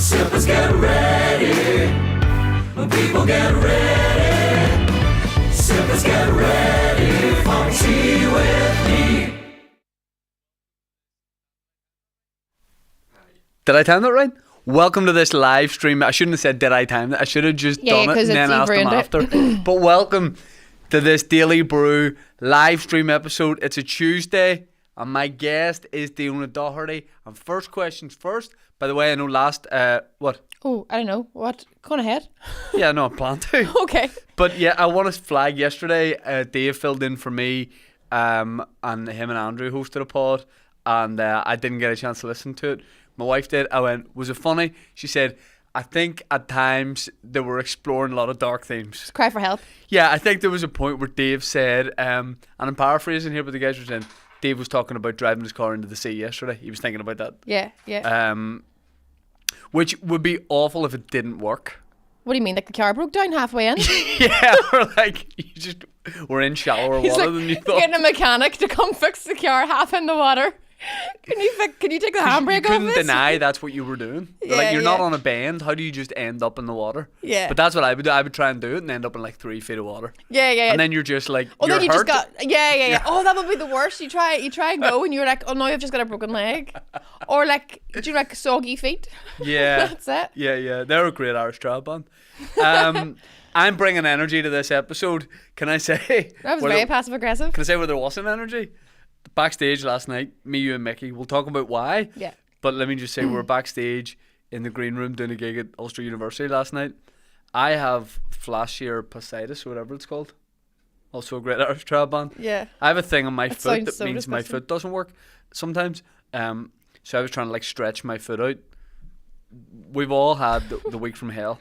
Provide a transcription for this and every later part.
Sippers get ready. People get ready. Sippers get ready for tea with me. Did I time that right? Welcome to this live stream. I shouldn't have said did I time that. I should have just done it and then asked them after. But welcome to this Daily Brew live stream episode. It's a Tuesday and my guest is Diona Doherty. And first questions first. By the way, I know what? Oh, I don't know. What? Go on ahead. Yeah, no, I plan to. Okay. But yeah, I want to flag yesterday, Dave filled in for me and him and Andrew hosted a pod and I didn't get a chance to listen to it. My wife did. I went, was it funny? She said, I think at times they were exploring a lot of dark themes. Cry for help. Yeah, I think there was a point where Dave said, and I'm paraphrasing here, but the guys were saying, Dave was talking about driving his car into the sea yesterday. He was thinking about that. Yeah. Which would be awful if it didn't work. What do you mean? Like the car broke down halfway in? Yeah, or like you just were in shallower water than you thought. Getting a mechanic to come fix the car half in the water. Can you take the handbrake off? You couldn't deny that's what you were doing. Yeah, you're not on a bend. How do you just end up in the water? Yeah. But that's what I would do. I would try and do it and end up in like 3 feet of water. Yeah. And then you're just like, oh, you're then you hurt. just got yeah. Oh, that would be the worst. You try and go and you're like, oh no, I've just got a broken leg, or like, do you like soggy feet? Yeah. That's it. Yeah. They're a great Irish trad band. I'm bringing energy to this episode. Can I say? That was very passive aggressive. Can I say where there wasn't energy? Backstage last night, me, you and Mickey, we'll talk about why. Yeah. But let me just say, we were backstage in the green room doing a gig at Ulster University last night. I have fasciitis or whatever it's called. Also a great Irish trad band. Yeah. I have a thing on my foot that so means disgusting. my foot doesn't work sometimes. So I was trying to like stretch my foot out. We've all had the week from hell.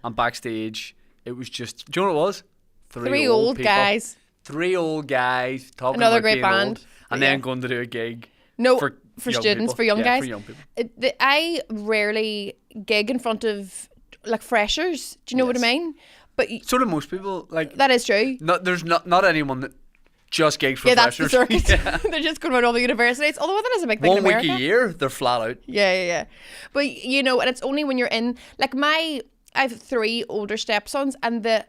And backstage, it was just, do you know what it was? Three old people. guys. 3 old guys talking Another about great being band. old, and then going to do a gig. No, for young students, people. for young guys. For young people. I rarely gig in front of like freshers. Do you know what I mean? But So do most people. Like that is true. there's not anyone that just gigs for Yeah, that's the freshers. circuit. Yeah. They're just going around all the universities. Although that is a big thing 1 in week America. a year, they're flat out. Yeah. But you know, and it's only when you're in like I have 3 older stepsons, and the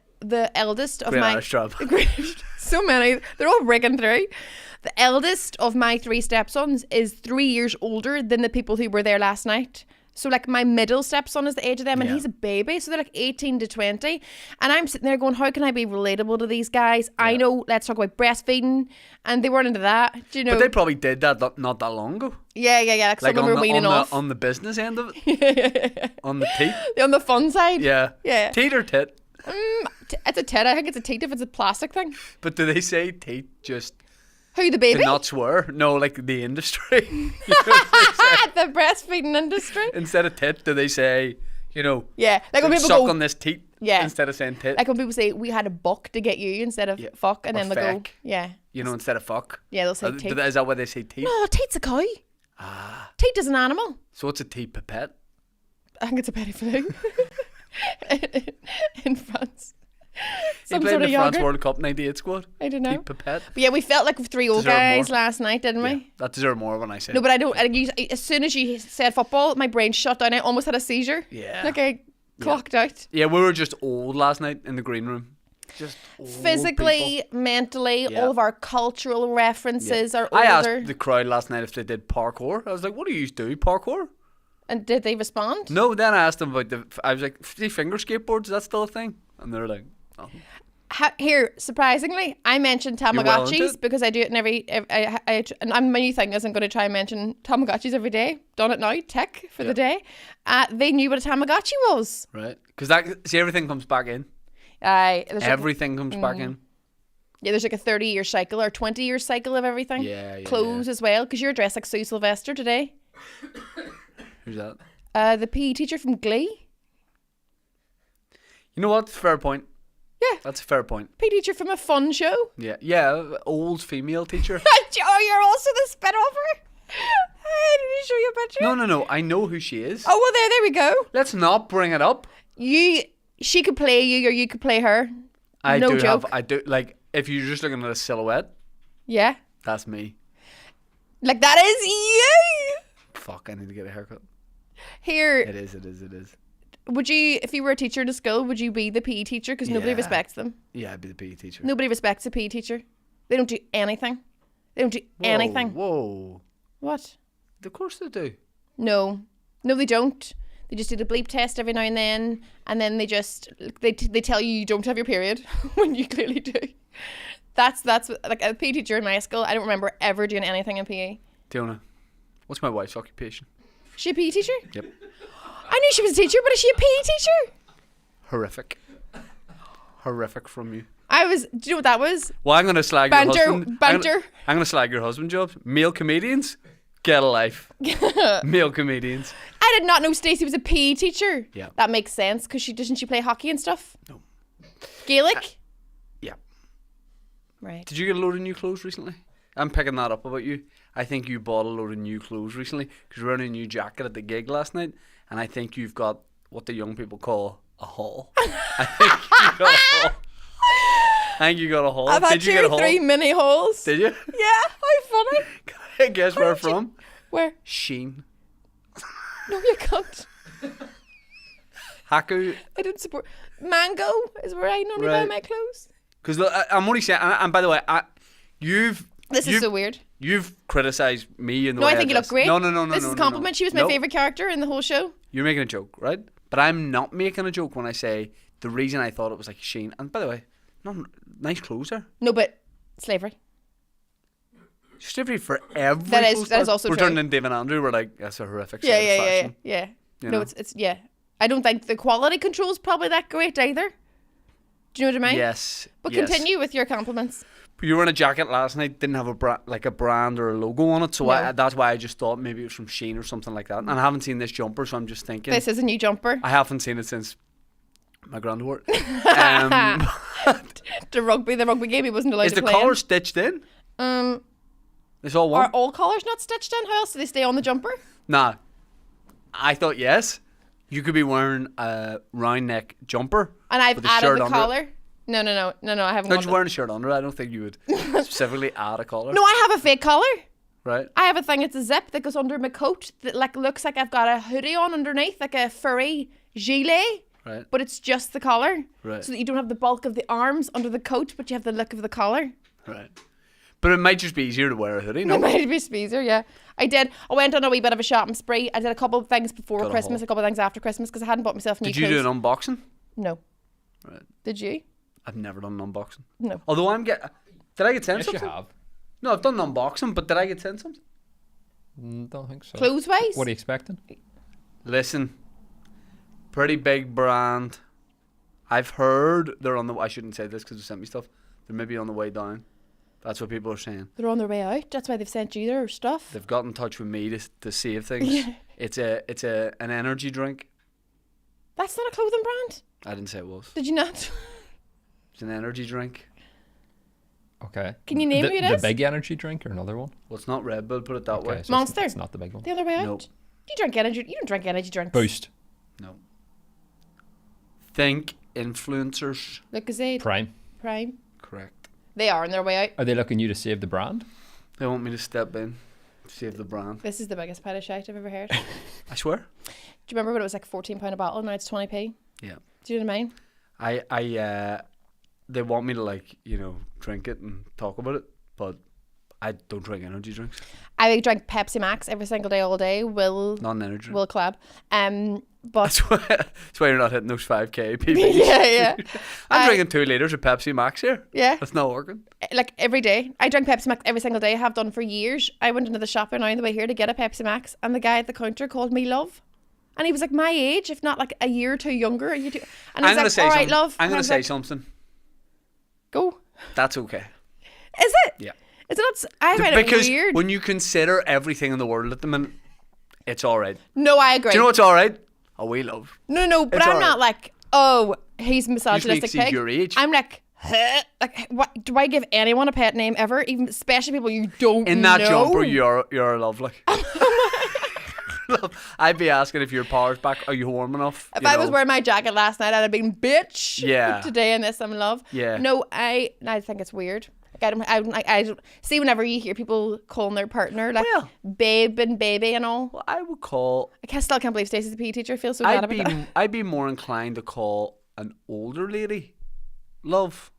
eldest of Great my Irish job. so many, they're all breaking through. The eldest of my 3 stepsons is 3 years older than the people who were there last night. So like my middle stepson is the age of them, and he's a baby, so they're like 18 to 20, and I'm sitting there going, how can I be relatable to these guys? I know, let's talk about breastfeeding, and they weren't into that. Do you know? But they probably did that not that long ago. Yeah. Like some of them were weaning off. On the business end of it. On the teat. On the fun side. Yeah. Teat or tit? It's a tit. I think it's a teat if it's a plastic thing. But do they say teat just Who, the baby? to not swear? No, like the industry. The breastfeeding industry. Instead of tit, do they say, Yeah, like when people suck go on this teat Yeah. instead of saying tit? like when people say we had a buck to get you instead of fuck, and Or then they go feck. yeah Instead of fuck. yeah they'll say teat. Is that why they say teat? No, teat's a cow. Teat is an animal. So what's a teat pipette? I think it's a petit flu in France. He Some played sort in of the France yogurt. World Cup 98 squad. I don't know. Teat pipette. But yeah, we felt like 3 old Deserve guys more. last night, didn't we? Yeah, that deserved more when I said. No, but I don't. As soon as you said football, my brain shut down. I almost had a seizure. Yeah. Like I clocked out. Yeah, we were just old last night in the green room. Just old Physically, people. mentally, Yeah. all of our cultural references are I older. asked the crowd last night if they did parkour. I was like, "What do you do? Parkour?" And did they respond? No. Then I asked them about I was like, "See, finger skateboards? Is that still a thing?" And they're like, "Oh." Here, surprisingly, I mentioned well into Tamagotchis it? because I do it in every and my new thing is I'm going to try and mention Tamagotchis every day. Done it now, tick for the day. They knew what a Tamagotchi was. Right, because everything comes back in. Everything comes back in. Yeah, there's like a 30-year cycle or 20-year cycle of everything. Yeah, Clothes as well, because you're dressed like Sue Sylvester today. Who's that? The PE teacher from Glee. You know what? Fair point. Yeah. That's a fair point. PE teacher from a fun show. Yeah. Old female teacher. Oh, you're also the spin-offer? Did he show you a picture? No. I know who she is. Oh, well, there we go. Let's not bring it up. She could play you or you could play her. No joke. I do, like, if you're just looking at a silhouette, Yeah. that's me. Like, that is you. Fuck, I need to get a haircut. Here. It is. Would you, if you were a teacher in a school, would you be the PE teacher? Because nobody respects them. Yeah, I'd be the PE teacher. Nobody respects a PE teacher. They don't do anything. Anything. Whoa. What? Of course they do. No, they don't. They just do the bleep test every now and then they just they tell you don't have your period when you clearly do. That's like a PE teacher in my school. I don't remember ever doing anything in PE. Diona, what's my wife's occupation? Is she a PE teacher? Yep. I knew she was a teacher, but is she a PE teacher? Horrific from you. Do you know what that was? Well, I'm going to slag your husband. Banter. I'm going to slag your husband jobs. Male comedians, get a life. Male comedians. I did not know Stacey was a PE teacher. Yeah. That makes sense because doesn't she play hockey and stuff? No. Gaelic? Yeah. Right. Did you get a load of new clothes recently? I'm picking that up about you. I think you bought a load of new clothes recently because you were wearing a new jacket at the gig last night, and I think you've got what the young people call a haul. I think you got a haul. I've had 2 or 3 mini hauls. Did you? Yeah, how funny. Can I guess where from? Where? Sheen. No, you can't. Haku. I don't support. Mango is where I normally buy my clothes. Because I'm only saying, and by the way, This is so weird. You've criticised me in the way I think you look great. No. This is a compliment. She was my favourite character in the whole show. You're making a joke, right? But I'm not making a joke when I say the reason I thought it was like Sheen. And by the way, nice clothes there. No, but slavery. Slavery for every. That is also we're true. turning in Dave and Andrew. We're like, that's a horrific. Yeah. You No, know? it's I don't think the quality control is probably that great either. Do you know what I mean? Yes. But continue with your compliments. You were in a jacket last night, didn't have a brand or a logo on it, so that's why I just thought maybe it was from Shein or something like that. And I haven't seen this jumper, so I'm just thinking. This is a new jumper. I haven't seen it since my granddaughter. The rugby game, he wasn't allowed to play. Is the collar stitched in? It's all one. Are all collars not stitched in? How else do they stay on the jumper? Nah. I thought yes. You could be wearing a round neck jumper. And I've added the collar. No, I haven't. No, just wearing a shirt under it. I don't think you would specifically add a collar. No, I have a fake collar. Right. I have a thing. It's a zip that goes under my coat that looks like I've got a hoodie on underneath, like a furry gilet. Right. But it's just the collar. Right. So that you don't have the bulk of the arms under the coat, but you have the look of the collar. Right. But it might just be easier to wear a hoodie, no? It might be easier, yeah. I went on a wee bit of a shopping spree. I did a couple of things before Christmas, a couple of things after Christmas, because I hadn't bought myself new clothes. Did you do an unboxing? No. Right. Did you? I've never done an unboxing. No. Although did I get sent something? Yes, you have. No, I've done an unboxing, but did I get sent something? Don't think so. Clothes-wise? What are you expecting? Listen, pretty big brand. I've heard they're on the. I shouldn't say this because they sent me stuff. They're maybe on the way down. That's what people are saying. They're on their way out. That's why they've sent you their stuff. They've got in touch with me to save things. Yeah. It's an energy drink. That's not a clothing brand. I didn't say it was. Did you not? It's an energy drink. Okay. Can you name who it is? The big energy drink or another one? Well, it's not Red Bull. Put it that way. So Monster. It's not the big one. The other way out. Nope. Do you drink energy? You don't drink energy drinks. Boost. No. Think influencers. Lucozade. Prime. Correct. They are on their way out. Are they looking you to save the brand? They want me to step in, save the brand. This is the biggest pile of shite I've ever heard. Do I swear. you remember when it was like £14 a bottle? Now it's 20p. Yeah. Do you know what I mean? They want me to drink it and talk about it, but I don't drink energy drinks. I drink Pepsi Max every single day, all day. Not an energy drink. Will collab. But That's why you're not hitting those 5k PBs. yeah. I'm drinking 2 litres of Pepsi Max here. Yeah. That's not working. Like every day. I drink Pepsi Max every single day. I have done for years. I went into the shop now on the way here to get a Pepsi Max, and the guy at the counter called me love. And he was like my age, if not like a year or two younger. And he was like, all right, love. I'm going to say something. Go. That's okay. Is it? Yeah. Is it not? I find it weird. Because when you consider everything in the world at the minute, it's all right. No, I agree. Do you know what's all right? Oh, we love. No, but It's I'm all not right. like, oh, he's misogynistic You pig. your age. I'm like, huh? Like, what? Do I give anyone a pet name ever? Even especially people you don't know. In that jumper, you're lovely. I'd be asking if your power's back. Are you warm enough? If I was wearing my jacket last night, I'd have been bitch. Yeah. Today in this, I'm in love. Yeah. No, I think it's weird. I don't see whenever you hear people calling their partner like babe and baby and all. Well, I would call. Still can't believe Stacey's a PE teacher. I feel so bad about that. I'd be more inclined to call an older lady love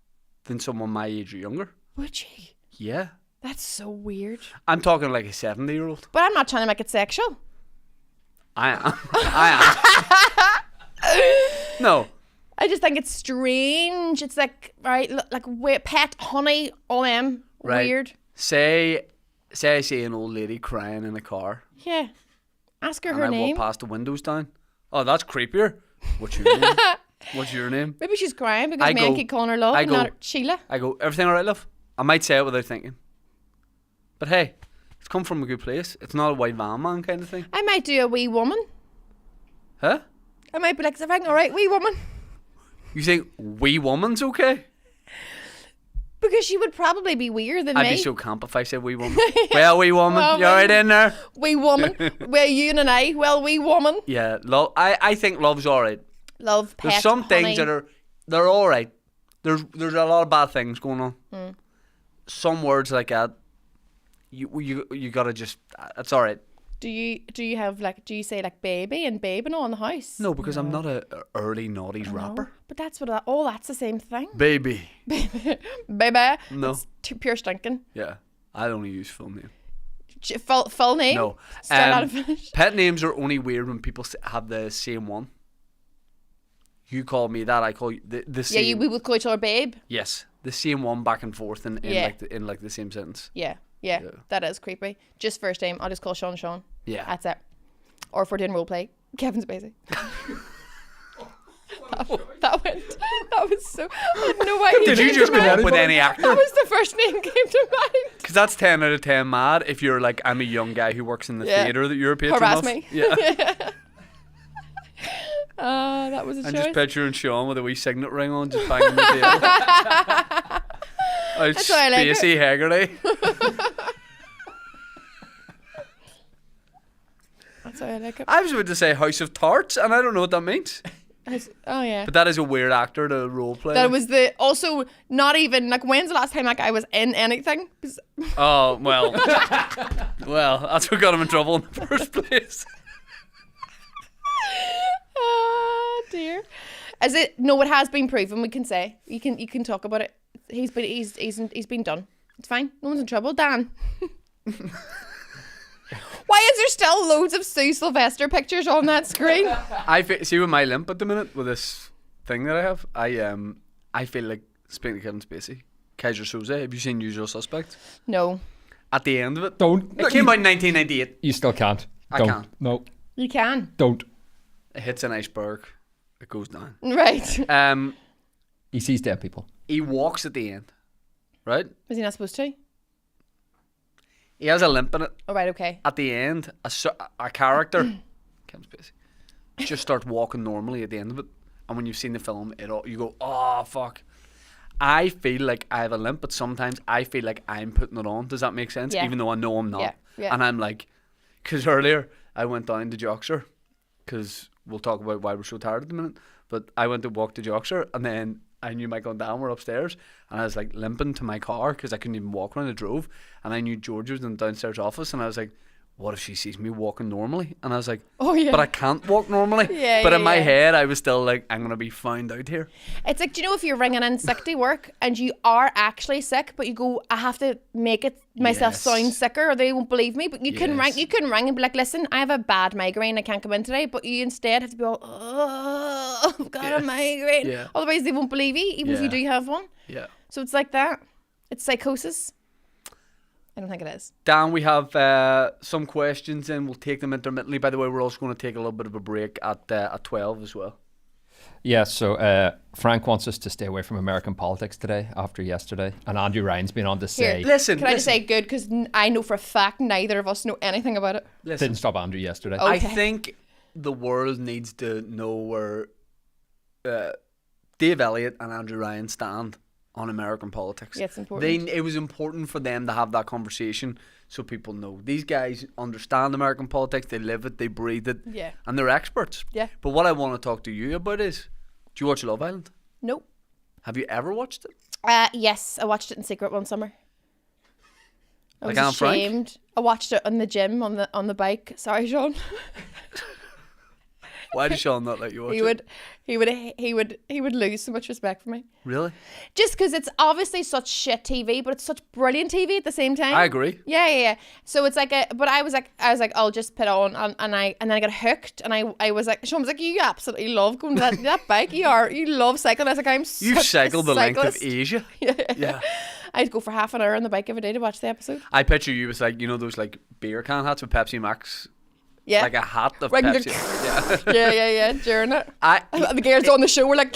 than someone my age or younger. Would you? Yeah. That's so weird. I'm talking like a 70-year-old. But I'm not trying to make it sexual. I am. No. I just think it's strange. It's like, right, like pet, honey, right. Weird. Say I see an old lady crying in a car. Yeah. Ask her and her I name. walk past the windows down. Oh, that's creepier. What's your name? What's your name? Maybe she's crying because men keep calling her love and not Sheila. I go, everything all right, love? I might say it without thinking. But hey, it's come from a good place. It's not a white van man kind of thing. I might do a wee woman. Huh? I might be like, is everything all right, wee woman? You think wee woman's okay? Because she would probably be weirder than me. I'd be so camp if I said wee woman. Well, wee woman, you alright in there? Wee woman. Well, you and I. Well, wee woman. Yeah, I think love's alright. Love, pet, there's some honey. things they're alright. There's a lot of bad things going on. Some words like that, you gotta just, it's alright. Do you say like baby and babe and all in the house? No, because I'm not a early noughties rapper. But that's that's the same thing. Baby. Baby. No. It's pure stinking. Yeah, I only use full name. Full name? No. Start out and finish. Pet names are only weird when people have the same one. You call me that, I call you the same. Yeah, we would call each other babe. Yes, the same one back and forth in like the same sentence. Yeah, that is creepy. Just first name, I'll just call Sean. Yeah. That's it. Or if we're doing roleplay, Kevin Spacey. That was so. I don't know why. Did you just come up with any actor? That was the first name came to mind. Because that's 10 out of 10 mad. If you're like, I'm a young guy who works in the theatre that you're a patron Harass of. me. Yeah. That was a choice. I'm just picturing Sean with a wee signet ring on, just banging the table. That's why I like Spacey Haggerty. That's why I like it. I was about to say House of Tarts, and I don't know what that means. Oh yeah. But that is a weird actor to role play. That was also not even like, when's the last time like I was in anything? Oh well. Well, that's what got him in trouble in the first place. Oh dear. Is it? No, it has been proven. We can say you can talk about it. He's been done. It's fine. No one's in trouble. Dan. Why is there still loads of Sue Sylvester pictures on that screen? I see with my limp at the minute with this thing that I have. I feel like speaking to Kevin Spacey. Kaiser Soze. Have you seen Usual Suspects? No. At the end of it, Don't. It came out in 1998. You still can't. I Don't. can't. No. You can. Don't. It hits an iceberg. It goes down. Right. He sees dead people. He walks at the end, right? Was he not supposed to? He has a limp in it. Oh, right, okay. At the end, a character, Kevin Spacey, just starts walking normally at the end of it. And when you've seen the film, you go, oh, fuck. I feel like I have a limp, but sometimes I feel like I'm putting it on. Does that make sense? Yeah. Even though I know I'm not. Yeah. Yeah. And I'm like, because earlier I went down to Joxer, because we'll talk about why we're so tired at the minute, but I went to walk to Joxer, and then I knew Michael and Dan were upstairs, and I was like limping to my car because I couldn't even walk when I drove, and I knew George was in the downstairs office, and I was like, what if she sees me walking normally? And I was like, oh yeah, but I can't walk normally. But in my head I was still like, I'm gonna be found out here. It's like, do you know if you're ringing in sick to work and you are actually sick, but you go, I have to make it myself sound sicker or they won't believe me, but you can ring and be like, listen, I have a bad migraine, I can't come in today, but you instead have to be all, oh, I've got a migraine. Otherwise they won't believe you, even if you do have one. So it's like that. It's psychosis. I don't think it is. Dan, we have some questions in. We'll take them intermittently. By the way, we're also going to take a little bit of a break at 12 as well. Yeah, so Frank wants us to stay away from American politics today after yesterday. And Andrew Ryan's been on to say... Listen, I just say good? Because I know for a fact neither of us know anything about it. Didn't stop Andrew yesterday. Okay. I think the world needs to know where Dave Elliott and Andrew Ryan stand on American politics. Yeah, it's important. It was important for them to have that conversation so people know. These guys understand American politics, they live it, they breathe it, and they're experts. Yeah. But what I want to talk to you about is, do you watch Love Island? Nope. Have you ever watched it? Yes, I watched it in secret one summer. I was Anne Frank? ashamed. I watched it in the gym on the bike. Sorry, Sean. Why does Sean not let you watch it? He would lose so much respect for me. Really? Just because it's obviously such shit TV, but it's such brilliant TV at the same time. I agree. Yeah. So it's like but I was like, I'll just put it on, and then I got hooked, and I was like, Sean was like, you absolutely love going to that bike. You love cycling. I was like, You've cycled the length of Asia. Yeah. I'd go for half an hour on the bike every day to watch the episode. I picture you with like, you know, those like beer can hats with Pepsi Max. Yeah. Like a hat of Right, Pepsi. Yeah. During it. The girls on the show were like...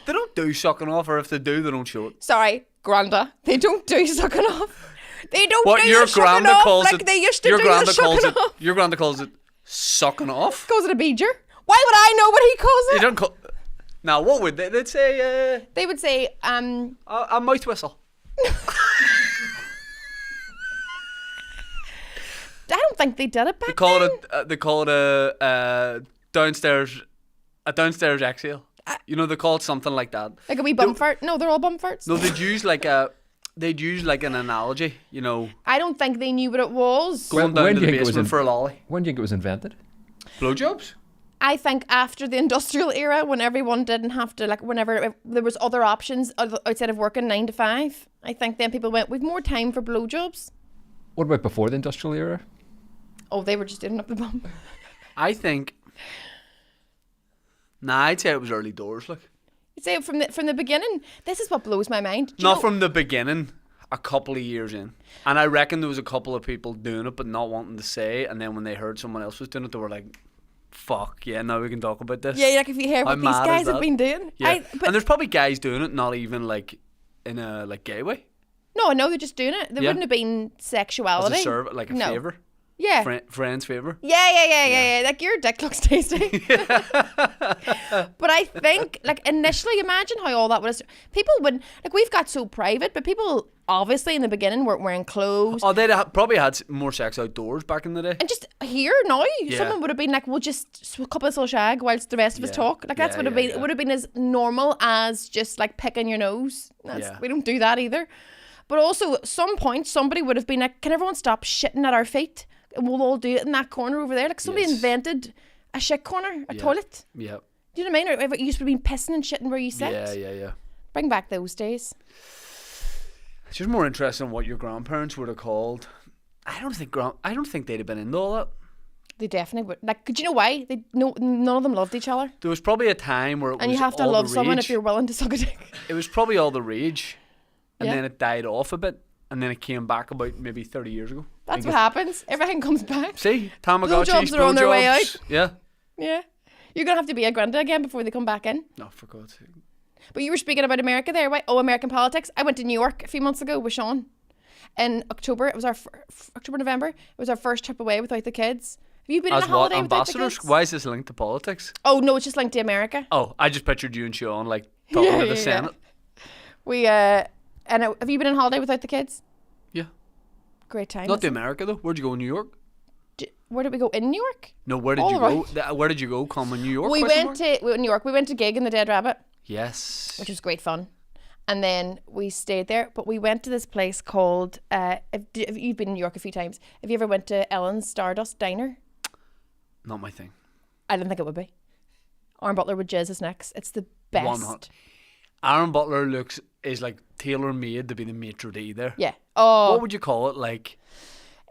They don't do sucking off, or if they do, they don't show it. Sorry, Granda. They don't do sucking off. They don't do your sucking Granda off calls like it, they used to your do Granda the sucking off. Your Granda calls it sucking off. Calls it a beeger. Why would I know what he calls You it? don't call... Now, what would they... They'd say... They would say... a mouth whistle. I don't think they did it back They call then. it. They call it a downstairs exhale. You know, they call it something like that. Like a wee bum fart. No, they're all bum farts. No, they'd use like an analogy. You know, I don't think they knew what it was. going When down do to you the think it was basement for a lolly. When do you think it was invented? Blowjobs. I think after the industrial era, when everyone didn't have to, like, whenever there was other options outside of working 9 to 5, I think then people went, we've more time for blowjobs. What about before the industrial era? Oh, they were just doing it up the bum. I think. Nah, I'd say it was early doors. Like, You'd say from the beginning. This is what blows my mind. Do you not know- from the beginning. A couple of years in, and I reckon there was a couple of people doing it, but not wanting to say. And then when they heard someone else was doing it, they were like, "Fuck yeah, now we can talk about this." Yeah, like if you hear How what these mad is guys have that? been doing. Yeah, But and there's probably guys doing it, not even like in a like gay way, no, I know they're just doing it. There Yeah. wouldn't have been as sexuality. a serve, like a No. favor, Yeah. friend's favor. Yeah. Like your dick looks tasty. But I think, like, initially, imagine how all that was. People would, like, we've got so private, but people obviously in the beginning weren't wearing clothes. Oh, they'd probably had more sex outdoors back in the day. And just here now, Yeah. someone would have been like, "We'll just a couple of little shag whilst the rest of us Yeah. talk." Like that's Yeah, would have yeah, been. yeah. It would have been as normal as just like picking your nose. Yeah. We don't do that either. But also, at some point, somebody would have been like, "Can everyone stop shitting at our feet? And we'll all do it in that corner over there." Like somebody Yes. invented a shit corner, a Yeah. toilet. Yeah, Do you know what I mean? Or if you used to be pissing and shitting where you sit. yeah. Bring back those days. It's just more interesting what your grandparents would have called. I don't think they'd have been into all that. They definitely would. Like, could you know why? None of them loved each other. There was probably a time where it And was you have to all love the someone rage. if you're willing to suck a dick. It was probably all the rage, and Yeah. then it died off a bit, and then it came back about maybe 30 years ago. That's what happens. Everything comes back. See, Tamagotchis, Blowjobs are on their way blowjobs. out. Yeah. Yeah. You're going to have to be a granda again before they come back in. No, for God's sake. But you were speaking about America there. Right? Oh, American politics. I went to New York a few months ago with Sean. In October, it was our November. It was our first trip away without the kids. Have you been As on a what, holiday without the ambassadors? kids? Why is this linked to politics? Oh, no, it's just linked to America. Oh, I just pictured you and Sean like talking to the Senate. We, have you been on holiday without the kids? Yeah. Great time. Not to isn't it? America though. Where'd you go in New York? Where did we go? In New York? No, where did All you right. go? Where did you go? Come in New York? We question went mark? to New York. We went to gig in the Dead Rabbit, Yes. which was great fun. And then we stayed there, but we went to this place called, if you've been in New York a few times, have you ever went to Ellen's Stardust Diner? Not my thing. I didn't think it would be. Aaron Butler would jizz his necks. It's the best. 100. Aaron Butler is like tailor made to be the maitre d' there. Yeah. Oh, What would you call it? Like,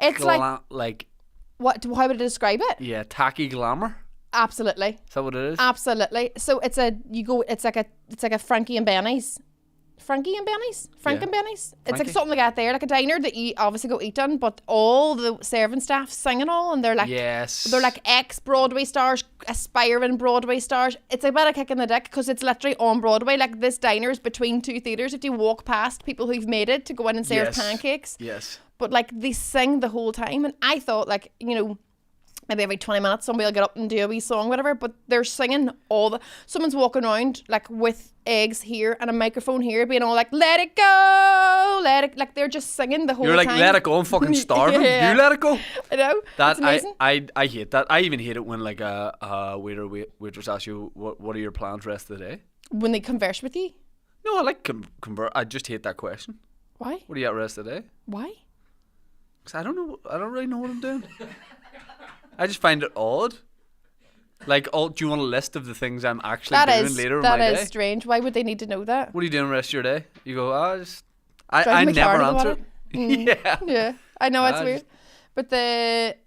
it's like, what? How would I describe it? yeah, tacky glamour. Absolutely. Is that what it is? Absolutely. So it's like a Frankie and Benny's. Frankie and Benny's? Frank Yeah. and Benny's? It's like Frankie. something like that there, like a diner that you obviously go eat on, but all the serving staff singing all, and they're like, Yes. they're like ex-Broadway stars, aspiring Broadway stars. It's a bit of kick in the dick because it's literally on Broadway. Like this diner is between two theatres. If you walk past people who've made it to go in and serve Yes. pancakes. Yes. But like they sing the whole time, and I thought like, you know, maybe every 20 minutes somebody will get up and do a wee song, whatever, but they're singing someone's walking around like with eggs here and a microphone here being all like, let it go, like they're just singing the whole You're like, time. let it go, I'm fucking starving. Yeah. You let it go. I know. That It's amazing. I hate that. I even hate it when like a waiter waitress asks you what are your plans for the rest of the day. When they converse with you? No, I like convert. I just hate that question. Why? What are you at rest of the day? Why? Because I don't know. I don't really know what I'm doing. I just find it odd. Like, do you want a list of the things I'm actually doing later in my day? That is strange. Why would they need to know that? What are you doing the rest of your day? You go, I never answer. Yeah. Yeah. I know it's weird. But the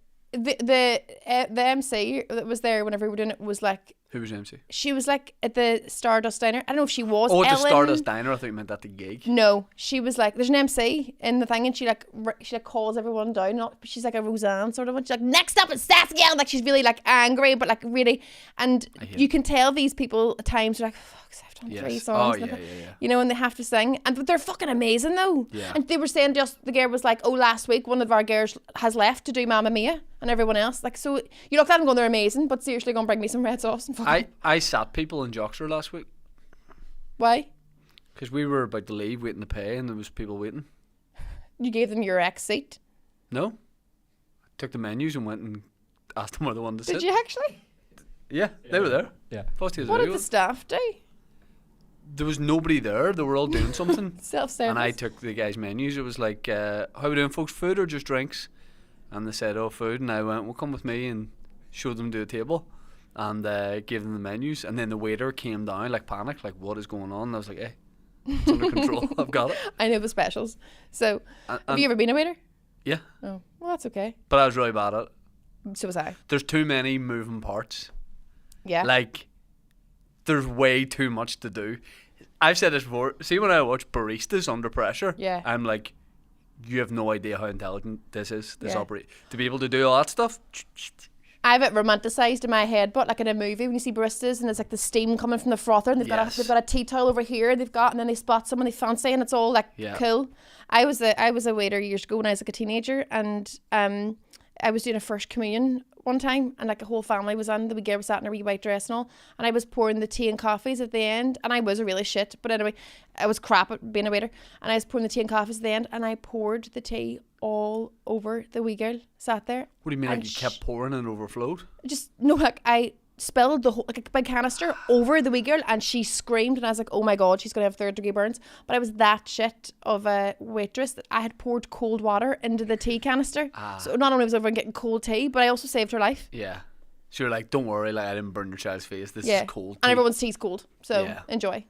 MC that was there whenever we were doing it was like... Who was MC? She was like at the Stardust Diner. I don't know if she was at Ellen. the Stardust Diner. I thought you meant at the gig. No, she was like, there's an MC in the thing, and she calls everyone down. She's like a Roseanne sort of one. She's like, next up is Saskia. Like she's really like angry, but like really, and you can tell these people at times are like, fuck, I've done 3 songs. Yeah. You know, and they have to sing, but they're fucking amazing though. Yeah. And they were saying the girl was like, oh, last week one of our girls has left to do Mamma Mia, and everyone else like, so you look at them going, they're amazing, but seriously, go and bring me some red sauce and fucking. I sat people in Joxer last week. Why? Because we were about to leave, waiting to pay, and there was people waiting. You gave them your ex seat? No. I took the menus and went and asked them where they wanted to sit. Did you actually? Yeah, they were there. Yeah. What did the staff do? There was nobody there. They were all doing something. Self-service. And I took the guys' menus. It was like, how are we doing, folks? Food or just drinks? And they said, oh, food. And I went, well, come with me, and showed them to a table and gave them the menus. And then the waiter came down, like panicked, like, what is going on? And I was like, hey, it's under control. I've got it. I know the specials. So, have you ever been a waiter? Yeah. Oh, well, that's okay. But I was really bad at it. So was I. There's too many moving parts. Yeah. Like, there's way too much to do. I've said this before. See, when I watch baristas under pressure, yeah, I'm like, you have no idea how intelligent this is. This operate to be able to do all that stuff. I have it romanticized in my head, but like in a movie when you see baristas and there's like the steam coming from the frother, and they've got a tea towel over here, and then they spot someone they fancy, and it's all like cool. I was a waiter years ago when I was like a teenager, and I was doing a first communion one time, and like a whole family was on. The wee girl was sat in a wee white dress and all, and I was pouring the tea and coffees at the end, and I was a really shit, but anyway, I was crap at being a waiter, and I was pouring the tea and coffees at the end, and I poured the tea all over the wee girl sat there. What do you mean? Like you kept pouring and overflowed? Just no, like I spilled the whole like a big canister over the wee girl, and she screamed, and I was like, oh my god, she's gonna have 3rd-degree burns. But I was that shit of a waitress that I had poured cold water into the tea canister. So not only was I over getting cold tea, but I also saved her life. Yeah. So you're like, don't worry, like I didn't burn your child's face. This is cold tea. And everyone's tea's cold, so enjoy.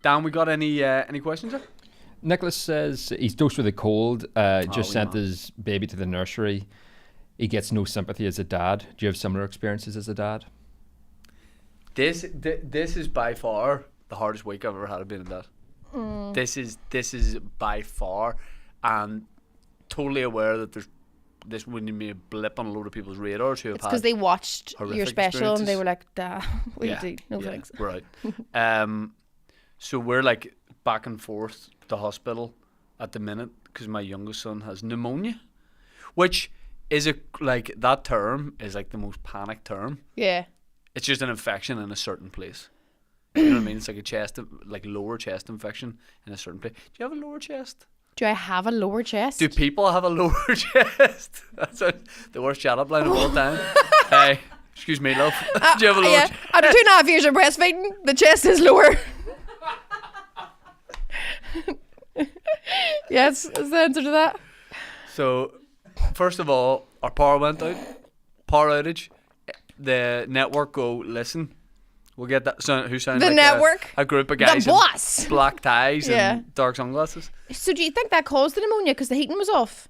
Dan, we got any questions there? Nicholas says he's dosed with a cold, just sent his baby to the nursery. He gets no sympathy as a dad. Do you have similar experiences as a dad? This is by far the hardest week I've ever had of being a dad. This is by far, and totally aware that this wouldn't be a blip on a load of people's radars who have had. It's because they watched your special and they were like, "Duh, thanks." Right. So we're like back and forth to hospital at the minute because my youngest son has pneumonia, which is that term is like the most panic term. Yeah. It's just an infection in a certain place. You know what I mean? It's like lower chest infection in a certain place. Do you have a lower chest? Do I have a lower chest? Do people have a lower chest? That's the worst chat-up line of all time. Hey, excuse me, love. Do you have a lower chest? After 2.5 years of breastfeeding, the chest is lower. Yes, is the answer to that. So, first of all, our power went out. Power outage. The network go, listen, we'll get that. Who sound the like network? A group of guys the boss. in black ties and dark sunglasses. So do you think that caused the pneumonia because the heating was off?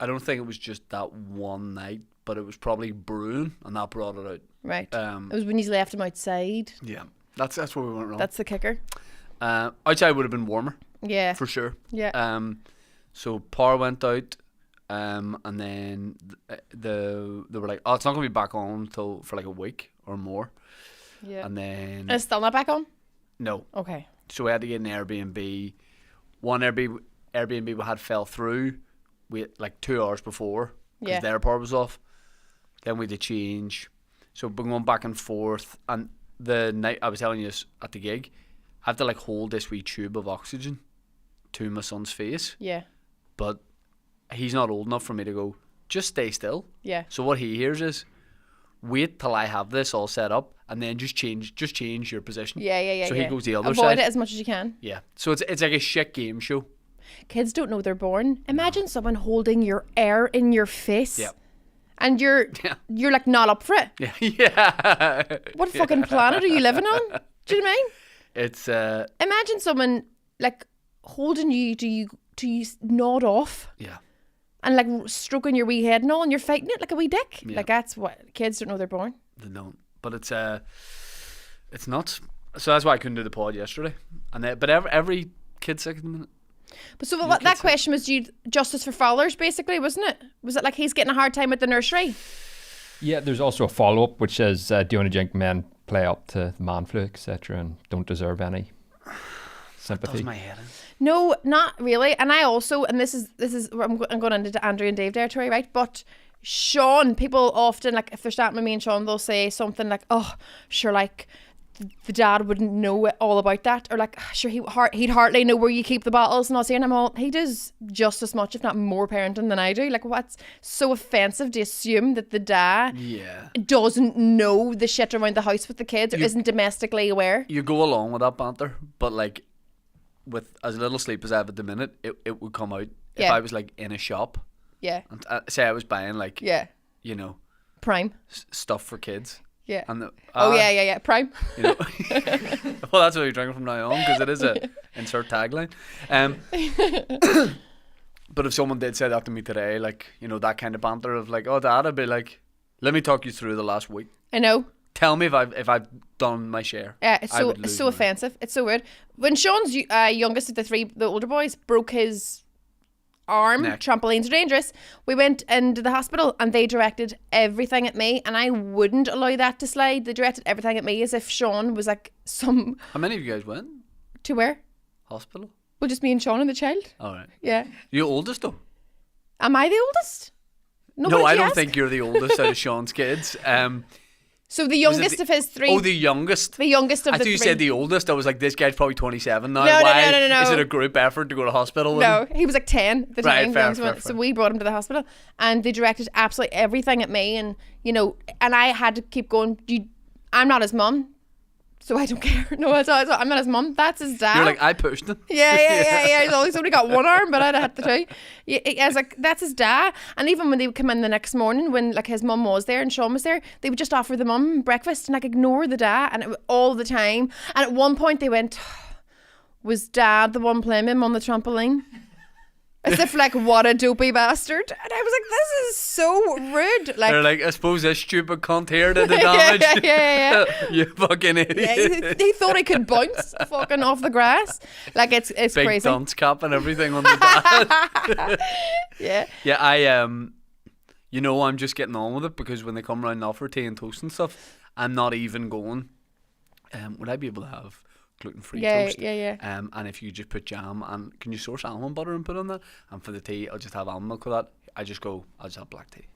I don't think it was just that one night, but it was probably brewing, and that brought it out. Right. It was when you left him outside. Yeah, that's where we went wrong. That's the kicker. Outside would have been warmer. Yeah. For sure. Yeah. So power went out. And then they were like, oh, it's not going to be back on for like a week or more. Yeah. And then... And it's still not back on? No. Okay. So we had to get an Airbnb. One Airbnb we had fell through like 2 hours before because their power was off. Then we had to change. So we've been going back and forth. And the night I was telling you this at the gig, I have to like hold this wee tube of oxygen to my son's face. Yeah. But he's not old enough for me to go, just stay still. Yeah. So what he hears is, wait till I have this all set up and then just change your position. Yeah. So he goes the other Avoid side. it as much as you can. Yeah. So it's like a shit game show. Kids don't know they're born. Imagine someone holding your air in your face. Yeah. And you're like not up for it. Yeah. Yeah. What fucking planet are you living on? Do you know what I mean? It's Imagine someone like holding you to you nod off. Yeah. And like stroking your wee head and all, and you're fighting it like a wee dick. Yeah. Like that's what kids don't know they're born. They don't. But it's nuts. So that's why I couldn't do the pod yesterday. But every kid's sick at the minute. But so that question was due justice for Fowler's, basically, wasn't it? Was it like he's getting a hard time at the nursery? Yeah, there's also a follow-up which says Diona Jink men play up to the man flu, etc., and don't deserve any sympathy. That does my head in. No, not really. And I also, and this is I'm going into Andrew and Dave territory, right? But Sean, people often, like if they're starting with me and Sean, they'll say something like, "Oh, sure, like the dad wouldn't know all about that," or like, "Sure, he'd hardly know where you keep the bottles." And I'll say, and I'm all, he does just as much, if not more, parenting than I do. Like, what's so offensive to assume that the dad doesn't know the shit around the house with the kids or isn't domestically aware? You go along with that banter, but like with as little sleep as I have at the minute, it would come out if I was like in a shop. Yeah. And say I was buying like you know, Prime stuff for kids. Yeah. And Prime. You know, well, that's what you're drinking from now on because it is a insert tagline. But if someone did say that to me today, like, you know, that kind of banter of like, "Oh, Dad," I'd be like, "Let me talk you through the last week. I know. Tell me if I've done my share." Yeah, it's so offensive. It's so weird. When Sean's youngest of the older boys, broke his arm, trampolines are dangerous, we went into the hospital and they directed everything at me, and I wouldn't allow that to slide. They directed everything at me as if Sean was like some... How many of you guys went? To where? Hospital? Well, just me and Sean and the child. Alright. Yeah. You're oldest though? Am I the oldest? No, I don't think you're the oldest out of Sean's kids. So the youngest of his three. Oh, the youngest. The youngest of the three. I thought you said the oldest. I was like, this guy's probably 27 now. No. Is it a group effort to go to hospital with him? He was like 10 at the time. Fair. So we brought him to the hospital and they directed absolutely everything at me, and you know, and I had to keep going, I'm not his mum, so I don't care. No, I'm not his mum. That's his dad. You're like, I pushed him. Yeah. He's only got one arm, but I'd have had the two. I was like, that's his dad. And even when they would come in the next morning, when like his mum was there and Sean was there, they would just offer the mum breakfast and like ignore the dad, and all the time. And at one point they went, "Was Dad the one playing him on the trampoline?" As if like, what a dopey bastard. And I was like, this is so rude. Like, they're like, "I suppose this stupid cunt here did the damage." Yeah. You fucking idiot. Yeah, he thought he could bounce fucking off the grass. Like, it's big crazy. Big dunce cap and everything on the dad. Yeah, I you know, I'm just getting on with it because when they come around and offer tea and toast and stuff, I'm not even going, would I be able to have gluten-free toast? Yeah. And if you just put jam and can you source almond butter and put on that? And for the tea, I'll just have almond milk with that. I just have black tea.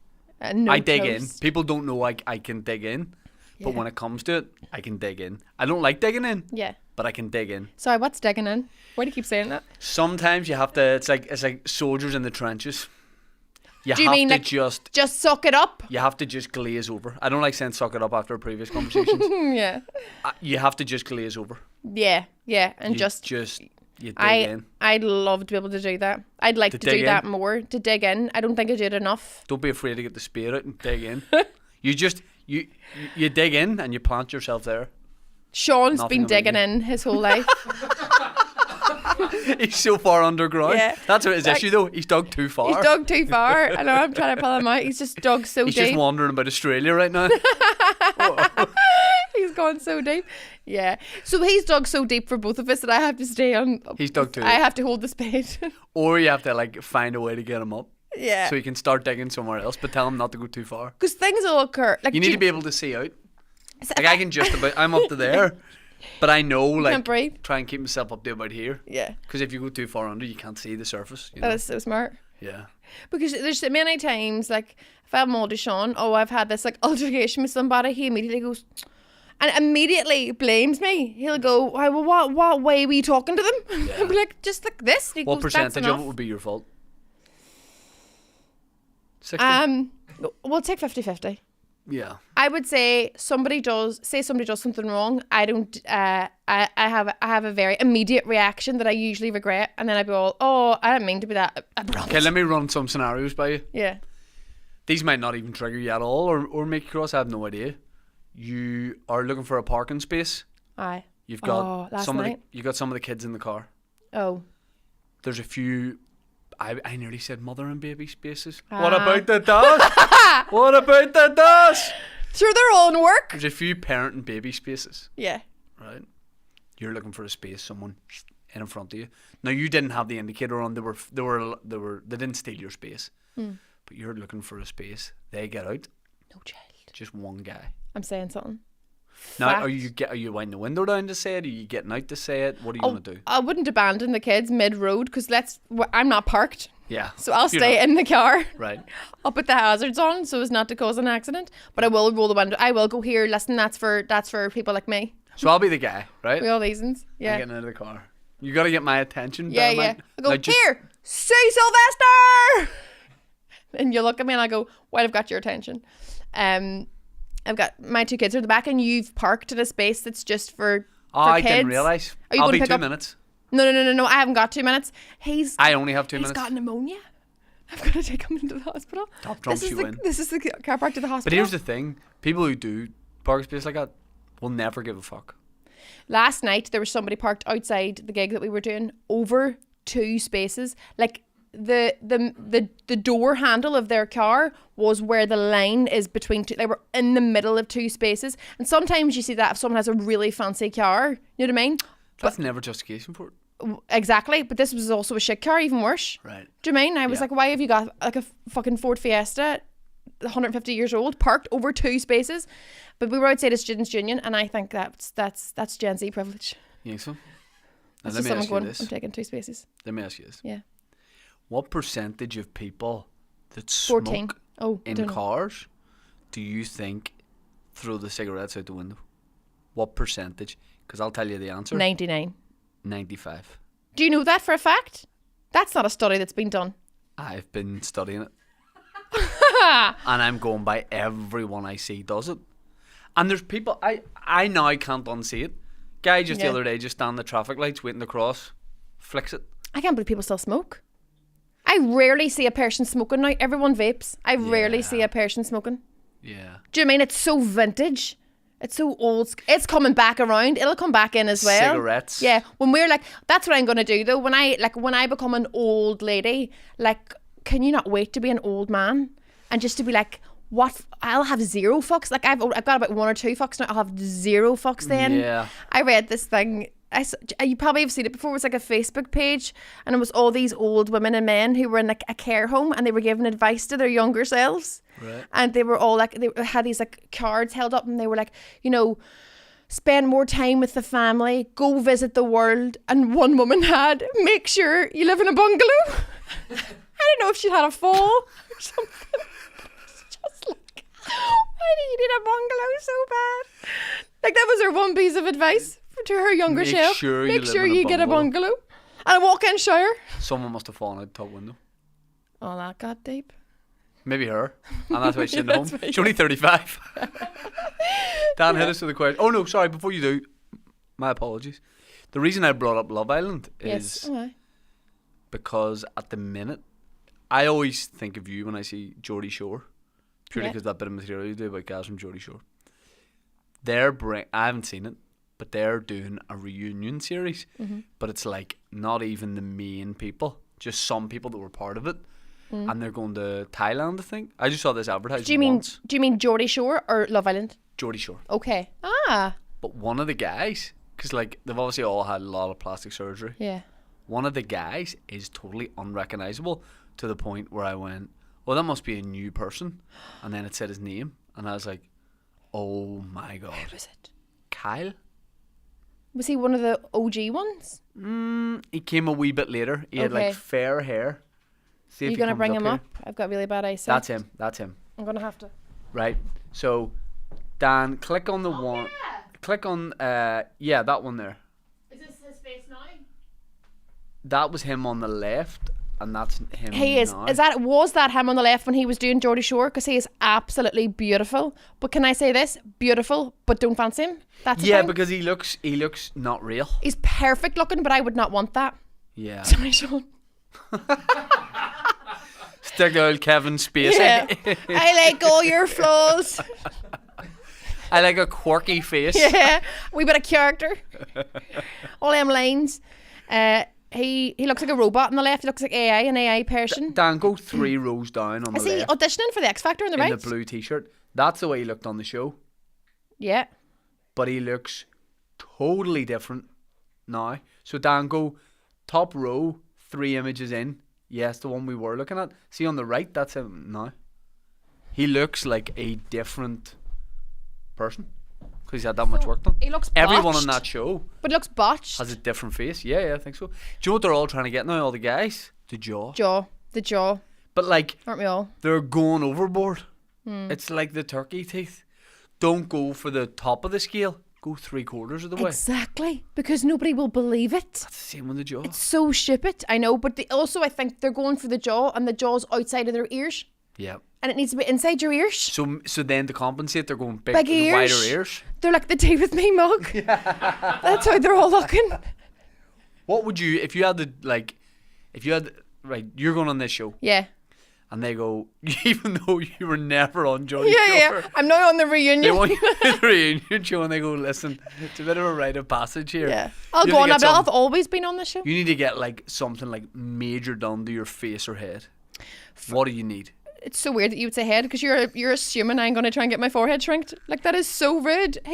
No I dig toast. in. People don't know I can dig in, but when it comes to it, I can dig in. I don't like digging in. Yeah. But I can dig in. Sorry, what's digging in? Why do you keep saying that? Sometimes you have to. It's like soldiers in the trenches. Do you mean like just suck it up? You have to just glaze over. I don't like saying suck it up after previous conversations. Yeah. You have to just glaze over. Yeah, and you dig in. I'd love to be able to do that. I'd like to do that more, to dig in. I don't think I do it enough. Don't be afraid to get the spear out and dig in. You dig in and you plant yourself there. Sean's been digging in his whole life. He's so far underground. Yeah. That's what his issue though. He's dug too far. He's dug too far. I know, I'm trying to pull him out. He's just dug so deep. He's just wandering about Australia right now. He's gone so deep. Yeah. So he's dug so deep for both of us that I have to stay on. He's dug too deep. I have to hold the spade. Or you have to like find a way to get him up. Yeah. So he can start digging somewhere else, but tell him not to go too far. Because things will occur. Like, you need to be able to see out. Like I can just about, I'm up to there. But I know, like, can't breathe. Try and keep myself up to about here. Yeah. Because if you go too far under, you can't see the surface. You know? That is so smart. Yeah. Because there's many times, like, if I'm older Sean, I've had this, like, altercation with somebody, he immediately goes, and immediately blames me. He'll go, well, what way were you talking to them? Yeah. I'll be like, just like this. He what goes, percentage of it would be your fault? 60? We'll take 50-50. Yeah. I would say somebody does something wrong. I don't. I have a very immediate reaction that I usually regret, and then I'd be all, "Oh, I didn't mean to be that abrupt." Okay, let me run some scenarios by you. Yeah. These might not even trigger you at all, or make you cross. I have no idea. You are looking for a parking space. Aye. You've got last some night. of you got some of the kids in the car. Oh. There's a few. I nearly said mother and baby spaces. What about the dash? What about the dash? Sure, they're all in work. There's a few parent and baby spaces. Yeah. Right. You're looking for a space. Someone in front of you. Now you didn't have the indicator on. They didn't steal your space. But you're looking for a space. They get out. No child. Just one guy. I'm saying something. Now, Fact. are you winding the window down to say it? Are you getting out to say it? What are you going to do? I wouldn't abandon the kids mid-road because I'm not parked. Yeah. So I'll stay in the car. Right. I'll put the hazards on so as not to cause an accident. But I will roll the window. I will go here. Listen, that's for people like me. So I'll be the guy, right? We all reasons. Yeah. I'm getting out of the car. You got to get my attention. Yeah, bear in yeah. mind. I go, Now just- here, see Sylvester! And you look at me and I go, well, I've got your attention. I've got my two kids are at the back and you've parked in a space that's just for I kids. didn't realise. Are you I'll going be to pick 2 up? minutes. No. I haven't got 2 minutes. I only have 2 He's minutes. got pneumonia. I've got to take him into the hospital. Top trumps you in. This is the car park to the hospital. But here's the thing. People who do park space like that will never give a fuck. Last night there was somebody parked outside the gig that we were doing over 2 spaces. Like the door handle of their car was where the line is between two. They were in the middle of 2 spaces. And sometimes you see that if someone has a really fancy car, you know what I mean? That's never justification for it. Exactly, but this was also a shit car, even worse. Right. Do you mean? I was like, why have you got like a fucking Ford Fiesta, 150 years old, parked over 2 spaces? But we were outside a students' union, and I think that's Gen Z privilege. You think so? Now, That's let just me someone ask you going, this. I'm taking 2 spaces. Let me ask you this. Yeah. What percentage of people that 14. smoke Oh, in don't know. cars do you think throw the cigarettes out the window? What percentage? Because I'll tell you the answer. 99. 95. Do you know that for a fact? That's not a study that's been done. I've been studying it. And I'm going by everyone I see does it. And there's people, I now can't unsee it. Guy just the other day just stand the traffic lights waiting to cross, flicks it. I can't believe people still smoke. I rarely see a person smoking now. Everyone vapes. I rarely see a person smoking. Yeah. Do you mean it's so vintage? It's so old. It's coming back around. It'll come back in as well. Cigarettes. Yeah. When we're like, that's what I'm gonna do though. When I become an old lady, like, can you not wait to be an old man and just to be like, what? I'll have 0 fucks. Like I've got about 1 or 2 fucks now. I'll have 0 fucks then. Yeah. I read this thing. You probably have seen it before. It was like a Facebook page, and it was all these old women and men who were in like a care home, and they were giving advice to their younger selves. Right. And they were all like, they had these like cards held up, and they were like, you know, spend more time with the family, go visit the world. And one woman had, make sure you live in a bungalow. I don't know if she'd had a fall or something. It's just like, why do you need a bungalow so bad? Like that was her one piece of advice to her younger Make self. sure Make you live sure in a you get a bungalow. bungalow. And a walk-in shower. Someone must have fallen out the top window. Oh, that got deep. Maybe her. And that's why she's in the home. That's why She's only 35. Dan, hit us with a question. Oh no, sorry, before you do, my apologies. The reason I brought up Love Island is Yes. Oh, aye. because at the minute, I always think of you when I see Geordie Shore. Purely Yeah. because that bit of material you do about guys from Geordie Shore. I haven't seen it, but they're doing a reunion series. But it's like not even the main people, just some people that were part of it. And they're going to Thailand, I think. I just saw this advertisement once. Do you mean Geordie Shore or Love Island? Geordie Shore. Okay. Ah. But one of the guys, because like they've obviously all had a lot of plastic surgery. Yeah. One of the guys is totally unrecognizable to the point where I went, well, that must be a new person. And then it said his name. And I was like, oh my God. Who was it? Kyle? Was he one of the OG ones? He came a wee bit later. He had Okay. like fair hair. See Are if you he going to comes bring him here. up? I've got really bad eyesight. That's him. That's him. I'm going to have to. Right. So, Dan, click on the one. yeah. Click on, that one there. Is this his face now? That was him on the left. and that's him. He is. now. Was that him on the left when he was doing Geordie Shore? Because he is absolutely beautiful. But can I say this? Beautiful, but don't fancy him. That's the thing. because he looks not real. He's perfect looking, but I would not want that. Yeah. Sorry, Sean. Stick old Kevin Spacey. Yeah. I like all your flaws. I like a quirky face. Yeah, a wee bit of character. All them lines. He looks like a robot on the left. He looks like an AI person. Dan, go 3 rows down on Is the he left. auditioning for the X Factor on the right? In the blue t-shirt. That's the way he looked on the show. Yeah. But he looks totally different now. So Dan, go top row, 3 images in. Yes, the one we were looking at. See on the right, that's him now. He looks like a different person because he's had that much work done. He looks Everyone botched. on that show But it looks botched. has a different face. Yeah, I think so. Do you know what they're all trying to get now, all the guys? The jaw. The jaw. But like, Aren't we all? they're going overboard. It's like the turkey teeth. Don't go for the top of the scale. Go 3/4 of the way. Exactly. Because nobody will believe it. That's the same with the jaw. It's so stupid. I know. But also I think they're going for the jaw and the jaw's outside of their ears. Yeah. And it needs to be inside your ears. So then to compensate, they're going Big ears. wider ears. They're like the tea with me mug. That's how they're all looking. What would you, if you had, right, you're going on this show, Yeah. and they go, even though you were never on Johnny Yeah. Shore, I'm now on the reunion. they want you to the reunion show, and they go, listen, it's a bit of a rite of passage here. Yeah. I'll You go have to on. get I've some- always been on the show. You need to get like something like major done to your face or head. What do you need? It's so weird that you would say head because you're assuming I'm going to try and get my forehead shrinked. Like that is so rude. Who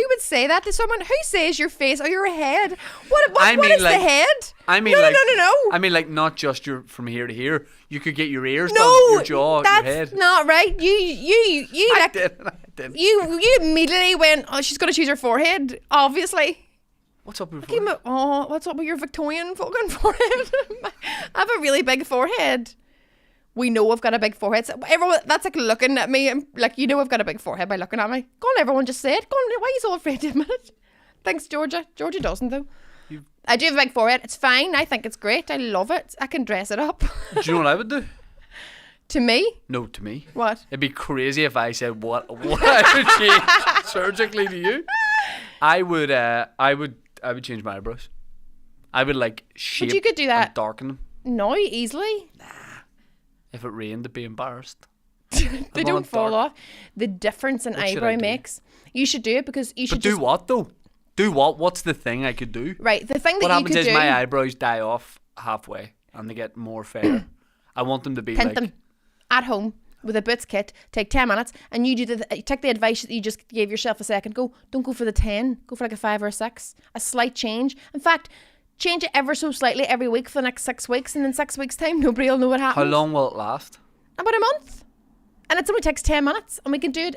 would say that to someone? Who says your face or your head? What is the head? I mean, no, like, no. I mean, like, not just your from here to here. You could get your ears No, done, your jaw, that's your head. not right. You I like didn't. you immediately went. Oh, she's going to choose her forehead. Obviously. What's up with your forehead? What's up with your Victorian fucking forehead? I have a really big forehead. We know I've got a big forehead. So everyone, that's like looking at me and like, you know I've got a big forehead by looking at me. Go on, everyone, just say it. Go on, why are you so afraid to admit it? Thanks, Georgia. Georgia doesn't though. I do have a big forehead. It's fine. I think it's great. I love it. I can dress it up. Do you know what I would do? To me? No, to me. What? It'd be crazy if I said what I would change surgically to you. I would change my eyebrows. I would like shape But you could do that. and darken them. No, easily. If it rained, I'd be embarrassed. They don't fall off. The difference in What should eyebrow I do? makes. You should do it because you should But do what though? Do what? What's the thing I could do? Right, the thing What that you happens could is do. my eyebrows die off halfway and they get more fair. I want them to be Tint like them at home with a boots kit. Take 10 minutes, and you take the advice that you just gave yourself a second. Don't go for the 10. Go for like a 5 or a 6. A slight change. In fact, change it ever so slightly every week for the next 6 weeks, and in 6 weeks' time, nobody will know what happened. How long will it last? About a month. And it only takes 10 minutes, and we can do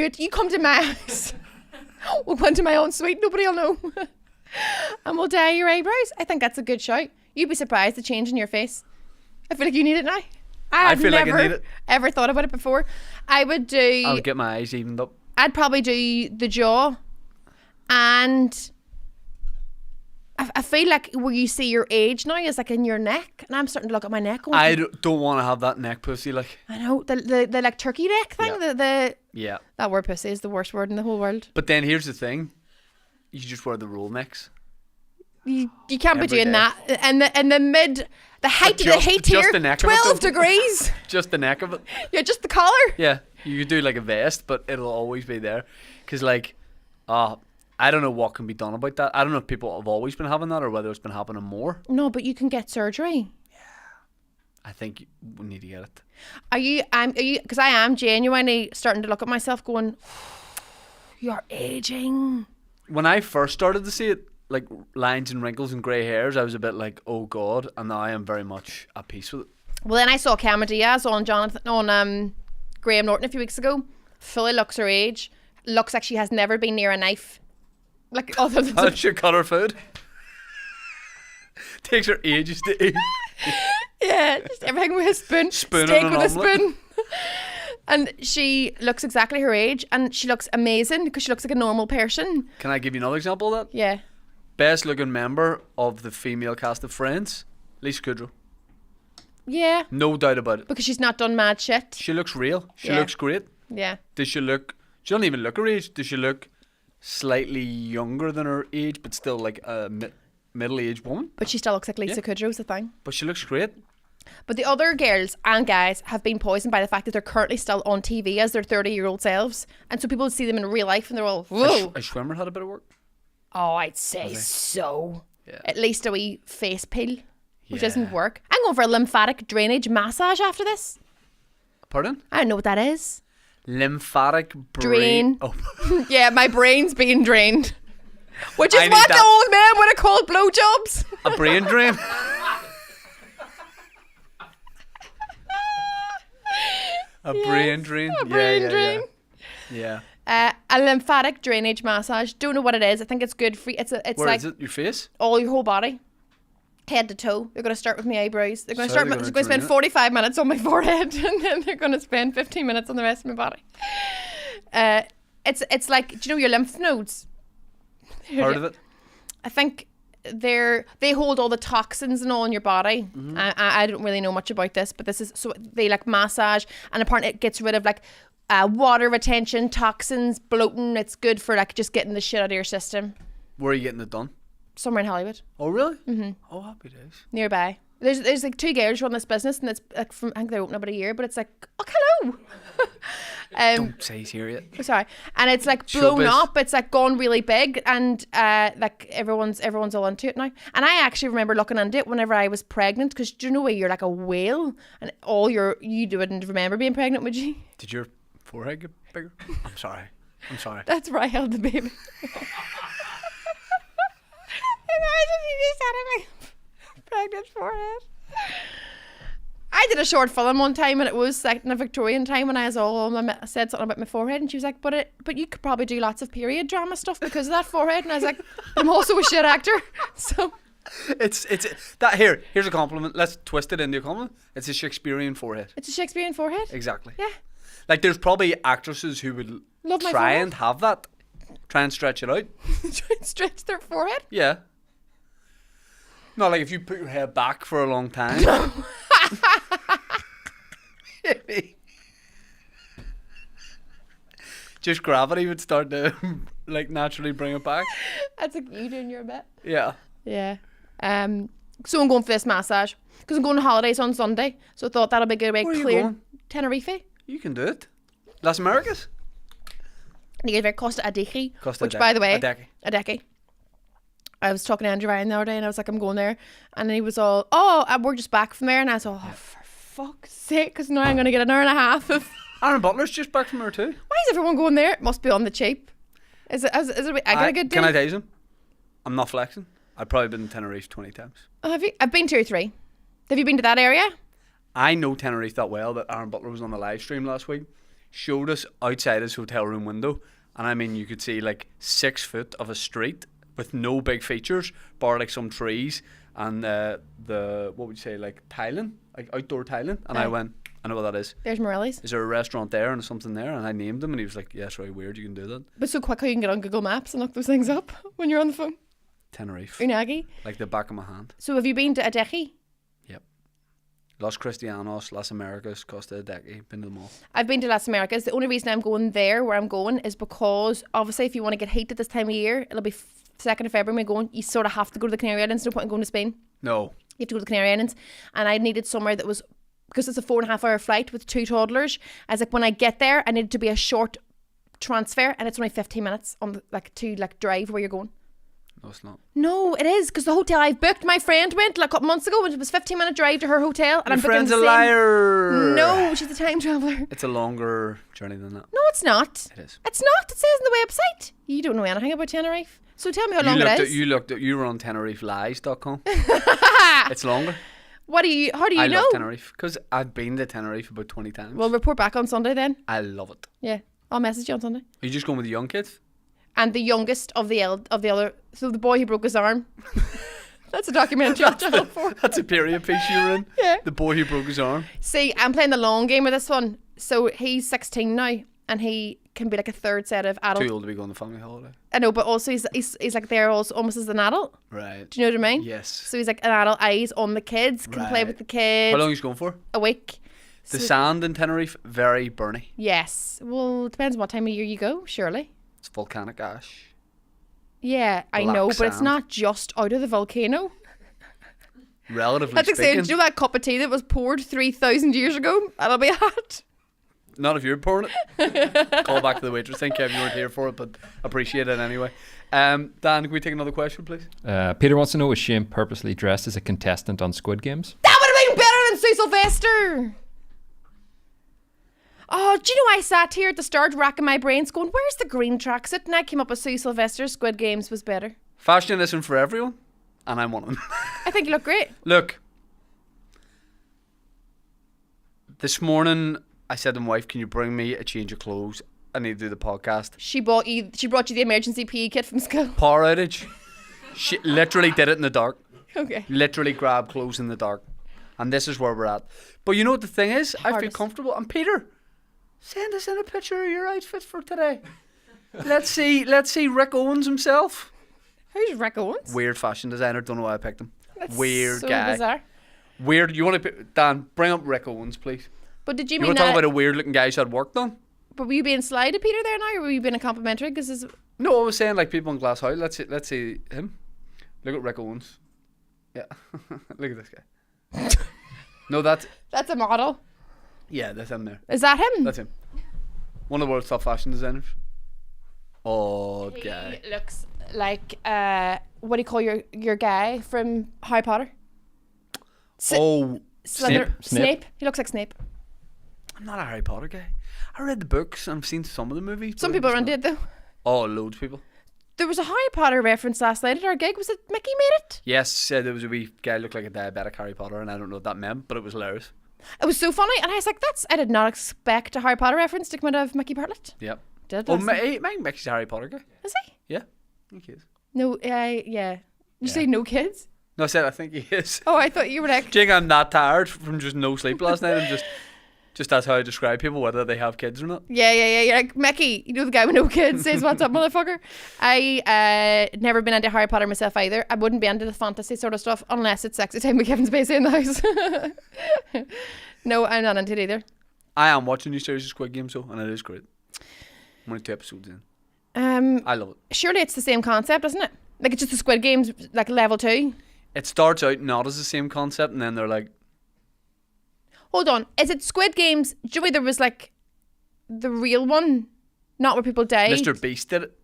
it. You come to my house. We'll go into my own suite. Nobody will know. And we'll dye your eyebrows. I think that's a good shout. You'd be surprised the change in your face. I feel like you need it now. I feel like I never need it. ever thought about it before. I would do. I'll get my eyes evened up. I'd probably do the jaw, and I feel like where you see your age now is like in your neck, and I'm starting to look at my neck. Going, I don't want to have that neck pussy like. I know the like turkey neck thing. Yeah. The Yeah. that word pussy is the worst word in the whole world. But then here's the thing. You just wear the roll necks. You can't be Every doing day. that. And the height of the heat just here, the neck of it, 12 though. degrees. Just the neck of it. Yeah, just the collar. Yeah. You could do like a vest, but it'll always be there. Because like, I don't know what can be done about that. I don't know if people have always been having that or whether it's been happening more. No, but you can get surgery. I think we need to get it. Are you? Because I am genuinely starting to look at myself, going, "You're aging." When I first started to see it, like lines and wrinkles and grey hairs, I was a bit like, oh God. And now I am very much at peace with it. Well, then I saw Cameron Diaz on Graham Norton a few weeks ago. Fully looks her age. Looks like she has never been near a knife. Like other than How does she cut her food? Takes her ages to eat. yeah, just everything with a spoon. Spoon Steak and an with a omelette. spoon. And she looks exactly her age, and she looks amazing because she looks like a normal person. Can I give you another example of that? Yeah. Best looking member of the female cast of Friends, Lisa Kudrow. Yeah. No doubt about it. Because she's not done mad shit. She looks real. She looks great. Yeah. Does she look... She doesn't even look her age. Does she look slightly younger than her age, but still like a middle-aged woman? But she still looks like Lisa Kudrow's the thing. But she looks great. But the other girls and guys have been poisoned by the fact that they're currently still on TV as their 30-year-old selves. And so people see them in real life and they're all, whoa. Has Schwimmer had a bit of work? Oh, I'd say so. Yeah. At least a wee face peel, which doesn't work. I'm going for a lymphatic drainage massage after this. Pardon? I don't know what that is. Lymphatic Drain. Oh. Yeah, my brain's being drained. Which is what the old man would have called blowjobs. A brain drain? A brain drain? A brain drain. Yeah. A lymphatic drainage massage. Don't know what it is. I think it's good for you. It's Where like is it? Your face? all your whole body. Head to toe. They're going to start with my eyebrows. They're going to So start. Spend 45 minutes on my forehead, and then they're going to spend 15 minutes on the rest of my body. It's like, do you know your lymph nodes? Heard of it? I think they hold all the toxins and all in your body. Mm-hmm. I don't really know much about this, but this is so they like massage, and apparently it gets rid of like water retention, toxins, bloating. It's good for like just getting the shit out of your system. Where are you getting it done? Somewhere in Hollywood. Oh really? Mm-hmm. Oh, happy days. Nearby. There's like 2 girls run this business, and it's like from, I think they're open about a year, but it's like, oh, hello. Don't say he's here yet. Sorry. And it's like blown Showbiz. up. It's like gone really big, and like everyone's all into it now. And I actually remember looking into it whenever I was pregnant, because do you know where you're like a whale, and you wouldn't remember being pregnant, would you? Did your forehead get bigger? I'm sorry. That's where I held the baby. Imagine you just had a pregnant forehead. I did a short film one time, and it was like in a Victorian time when I was said something about my forehead, and she was like, but you could probably do lots of period drama stuff because of that forehead. And I was like, I'm also a shit actor. So it's that here's a compliment. Let's twist it into a compliment. It's a Shakespearean forehead. it's a Shakespearean forehead. Exactly. Yeah. Like there's probably actresses who would Love my try forehead. and have that. Try and stretch it out. Try and stretch their forehead. Yeah. Not like if you put your head back for a long time. Just gravity would start to like naturally bring it back. That's like you doing your bit. Yeah. Yeah. So I'm going for this massage because I'm going on holidays on Sunday. So I thought that'll be a good way Where to are you clear going? Tenerife. You can do it. Las Americas? Costa Adeje, Costa which by the way, Adeje. I was talking to Andrew Ryan the other day, and I was like, I'm going there, and he was all, we're just back from there, and I was all, for fuck's sake, because now I'm going to get an hour and a half of. Aaron Butler's just back from there too. Why is everyone going there? It must be on the cheap. Is it? I got a good deal. Can I tell you something? I'm not flexing. I've probably been to Tenerife 20 times. Oh, have you? I've been 2 or 3. Have you been to that area? I know Tenerife that well that Aaron Butler was on the live stream last week, showed us outside his hotel room window, and I mean you could see like 6 foot of a street with no big features, bar like some trees and the what would you say, like tiling, like outdoor tiling. And I went, I know what that is. There's Morelli's. Is there a restaurant there and something there? And I named him, and he was like, yeah, it's really weird, you can do that. But so quick how you can get on Google Maps and look those things up when you're on the phone. Tenerife. Unagi. Like the back of my hand. So have you been to Adeje? Yep. Los Cristianos, Las Americas, Costa Adeje, been to them all. I've been to Las Americas. The only reason I'm going there, where I'm going, is because obviously if you want to get heat at this time of year, it'll be 2nd of February when we're going, you sort of have to go to the Canary Islands. No point in going to Spain. No. You have to go to the Canary Islands. And I needed somewhere that was, because it's a 4.5 hour flight with 2 toddlers, I was like, when I get there, I needed to be a short transfer, and it's only 15 minutes on to drive where you're going. No, it's not. No, it is, because the hotel I've booked, my friend went like a couple months ago, and it was 15-minute drive to her hotel, and Your I'm booking friend's the a same. liar. No, she's a time traveller. It's a longer journey than that. No, it's not. It is. It's not. It says on the website. You don't know anything about Tenerife. So tell me how long it is. You were on TenerifeLies.com. It's longer. How do you I know? love Tenerife because I've been to Tenerife about 20 times. We'll report back on Sunday then. I love it. Yeah, I'll message you on Sunday. Are you just going with the young kids? And the youngest of the other, so the boy who broke his arm. That's a documentary on Channel 4. That's a period piece you were in. Yeah. The boy who broke his arm. See, I'm playing the long game with this one. So he's 16 now, and he can be like a third set of adult. Too old to be going on family holiday. I know, but also he's like there also almost as an adult. Right. Do you know what I mean? Yes. So he's like an adult, eyes on the kids, can play with the kids. How long are you going for? A week. The sand in Tenerife, very burny. Yes. Well, it depends on what time of year you go, surely. It's volcanic ash. Yeah, I Black know, but it's sand. not just out of the volcano. Relatively That's like speaking. saying, do you know that cup of tea that was poured 3,000 years ago? That'll be hot. Not if you're pouring it. Call back to the waitress. Thank you, you weren't here for it, but appreciate it anyway. Dan, can we take another question, please? Peter wants to know, is Shane purposely dressed as a contestant on Squid Games? That would have been better than Sue Sylvester. Oh, do you know I sat here at the start racking my brains going, where's the green tracksuit? And I came up with Sue Sylvester. Squid Games was better. Fashion isn't for everyone, and I'm one of them. I think you look great. Look, this morning I said to my wife, can you bring me a change of clothes? I need to do the podcast. She brought you the emergency PE kit from school. Power outage. She literally did it in the dark. Okay. Literally grabbed clothes in the dark. And this is where we're at. But you know what the thing is? I feel Hardest. comfortable. And Peter, send us in a picture of your outfit for today. Let's see Rick Owens himself. Who's Rick Owens? Weird fashion designer. Don't know why I picked him. That's Weird so guy. bizarre. Weird. You want to Dan? Bring up Rick Owens, please. But did you You mean want to talk that? about a weird looking guy who had work done? But were you being sly to Peter there now, or were you being a complimentary? Because No, I was saying like people in Glass House. Let's see him. Look at Rick Owens. Yeah. Look at this guy. No, that's a model. that's him there. Is that him? That's him. One of the world's top fashion designers. Oh, guy. He looks like what do you call your guy from Harry Potter? Snape. He looks like Snape. I'm not a Harry Potter guy. I read the books and I've seen some of the movies. Some people around did though. Oh, loads of people. There was a Harry Potter reference last night at our gig. Was it Mickey made it? Yes, said there was a wee guy looked like a diabetic Harry Potter, and I don't know what that meant, but it was hilarious. It was so funny, and I was like, I did not expect a Harry Potter reference to come out of Mickey Bartlett. Yep. Did Oh, last night. Mickey's a Harry Potter guy. Is he? Yeah. I think he is. No, yeah. You say no kids? No, I said I think he is. Oh, I thought you were like... Jake, I'm not tired from just no sleep last night. I'm just that's how I describe people, whether they have kids or not. Yeah. You're like, Mickey, you know the guy with no kids says, what's up, motherfucker? I never been into Harry Potter myself either. I wouldn't be into the fantasy sort of stuff unless it's sexy time with Kevin Spacey in the house. No, I'm not into it either. I am watching new series of Squid Games though, and it is great. I'm only 2 episodes in. I love it. Surely it's the same concept, isn't it? Like it's just the Squid Games, like level 2. It starts out not as the same concept, and then they're like, Hold on, is it Squid Games? Joey, there was like the real one, not where people died. Mr. Beast did it.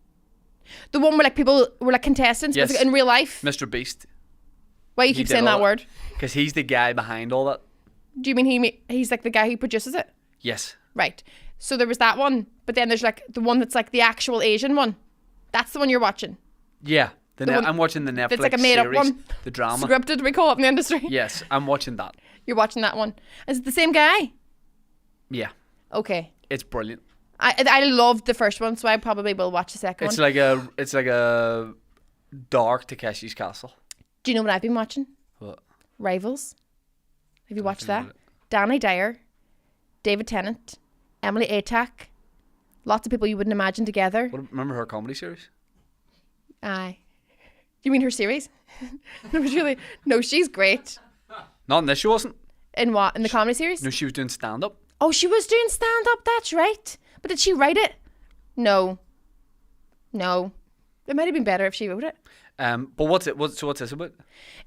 The one where like people were like contestants Yes. in real life. Mr. Beast. Why you He keep did saying all that word? Because he's the guy behind all that. Do you mean he's like the guy who produces it? Yes. Right. So there was that one, but then there's like the one that's like the actual Asian one. That's the one you're watching. Yeah. one I'm watching the Netflix that's like a made-up series, one. the drama. Scripted, we call it in the industry. Yes, I'm watching that. You're watching that one. Is it the same guy? Yeah. Okay. It's brilliant. I loved the first one, so I probably will watch the second It's one. like a dark Takeshi's Castle. Do you know what I've been watching? What? Rivals. Have you watched think that? about Danny Dyer, David Tennant, Emily Atack. Lots of people you wouldn't imagine together. Remember her comedy series? Aye. You mean her series? No, she's great. Not in this, she wasn't. In what? In the comedy series? No, she was doing stand up. Oh, she was doing stand up, that's right. But did she write it? No. It might have been better if she wrote it. But what's this about?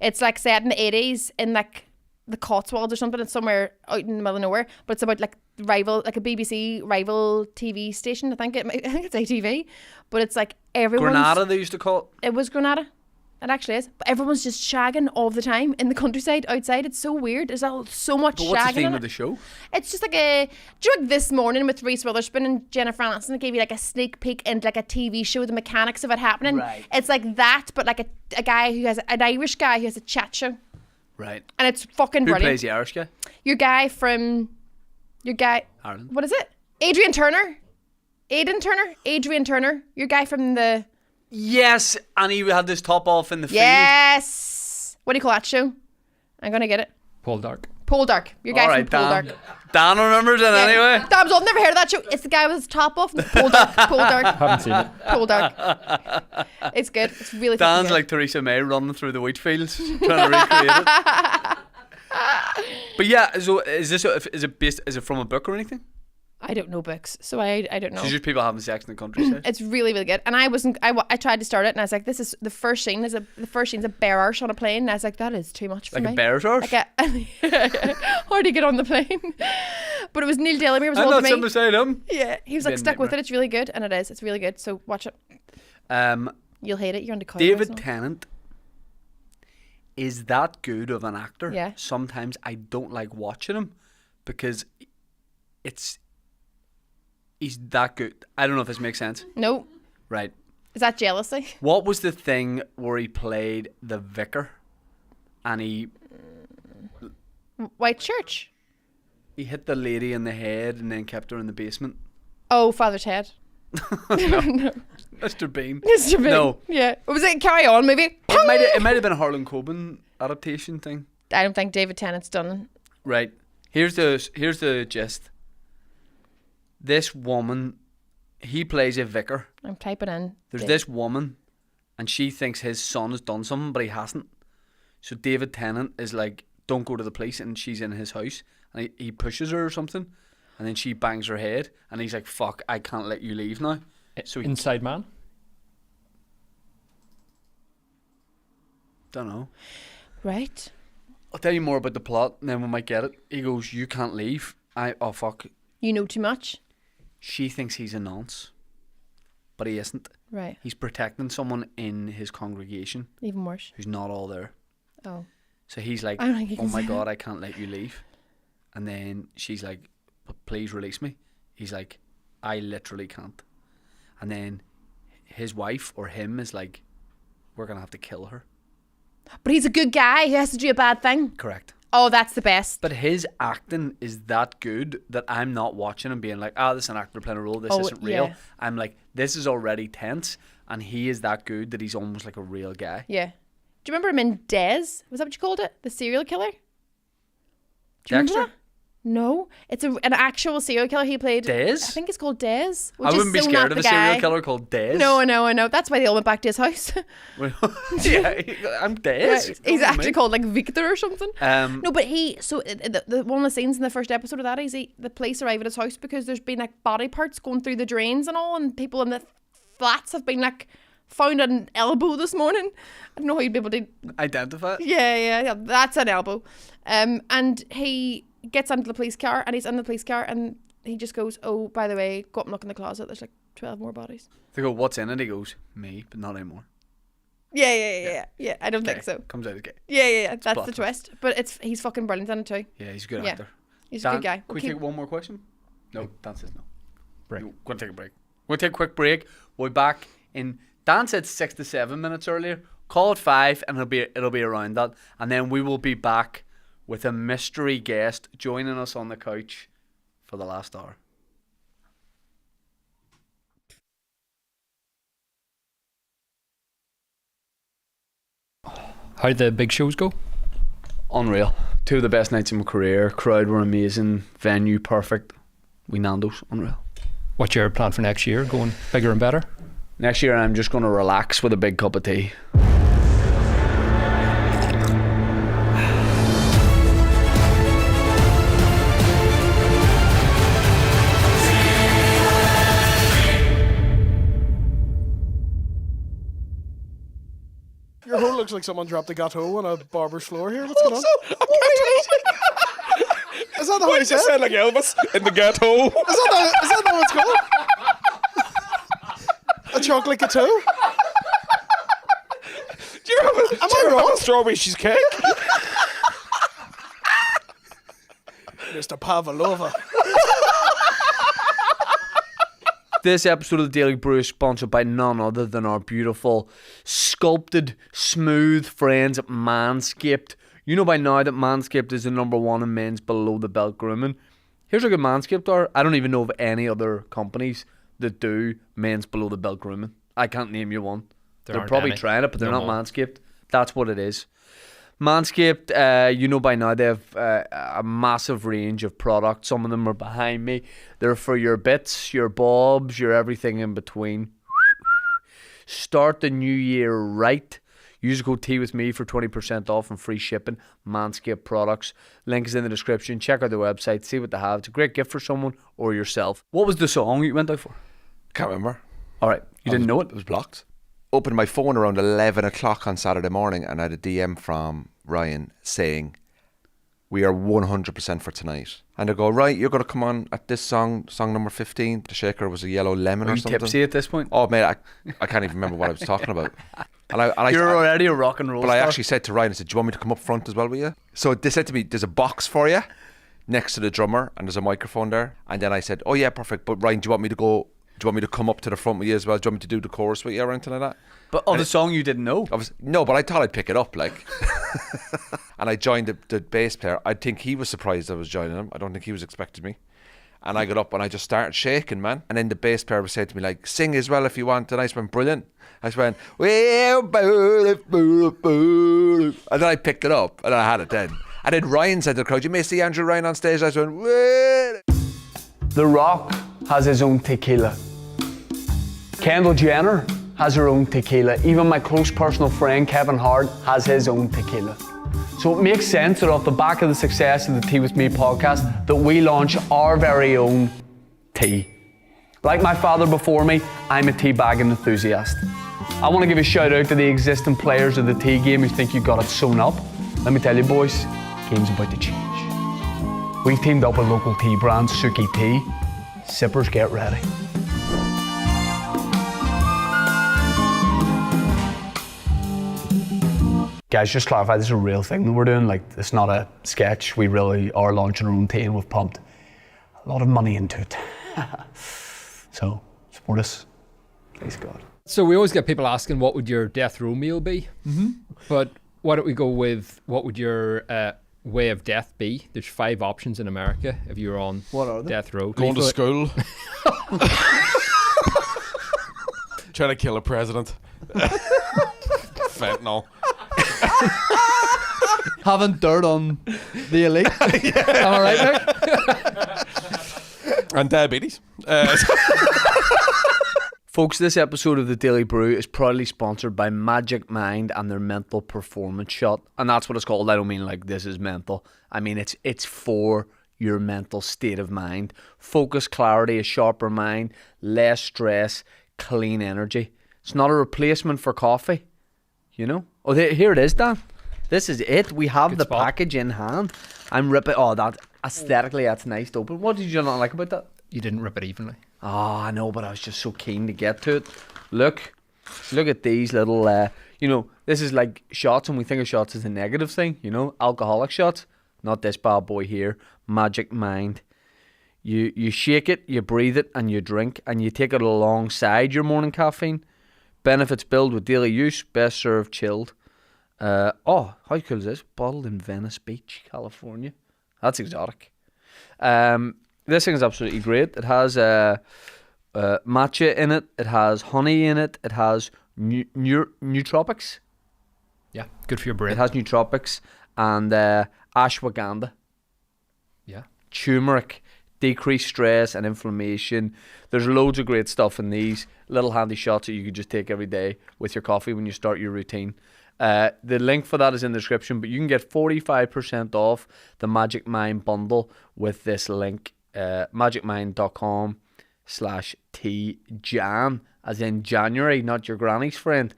It's like set in the 80s in like the Cotswolds or something. It's somewhere out in the middle of nowhere. But it's about like a BBC rival TV station. I think it's ATV. But it's like everyone's... Granada, they used to call it. It was Granada. It actually is. But everyone's just shagging all the time in the countryside outside. It's so weird. There's so much But shagging what's the theme in of it. the show? It's just like do you know, like this morning with Reese Witherspoon and Jennifer Aniston, it gave you like a sneak peek into like a TV show, the mechanics of it happening. Right. It's like that, but like a guy who has an Irish guy who has a chat show, Right. and it's fucking Who brilliant. plays the Irish guy? Your guy. Ireland. What is it? Adrian Turner. Your guy from the. Yes, and he had this top off in the field. Yes. What do you call that show? I'm gonna get it. Paul Dark. Your guy All right, from Dan. Poldark. Dan remembers it anyway. Damn, I've never heard of that show. It's the guy with his top off. Pole dark. Haven't seen it. Pole dark. It's good. It's really Dan's good. like Theresa May running through the wheat fields trying to recreate it. But yeah, so is it from a book or anything? I don't know books, so I don't know. So it's just people having sex in the countryside. It's really, really good. And I tried to start it, and I was like, this is the first scene. The first scene's a bear arse on a plane, and I was like, that is too much for me. Like a bear's arse? Hard to get on the plane. But it was Neil Delamere was I'm holding not me. sitting beside him. Yeah, he was like stuck with it. It's really good, and it is. It's really good. So watch it. You'll hate it. You're on the Cowboys. David Tennant is that good of an actor. Yeah. Sometimes I don't like watching him because he's that good. I don't know if this makes sense. No. Right. Is that jealousy? What was the thing where he played the vicar and he White Church. hit the lady in the head and then kept her in the basement? Oh, Father Ted. No. Mr. Bean. Mr. Bean. No. Yeah. Was it Carry On maybe? It might have been a Harlan Coben adaptation thing. I don't think David Tennant's done it. Right. Here's the gist. This woman, he plays a vicar. I'm typing in. There's this woman, and she thinks his son has done something, but he hasn't. So David Tennant is like, don't go to the police, and she's in his house, and he pushes her or something, and then she bangs her head, and he's like, fuck, I can't let you leave now. So Inside Man? Don't know. Right. I'll tell you more about the plot, and then we might get it. He goes, you can't leave. Oh fuck. You know too much. She thinks he's a nonce, but he isn't. Right. He's protecting someone in his congregation Even worse. who's not all there. Oh. So he's like, I don't think you oh can my say God, I can't let you leave. And then she's like, please release me. He's like, I literally can't. And then his wife or him is like, we're going to have to kill her. But he's a good guy who has to do a bad thing. Correct. Oh, that's the best. But his acting is that good that I'm not watching and being like, this is an actor playing a role, this isn't real. Yeah. I'm like, this is already tense, and he is that good that he's almost like a real guy. Yeah. Do you remember him in Dez? Was that what you called it? The serial killer? Do you Dexter? remember that? No. It's an actual serial killer he played. Dez? I think it's called Dez. I wouldn't be scared of a serial killer called Dez. No, I know. That's why they all went back to his house. Yeah, I'm Dez. Right. He's actually called like Victor or something. No, but the one of the scenes in the first episode of that is the police arrive at his house because there's been like body parts going through the drains and all, and people in the flats have been like found an elbow this morning. I don't know how you'd be able to identify it. Yeah, that's an elbow. And he gets into the police car, and he's in the police car, and he just goes, oh, by the way, go up and look in the closet, there's like 12 more bodies. They go, what's in it? He goes, me, but not anymore. Yeah. I don't think so. Comes out as gay. Yeah. That's plot the twist. But he's fucking brilliant in it too. Yeah, he's a good Yeah. actor. He's Dan, a good guy. Can we take one more question? No, Dan says no. Break. We're going to take a break. We'll take a quick break. We'll be back in, Dan said 6 to 7 minutes earlier. Call it 5 and it'll be around that. And then we will be back with a mystery guest joining us on the couch for the last hour. How did the big shows go? Unreal. 2 of the best nights of my career. Crowd were amazing. Venue perfect. We Nando's. Unreal. What's your plan for next year? Going bigger and better? Next year I'm just going to relax with a big cup of tea. Your hole looks like someone dropped a gâteau on a barber's floor here. What's going on? Is that the way you said? Sound like Elvis in the ghetto. Is that what it's called? A chocolate gâteau? Do you remember? Am I wrong? Strawberry cheesecake. Mr. Pavlova. This episode of the Daily Brews is sponsored by none other than our beautiful, sculpted, smooth friends at Manscaped. You know by now that Manscaped is the #1 in men's below-the-belt grooming. Here's how good Manscaped are. I don't even know of any other companies that do men's below-the-belt grooming. I can't name you one. They're aren't probably any. trying it, but they're No not more. Manscaped. That's what it is. Manscaped, you know by now they have a massive range of products. Some of them are behind me. They're for your bits, your bobs, your everything in between. Start the new year right. Use code Tea with me for 20% off and free shipping. Manscaped products. Link is in the description. Check out the website. See what they have. It's a great gift for someone or yourself. What was the song you went out for? Can't remember. All right. You didn't know it? It was blocked. Opened my phone around 11 o'clock on Saturday morning and I had a DM from Ryan saying, we are 100% for tonight. And I go, right, you're going to come on at this song number 15. The shaker was a yellow lemon or something. Are you tipsy at this point? Oh, mate, I can't even remember what I was talking about. You're already a rock and roll star. I actually said to Ryan, I said, do you want me to come up front as well with you? So they said to me, there's a box for you next to the drummer and there's a microphone there. And then I said, oh yeah, perfect. But Ryan, do you want me to come up to the front with you as well? Do you want me to do the chorus with you or anything like that? But the song you didn't know? No, but I thought I'd pick it up, like. And I joined the bass player. I think he was surprised I was joining him. I don't think he was expecting me. And I got up and I just started shaking, man. And then the bass player was saying to me, like, sing as well if you want. And I just went, brilliant. I just went, and then I picked it up and I had it then. And then Ryan said to the crowd, you may see Andrew Ryan on stage. I just went, wait. The Rock has his own tequila. Kendall Jenner has her own tequila. Even my close personal friend Kevin Hart has his own tequila. So it makes sense that off the back of the success of the Tea With Me podcast that we launch our very own tea. Like my father before me, I'm a tea bagging enthusiast. I want to give a shout out to the existing players of the tea game who think you got it sewn up. Let me tell you boys, game's about to change. We've teamed up with local tea brand Suki Tea. Sippers, get ready. Guys, just clarify, this is a real thing that we're doing. Like, it's not a sketch. We really are launching our own tea and we've pumped a lot of money into it. So, support us. Please God. So we always get people asking, what would your death row meal be? Mm-hmm. But why don't we go with, what would your way of death be? There's 5 options in America if you're on death row. Going to school. Trying to kill a president. Fentanyl. Having dirt on the elite. Am I right, Nick? And diabetes. Folks, this episode of the Daily Brew is proudly sponsored by Magic Mind and their mental performance shot. And that's what it's called. I don't mean like this is mental. I mean it's for your mental state of mind. Focus, clarity, a sharper mind, less stress, clean energy. It's not a replacement for coffee, you know? Oh, here it is, Dan. This is it. We have Good the spot. package in hand. I'm ripping. Oh, that aesthetically, that's nice to open. What did you not like about that? You didn't rip it evenly. Oh, I know, but I was just so keen to get to it. Look at these little, this is like shots, and we think of shots as a negative thing, alcoholic shots. Not this bad boy here. Magic Mind. You shake it, you breathe it, and you drink, and you take it alongside your morning caffeine. Benefits build with daily use. Best served chilled. How cool is this? Bottled in Venice Beach, California. That's exotic. This thing is absolutely great. It has matcha in it. It has honey in it. It has nootropics. Yeah, good for your brain. It has nootropics and ashwagandha. Yeah. Turmeric. Decrease stress and inflammation. There's loads of great stuff in these little handy shots that you could just take every day with your coffee when you start your routine. The link for that is in the description, but you can get 45% off the Magic Mind bundle with this link, magicmind.com/TJAN, as in January, not your granny's friend.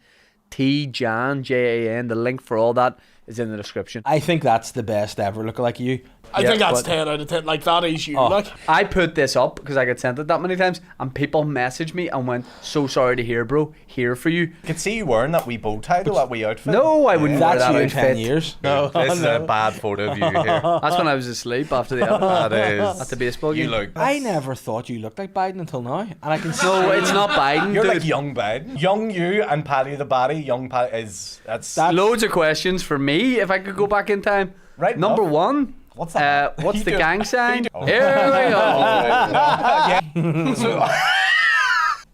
TJAN, JAN. The link for all that is in the description. I think that's the best ever. Look like you. I think that's 10 out of 10. Like, that is you. Like, I put this up because I got sent it that many times, and people messaged me and went, "So sorry to hear, bro. Here for you." I could see you wearing that wee bow tie, though, that wee outfit. No, I wouldn't wear That's that you in outfit. 10 years. No, this is a bad photo of you here. That's when I was asleep after the That is. at the baseball game. You look. I never thought you looked like Biden until now. And I can see. No, it's not Biden. You're dude. like young Biden. Young you and Paddy the Baddy. Young Paddy is that's Loads of questions for me if I could go back in time. Right Number enough. one. What's that? What's the You gang sign? Oh. Here we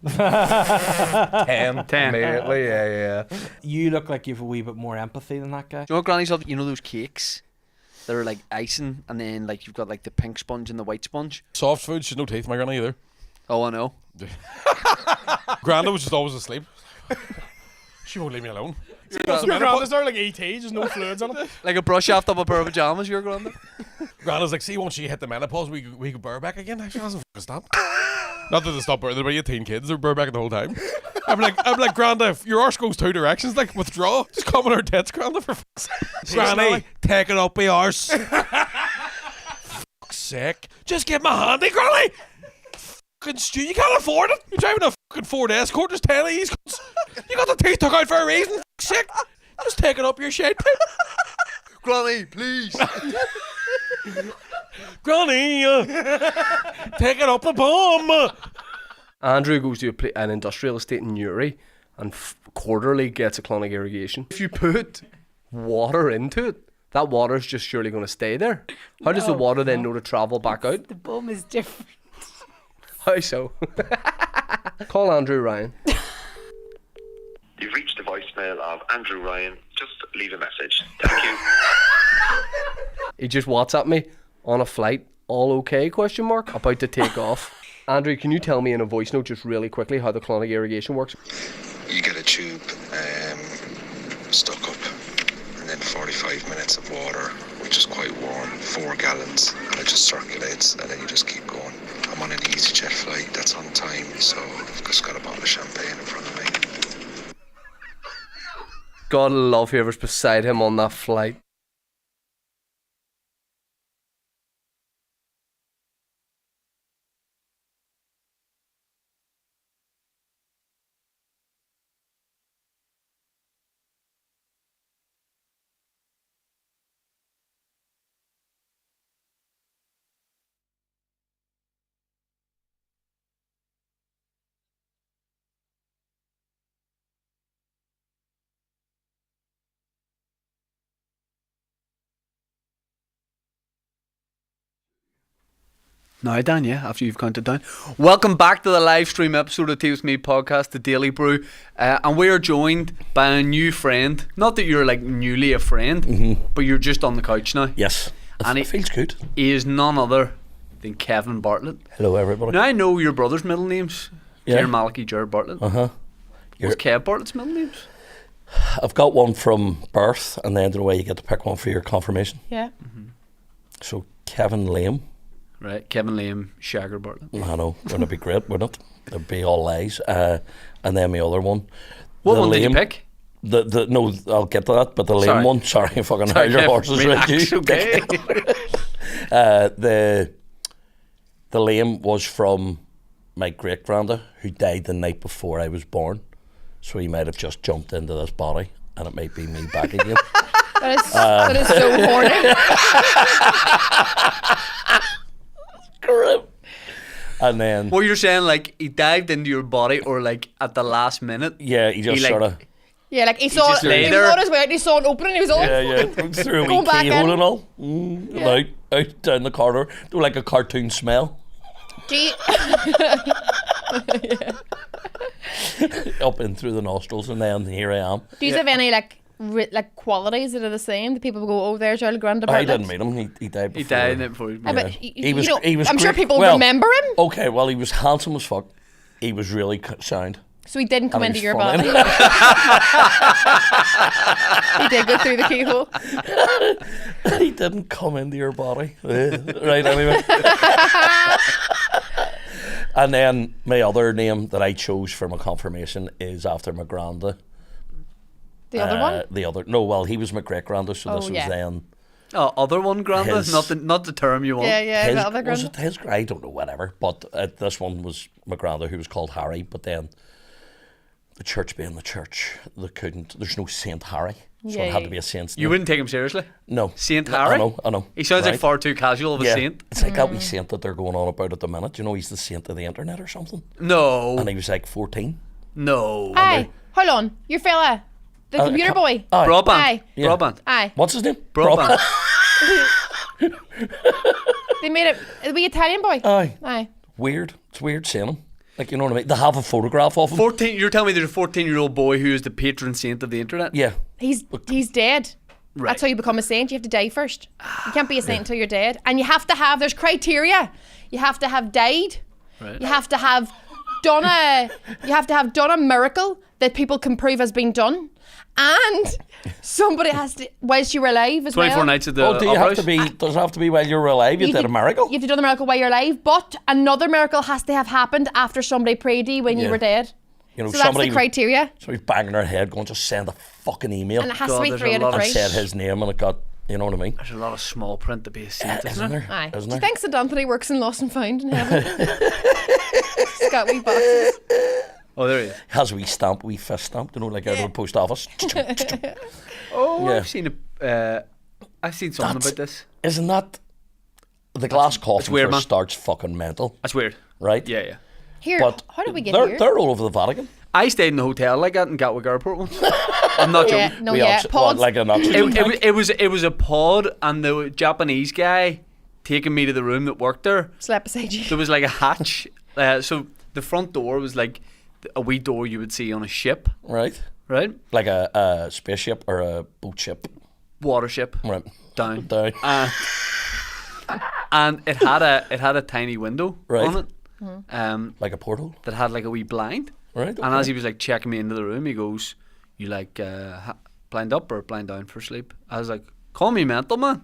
go. 10. 10. Immediately, yeah. You look like you've a wee bit more empathy than that guy. Do you know what grannies love? You know those cakes? They're like icing, and then like you've got like the pink sponge and the white sponge. Soft food, she's no teeth, my granny either. Oh, I know. Granda was just always asleep. She won't leave me alone. Your grandma's there like ET, there's no fluids on it. Like a brush after a pair of pajamas, your granda. Granda's like, see, once she hit the menopause, we could burr back again. She hasn't fucking stopped. Not that they stopped burring, they're about 18 kids, they're burr back the whole time. I'm like, Granda, if your arse goes 2 directions, like, withdraw. Just come on our tits, Granda, for fuck's sake. Granny, take it up, my arse. Fuck's sake. Just give me a handy, Granny. Fucking stew, you can't afford it. You're driving a fucking Ford Escort, there's 10 of these cunts. You got the teeth took out for a reason, fuck's sake. Just take it up your shit. Granny, please. Granny, take it up the bum. Andrew goes to an industrial estate in Newry and quarterly gets a clonic irrigation. If you put water into it, that water's just surely going to stay there. How does the water then know to travel back out? The bum is different. How so? Call Andrew Ryan. You've reached the voicemail of Andrew Ryan. Just leave a message. Thank you. He just WhatsApped me on a flight. All okay? Question mark. About to take off. Andrew, can you tell me in a voice note just really quickly how the clonic irrigation works? You get a tube stuck up, and then 45 minutes of water, which is quite warm, 4 gallons, and it just circulates, and then you just keep going. I'm on an EasyJet flight that's on time, so I've just got a bottle of champagne in front of me. God love whoever's beside him on that flight. Now, Dan, yeah, after you've counted down. Welcome back to the live stream episode of Tues Me podcast, the Daily Brew. And we are joined by a new friend. Not that you're like newly a friend, but you're just on the couch now. Yes. And it feels good. He is none other than Kevin Bartlett. Hello, everybody. Now, I know your brother's middle names. Yeah. Kieran Malachy, Jared Bartlett. What's Kev Bartlett's middle names? I've got one from birth, and then the way you get to pick one for your confirmation. Yeah. So, Kevin Liam. Right, Kevin Liam, Shagger Bartlett. I know, wouldn't it be great, wouldn't it? It'd be all lies. And then my other one. What one did you pick? No, I'll get to that, but the Liam one. Sorry, fucking Sorry, hell, your horses relax, right. okay. The Liam was from my great granda who died the night before I was born, so he might have just jumped into this body, and it might be me back again. That is so horny. Grim. And then Well, you're saying like he dived into your body, or like at the last minute? Yeah, he just like, sort of. Yeah, like he saw just lay he there. was on his way out, he saw an opening, he was all through a wee going back keyhole in. and all. And out down the corridor. Do like a cartoon smell. Up in through the nostrils, and then here I am. Do you have any like qualities that are the same? That people go, oh, there's Earl Granda I Bartlett? didn't meet him. He died before. He died before. Yeah. But He was I'm sure great. people Well, remember him. Okay, well, he was handsome as fuck. He was really sound. So he didn't come And into he your was body. funny. He did go through the keyhole. He didn't come into your body. Right, anyway. And then my other name that I chose for my confirmation is after my granda. The other one? The other. No, well, he was my great granda, so this was then. Oh, other one, Granda? His- Not the term you want. Yeah, the other was Granda. it his? I don't know, whatever. But this one was my granda, who was called Harry. But then the church being the church, they couldn't. There's no Saint Harry, so it had to be a saint's name. You wouldn't take him seriously? No. Saint No, Harry? I know. He sounds Right. like far too casual of a saint. It's like that wee saint that they're going on about at the minute. You know, he's the saint of the internet or something. No. And he was like 14. No. Aye, hold on. Your fella, the computer boy. Aye. Broadband. Aye. Yeah. Broadband. Aye. What's his name? Broadband. They made it. The wee Italian boy. Aye. Aye. Weird. It's weird seeing him. Like, you know what I mean? They have a photograph of him. 14. You're telling me there's a 14-year-old boy who is the patron saint of the internet? Yeah. He's dead. Right. That's how you become a saint. You have to die first. You can't be a saint until you're dead. And you have to have, there's criteria. You have to have died. Right. You have to have done a miracle that people can prove has been done. And somebody has to, whilst you were alive as 24 well. nights at the Oh, does it have to be while you're alive? You did a miracle? You have to do the miracle while you're alive, but another miracle has to have happened after somebody prayed you when you were dead. You know, so that's the criteria. Somebody's banging their head going, just send a fucking email. And it has to be 3 out of 3. And said his name and it got, you know what I mean? There's a lot of small print to be a saint, isn't there? Aye. Isn't Do you there? think St. Anthony works in Lost and Found in heaven? He's got wee boxes. Oh, there he is. Has a wee stamp, wee fist stamp, you know, like out of the post office. Oh, Yeah. I've seen something about this. Isn't that the glass coffin weird, first man. starts fucking mental, That's weird. right? Yeah. Here, But how did we get they're, here? They're all over the Vatican. I stayed in a hotel like that in Gatwick Airport once. I'm not joking. Yeah, no, yeah. Pods. Like an oxygen tank. It was a pod, and the Japanese guy taking me to the room that worked there. Slept beside you. There was like a hatch. So the front door was like a wee door you would see on a ship. Right. Right. Like a spaceship or a boat ship. Water ship. Right. Down. Down. And it had a tiny window Right. on it. Like a portal. That had like a wee blind. Right. And okay. as he was like checking me into the room, he goes, "You like blind up or blind down for sleep?" I was like, "Call me mental, man.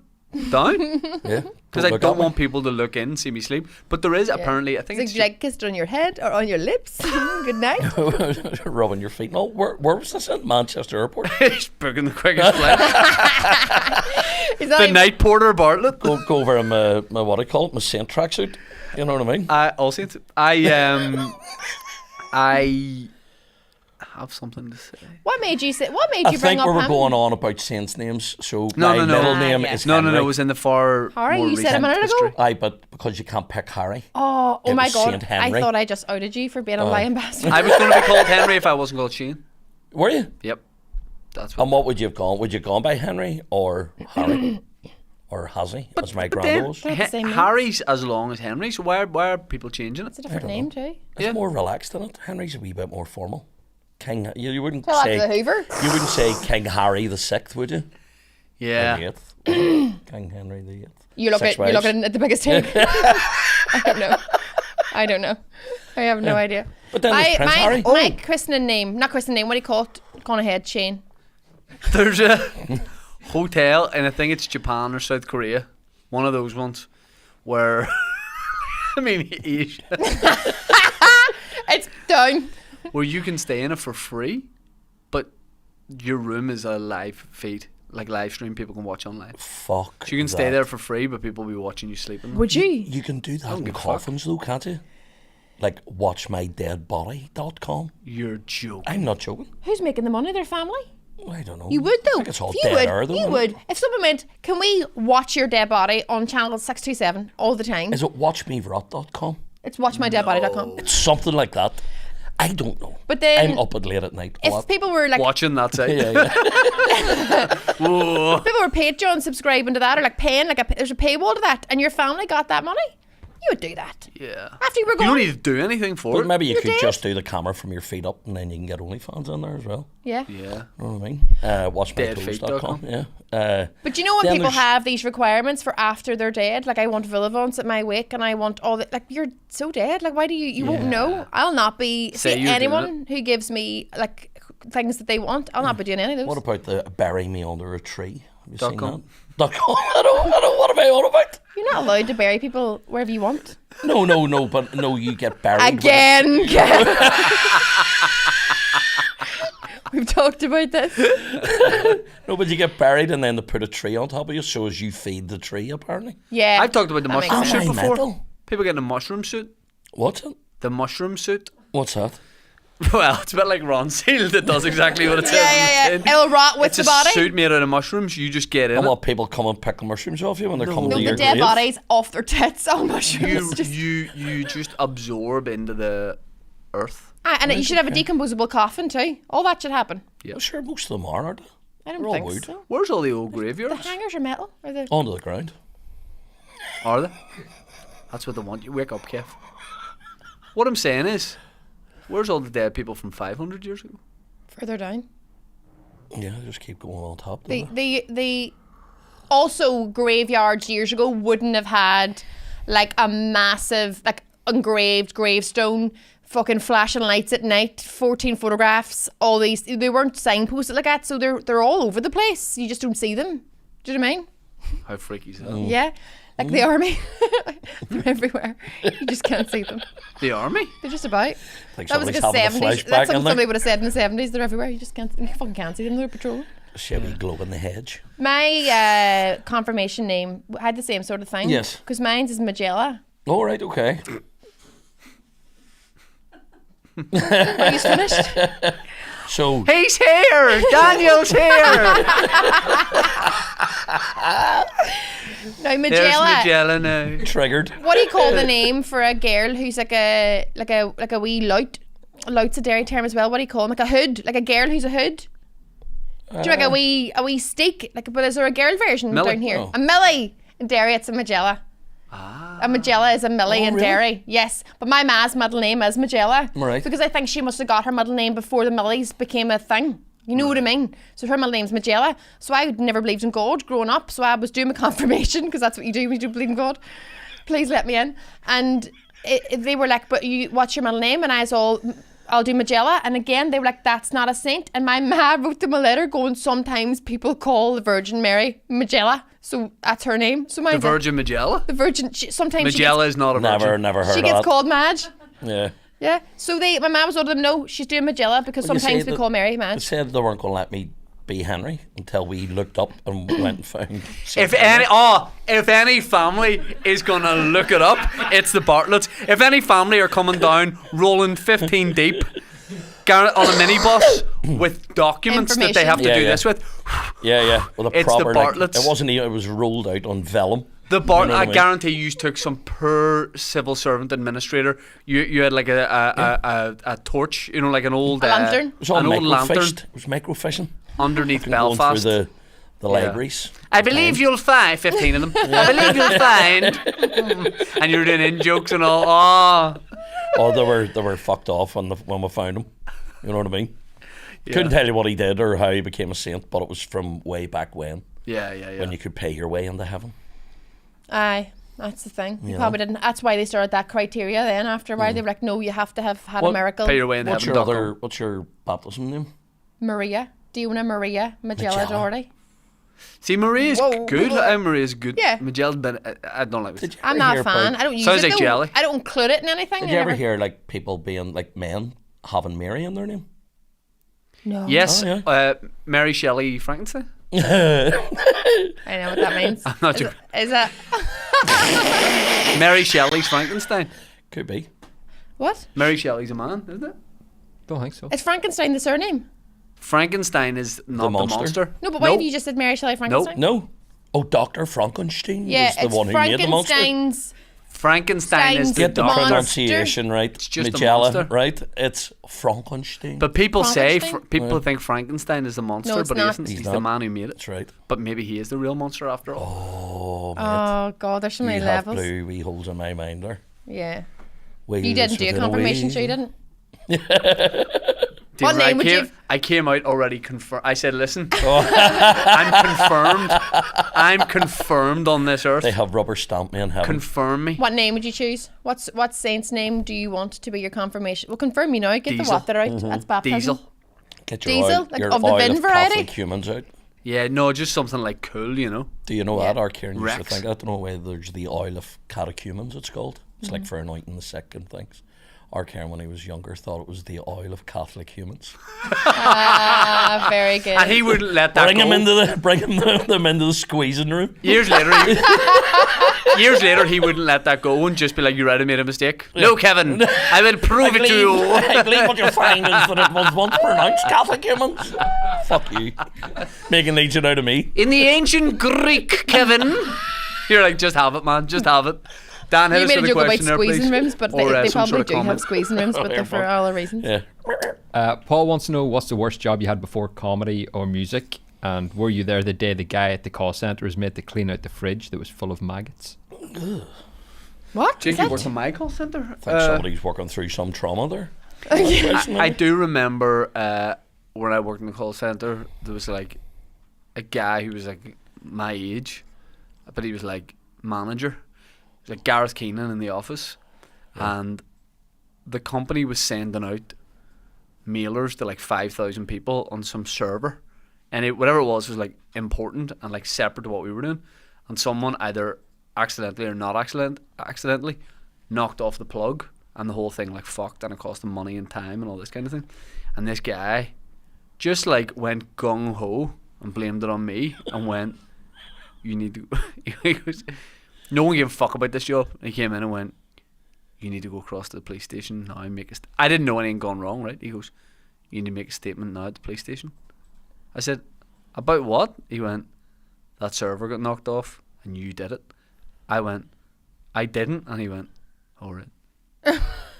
Down." Yeah. Because I look don't at me. want people to look in and see me sleep. But there is apparently, I think Is it's it like kissed on your head or on your lips? Good night. Rubbing your feet and all. Where was this at? Manchester Airport? He's booking the quickest flight. Is that The even- night porter Bartlett. Go over in my what do you call it? My Saint tracksuit. You know what I mean? All Saints. I have something to say. What made you say? What made I you bring think up we were him? going on about saints' names. So No, my no, no. middle Ah, name yeah. is No, Henry. it was in the far. Harry, more you said a recent minute ago? history. Aye, but because you can't pick Harry. Oh It my was God! Saint I Henry. thought I just outed you for being a lying bastard. I was going to be called Henry if I wasn't called Shane. Were you? Yep. That's And what would you have gone? Would you have gone by Henry or Harry? Or Hazzy, as my grandma was? They're the same names. Harry's as long as Henry, so why are people changing it? It's a different name too. It's more relaxed in it. Henry's a wee bit more formal. King, you wouldn't Tell that say to the Hoover. You wouldn't say King Harry the Sixth, would you? Yeah. Or the Eighth. King Henry the Eighth. You're looking at the biggest thing. I don't know. I have no idea. But then there's Prince Harry. My christening name, not christening name. What do you call it? Gone ahead, Shane. There's a hotel, and I think it's Japan or South Korea, one of those ones, where I mean, Asia, It's down. where you can stay in it for free, but your room is a live feed, like live stream. People can watch online. Fuck. So you can stay that. there for free, but people will be watching you sleeping. Would you? You can do that in give a fuck. coffins, though, can't you? Like watchmydeadbody.com. You're joking. I'm not joking. Who's making the money? Their family? I don't know. You would though. I think it's all you dead would. air, though. You isn't would. it? If someone went, can we watch your dead body on channel 627 all the time? Is it watchmerot.com? It's watchmydeadbody.com. It's something like that. I don't know. But then, I'm up at late at night. if people were like, Watching that site. yeah. Whoa. people were Patreon subscribing to that or like paying, like there's a paywall to that, and your family got that money, you would do that. Yeah. After you were You gone. don't need to do anything for But it. maybe you You're could dead. just do the camera from your feet up and then you can get OnlyFans in there as well. Yeah. Yeah. You know what I mean? Watchmytoes.com. Deadfeet.com. Yeah. But you know when Then people there's- have these requirements for after they're dead, like I want Villavons at my wake and I want all that, like you're so dead, like why do you won't know? I'll not be, Say see you're anyone who gives me like things that they want, I'll not be doing any of those. What about the bury me under a tree? Have you seen .com. that? .com. I don't. What am I on about? You're not allowed to bury people wherever you want. No, but no, you get buried. Again. We've talked about this. No, but you get buried and then they put a tree on top of you so as you feed the tree, apparently. Yeah. I've talked about the That makes mushroom sense. suit Am I before. mental? People getting a mushroom suit. What's it? The mushroom suit. What's that? Well, it's a bit like Ron Seal that does exactly what it says. Yeah. on the tin. It'll rot with It's the a body. suit made out of mushrooms. You just get in And it. what, people come and pick the mushrooms off you when they're coming No, to the your dead grave? bodies off their tits on mushrooms. You just absorb into the earth. And you should have a decomposable coffin too. All that should happen. Well, sure, most of them are, aren't they? I don't They're all think wood. so. Where's all the old The graveyards? hangers are metal. Or the Onto the ground. Are they? That's what they want. You wake up, Kev. What I'm saying is, Where's all the dead people from 500 years ago? Further down. Yeah, just keep going on top. They also, graveyards years ago wouldn't have had like a massive, like, engraved gravestone, fucking flashing lights at night, 14 photographs, all these. They weren't signposted like that, so they're all over the place. You just don't see them. Do you know what I mean? How freaky is that? Yeah. Like the army. They're everywhere. You just can't see them. The army? They're just about. Like that was like a 70s. That's something somebody would have said in the 70s. They're everywhere. You just can't. You fucking can't see them. They're patrolling. Shall we glow in the hedge? My confirmation name had the same sort of thing. Yes. Because mine's is Magella. All right, okay. Are you finished? So he's here. Daniel's here. Now Magella. There's Magella now. Triggered. What do you call the name for a girl who's like a wee lout? Lout's a dairy term as well. What do you call them? Like a hood? Like a girl who's a hood? Do you like a wee steak? Like, but is there a girl version Millie. down here? Oh. A Millie. In Derry, it's a Magella. A Magella is a Millie in really? Derry. Yes, but my ma's middle name is Magella. Right. Because I think she must have got her middle name before the Millies became a thing. You know what I mean? So her middle name's Magella. So I never believed in God growing up. So I was doing my confirmation because that's what you do when you do believe in God. Please let me in. And they were like, "But what's your middle name?" And I was all, "I'll do Magella." And again, they were like, "That's not a saint." And my ma wrote them a letter going, "Sometimes people call the Virgin Mary Magella." So that's her name. So The Virgin Magella? The Virgin. Sometimes Magella is not a virgin. Never heard she of gets that. called Madge. Yeah. Yeah. So my mom was told them, no, she's doing Magella because Well, you sometimes say we that- call Mary They Madge. said they weren't going to let me be Henry until we looked up and went and found. If any family is gonna look it up, it's the Bartletts. If any family are coming down, rolling 15 deep, on a minibus with documents that they have to do this with, Yeah. Well, It's the Bartletts. it wasn't even. It was rolled out on vellum. the You know what I I mean? guarantee you took some poor civil servant administrator. You had like a torch, you know, like an old lantern. It was all an old lantern microfished. It was microfishing. underneath Going Belfast. through the libraries. I believe you'll find 15 of them. I believe you'll find, and you're doing in jokes and all. Oh, they were fucked off when we found them. You know what I mean? Yeah. Couldn't tell you what he did or how he became a saint, but it was from way back when. Yeah. When you could pay your way into heaven. Aye, that's the thing. You Yeah. probably didn't. That's why they started that criteria then after a while. They were like, no, you have to have had a miracle. Pay your way in What's heaven. what's your baptism name? Maria. Diona Maria Magella Doherty. See, Maria's good. Maria's good. Yeah. Magella's been. I don't like it. I'm not a fan. I don't use Sounds it. like though. jelly. I don't include it in anything. Did you ever hear like people being like men having Mary in their name? No. Yes, Oh, yeah. Mary Shelley Frankenstein. I know what that means. I'm not joking. Is that Mary Shelley's Frankenstein. Could be. what? Mary Shelley's a man, isn't it? Don't think so. Is Frankenstein the surname? Frankenstein is not the monster. No, but why have you just said Mary Shelley Frankenstein? No. Oh, Dr. Frankenstein Yeah, was the it's one who made the monster. Frankenstein is the Get the doctor. pronunciation right. It's just a Magella, monster. right? It's Frankenstein. But people say Frankenstein? people think Frankenstein is the monster, No, it's but not. he isn't. He's He's not. the man who made it. That's right. But maybe he is the real monster after all. Oh, mate. Oh God, there's so many you have levels. blue wee holes in my mind there. Yeah. Wheels You didn't do a within confirmation, wheel. so you didn't. Dude, What when name would you? I came out already confirmed. I said, listen, Oh. I'm confirmed on this earth. They have rubber stamp me in heaven. Confirm me. What name would you choose? What saint's name do you want to be your confirmation? Well, confirm me now. Get Diesel. the water out. That's baptism. Diesel. Get your Diesel? oil, Like your of the oil bin of variety? Catholic humans out. Yeah, no, just something like cool, you know. Do you know Yeah. that? Our Kieran used to Rex. think. I don't know whether there's the oil of catechumens, it's called. It's like for anointing the sick and things. Our Kieran, when he was younger, thought it was the oil of Catholic humans. Ah, very good. And he wouldn't let that Bring go. them into the squeezing room. Years later, he wouldn't let that go and just be like, "You're right, I made a mistake." No, Kevin, I will prove it to you. I believe what you're finding is that it was once pronounced Catholic humans. Fuck you. Making legion out of me. In the ancient Greek, Kevin. You're like, just have it, man. Just have it. Dan, hit You us made a with a joke about question there, please. squeezing rooms, but Or, they some probably sort of do have comment. squeezing rooms, but they're for all the reasons. Yeah. Paul wants to know what's the worst job you had before comedy or music, and were you there the day the guy at the call centre was made to clean out the fridge that was full of maggots? What? Jake, Is you that- work for my call centre? I think somebody's working through some trauma there. I do remember when I worked in the call centre, there was like a guy who was like my age, but he was like manager. It was like Gareth Keenan in the office, and the company was sending out mailers to like 5,000 people on some server, and whatever it was like important and like separate to what we were doing, and someone either accidentally or not accidentally knocked off the plug, and the whole thing like fucked, and it cost them money and time and all this kind of thing. And this guy just like went gung ho and blamed it on me and went, "You need to." He goes, no one gave a fuck about this job. And he came in and went, "You need to go across to the police station now and make a I didn't know anything gone wrong, right? He goes, "You need to make a statement now at the police station." I said, "About what?" He went, "That server got knocked off and you did it." I went, "I didn't." And he went, "All right."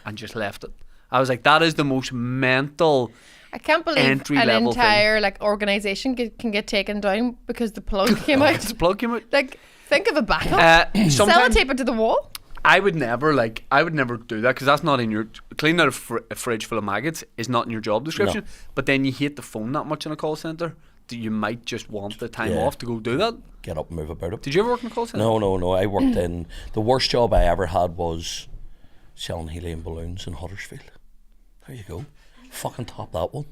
And just left it. I was like, that is the most mental. I can't believe an entire like organisation can get taken down because the plug came out. The plug came out. Like, think of a backup. Sellotape it to the wall. I would never do that, because that's not in your cleaning out a fridge full of maggots is not in your job description. No. But then you hate the phone that much in a call centre that you might just want the time off to go do that. Get up and move about it. Did you ever work in a call centre? No. I worked in the worst job I ever had was selling helium balloons in Huddersfield. There you go. Fucking top that one.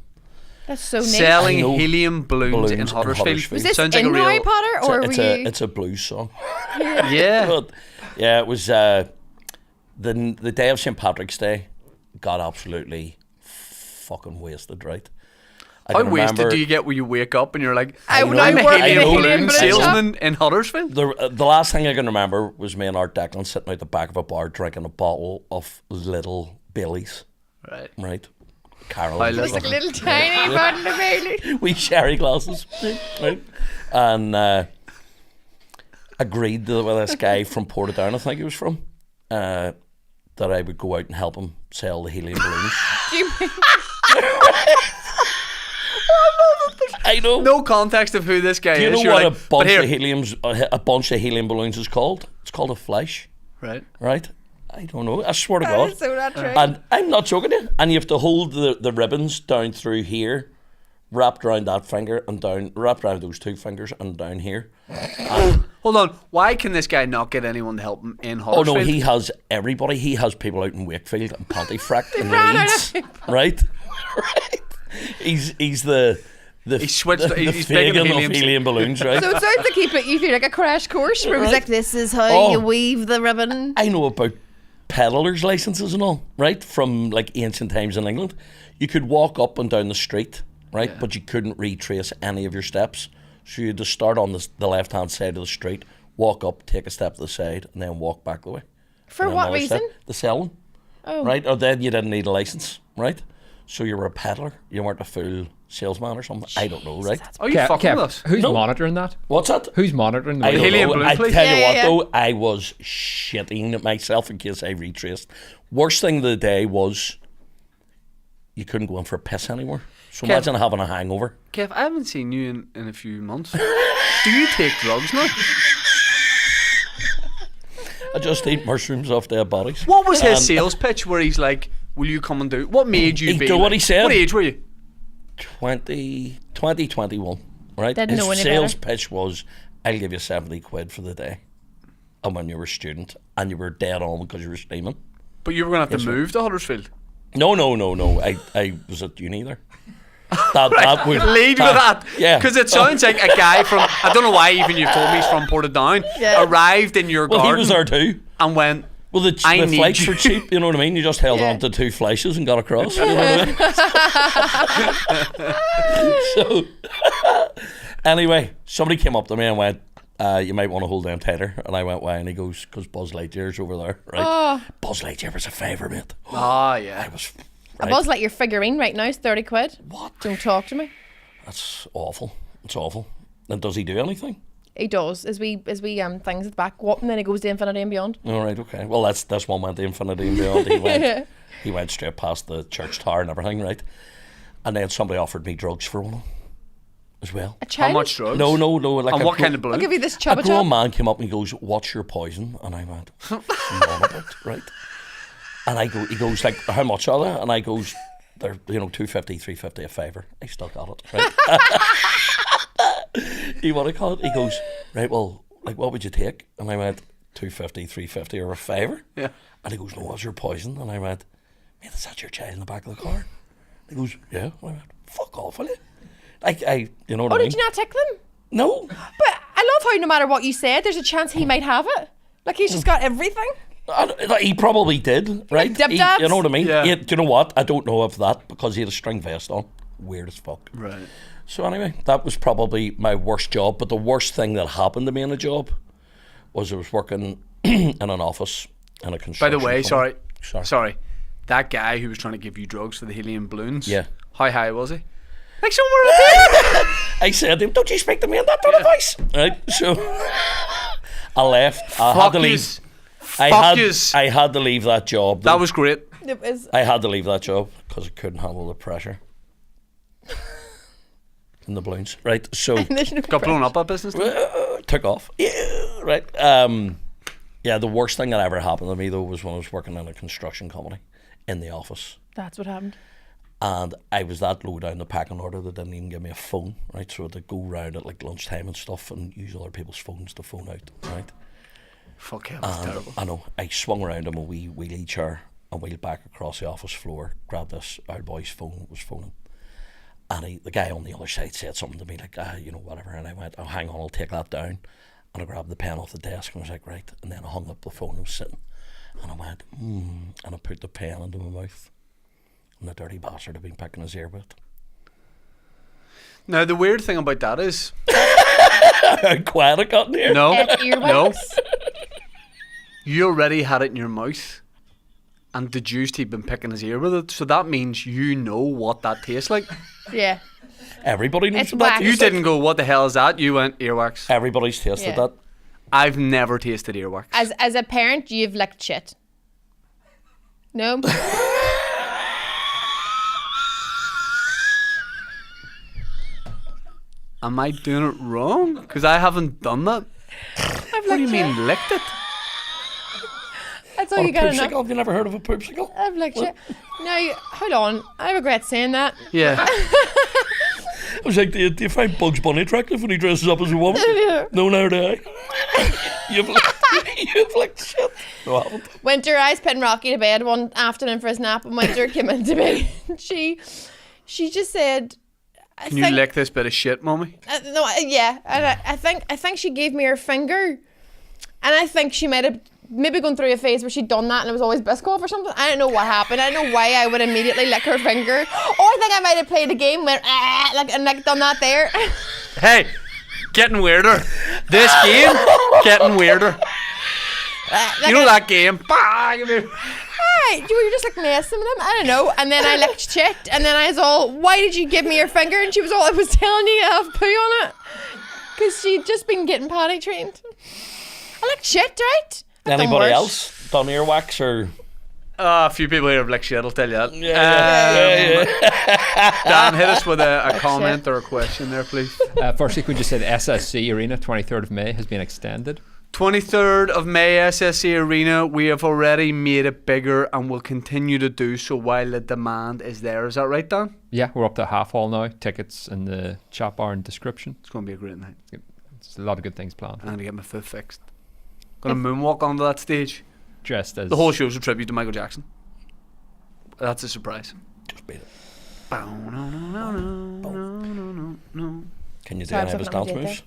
That's so neat. Selling helium balloons in Huddersfield. Was this in Harry Potter, or were you? It's a blues song. Yeah. But, yeah, it was the day of St. Patrick's Day. Got absolutely fucking wasted, right? How wasted do you get when you wake up and you're like, I'm a helium balloon salesman in Huddersfield? The last thing I can remember was me and Art Declan sitting out the back of a bar drinking a bottle of little Baileys. Right. Carol. Just like a little tiny bottle of Baileys. Wee sherry glasses. Right. And agreed with this guy from Portadown, I think he was from, that I would go out and help him sell the helium balloons. Do you mean? I know. No context of who this guy is. Do you know You're what like, a bunch of helium balloons is called? It's called a flash. Right. I don't know. I swear to God. That is so not true. And I'm not joking you. And you have to hold the ribbons down through here, wrapped around that finger and down, wrapped around those two fingers and down here. Hold on. Why can this guy not get anyone to help him in Huddersfield? Oh no, he has everybody. He has people out in Wakefield and Pontefract and Leeds. Right. He's the he's Fagin of helium balloons, right? So it sounds like he put you through like a crash course where it was like, this is how you weave the ribbon. I know about peddlers' licenses and all, right? From like ancient times in England. You could walk up and down the street, right? But you couldn't retrace any of your steps. So you had to start on the left-hand side of the street, walk up, take a step to the side, and then walk back the way. For what reason? The selling. Oh. Right? Or then you didn't need a license, right? So you were a peddler. You weren't a full salesman or something. I don't know, right? Are you fucking with us? Who's monitoring that? What's that? Who's monitoring the helium balloon? I tell you what, though, I was shitting at myself in case I retraced. Worst thing of the day was you couldn't go in for a piss anymore. So imagine having a hangover. Kev, I haven't seen you in a few months. Do you take drugs now? I just eat mushrooms off dead bodies. What was his sales pitch where he's like, will you come and do? What made you be? What he said. What age were you? 21, right? Didn't know any His sales better. pitch was, I'll give you 70 quid for the day. And when you were a student and you were dead on because you were steaming. But you were going to have to move to Huddersfield. No. I was at uni there. That would lead with that. Yeah. Because it sounds like a guy from, I don't know why even you've told me he's from Portadown, arrived in your garden. Well, he was there too. And went, well, the flights were cheap, you know what I mean? You just held on to two flashes and got across. You know what I mean? So, anyway, somebody came up to me and went, you might want to hold them tighter. And I went, why? And he goes, because Buzz Lightyear's over there, right? Oh. Buzz Lightyear was a favour, mate. Oh, yeah. I was... Right. A Buzz Lightyear figurine right now is 30 quid. What? Don't talk to me. That's awful. It's awful. And does he do anything? He does. As we things at the back, and then he goes to infinity and beyond. All right, okay. Well, that's one went to infinity and beyond. He went straight past the church tower and everything, right? And then somebody offered me drugs for one as well. A child? How much drugs? No. Like and what kind of balloon? I'll give you this a chubba grown man came up and he goes, "What's your poison?" And I went, "None of it," right? And he goes like, how much are they? And I goes, they're, you know, 250, 350 a favour. I still got it, right? He what I call it? He goes, right, well, like, what would you take? And I went, 250, 350 or a favour. Yeah. And he goes, no, what's your poison? And I went, mate, is that your child in the back of the car? And he goes, yeah. And I went, fuck off, will you? You know what I mean? Did you not take them? No. But I love how no matter what you said, there's a chance he might have it. Like, he's just got everything. He probably did, right? Dib-dabs? You know what I mean? Yeah. Do you know what? I don't know of that because he had a string vest on. Weird as fuck. Right. So anyway, that was probably my worst job. But the worst thing that happened to me in a job was I was working in an office in a construction By the way, company. sorry. That guy who was trying to give you drugs for the helium balloons. Yeah. How high was he? Like somewhere up there. I said to him, don't you speak to me in that tone of voice? Right, so I left. I had to leave. I had to leave that job. That was great. It was. I had to leave that job because I couldn't handle the pressure. And the balloons, right? So got blown up that business. Took off. Yeah, right. Yeah, the worst thing that ever happened to me though was when I was working in a construction company in the office. That's what happened. And I was that low down the packing order that didn't even give me a phone, right? So I had to go round at like lunchtime and stuff and use other people's phones to phone out, right? Fuck hell, that's terrible. I know. I swung around in a wee wheelie chair and wheeled back across the office floor, grabbed this old boy's phone, was phoning. And the guy on the other side said something to me like, you know, whatever. And I went, oh, hang on, I'll take that down. And I grabbed the pen off the desk and I was like, right. And then I hung up the phone and was sitting. And I went, and I put the pen into my mouth. And the dirty bastard had been picking his ear with. Now, the weird thing about that is... How quiet it got in here. No. You already had it in your mouth. And deduced he'd been picking his ear with it. So that means you know what that tastes like. Yeah. Everybody knows It's what that wax. You tastes like. didn't go, what the hell is that? You went, earwax. Everybody's tasted Yeah. that. I've never tasted earwax. As a parent, you've licked shit. No? Am I doing it wrong? Because I haven't done that. What do you mean, licked it? That's all you gotta know. Have you never heard of a poopsicle? I've licked shit. Now, hold on. I regret saying that. Yeah. I was like, do you find Bugs Bunny attractive when he dresses up as a woman? No, neither do I. You've licked shit. No, I haven't. Winter, I was putting Rocky to bed one afternoon for his nap, and Winter came into me. She just said, Can you lick this bit of shit, mommy? Yeah. And I think she gave me her finger, and I think she might have maybe gone through a phase where she'd done that and it was always Biscoff or something. I don't know what happened. I don't know why I would immediately lick her finger. Or I think I might have played a game where and done that there. Hey, getting weirder. This game, getting weirder. You know that game? Right, you were just like messing with him. I don't know. And then I licked shit. And then I was all, why did you give me your finger? And she was all, I was telling you to have poo on it. Because she'd just been getting potty trained. I licked shit, right? Anybody else done earwax or? A few people here have licked shit, I'll tell you that. Yeah. Dan, hit us with a comment or a question there, please. Firstly, could you say the SSC Arena, 23rd of May, has been extended? 23rd of May, SSC Arena. We have already made it bigger and will continue to do so while the demand is there. Is that right, Dan? Yeah, we're up to half hall now. Tickets in the chat bar and description. It's going to be a great night. It's a lot of good things planned. I'm going to get my foot fixed. Going to moonwalk onto that stage. Dressed as... The whole show's a tribute to Michael Jackson. That's a surprise. Just beat it. Can you do any of his dance moves?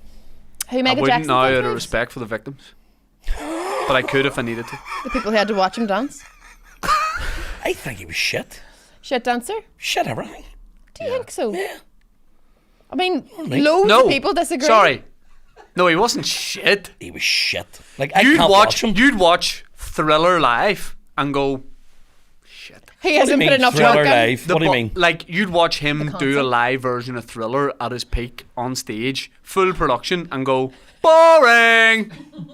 Who Michael I wouldn't Jackson now dance out of moves? respect for the victims. But I could if I needed to. The people who had to watch him dance. I think he was shit. Shit dancer? Shit everything. Do you think so? Yeah. I mean, loads of people disagree. Sorry. No, he wasn't shit. He was shit. Like, I can't watch him. You'd watch Thriller live and go, shit. He hasn't put enough Thriller work in. live? What do you mean? Like, you'd watch him do a live version of Thriller at his peak on stage, full production, and go, boring.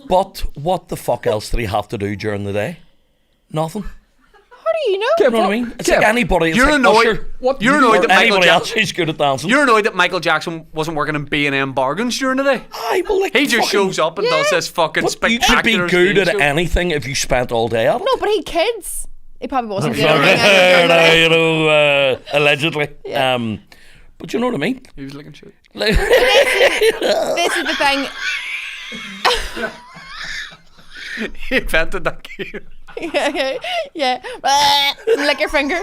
But what the fuck else did he have to do during the day? Nothing. How do you know? You know what I mean? It's like anybody. It's You're like annoyed. Usher. You're annoyed that Michael anybody else Jackson. who's good at dancing. You're annoyed that Michael Jackson wasn't working in B&M bargains during the day. Well, like, he just shows up and does this fucking But you spectacular could be good stage at show. anything if you spent all day at it. No, but he kids. He probably wasn't doing anything. You know, allegedly. Yeah. But you know what I mean? He was looking shit. Like, This is the thing. He invented that game. Yeah. Lick your finger.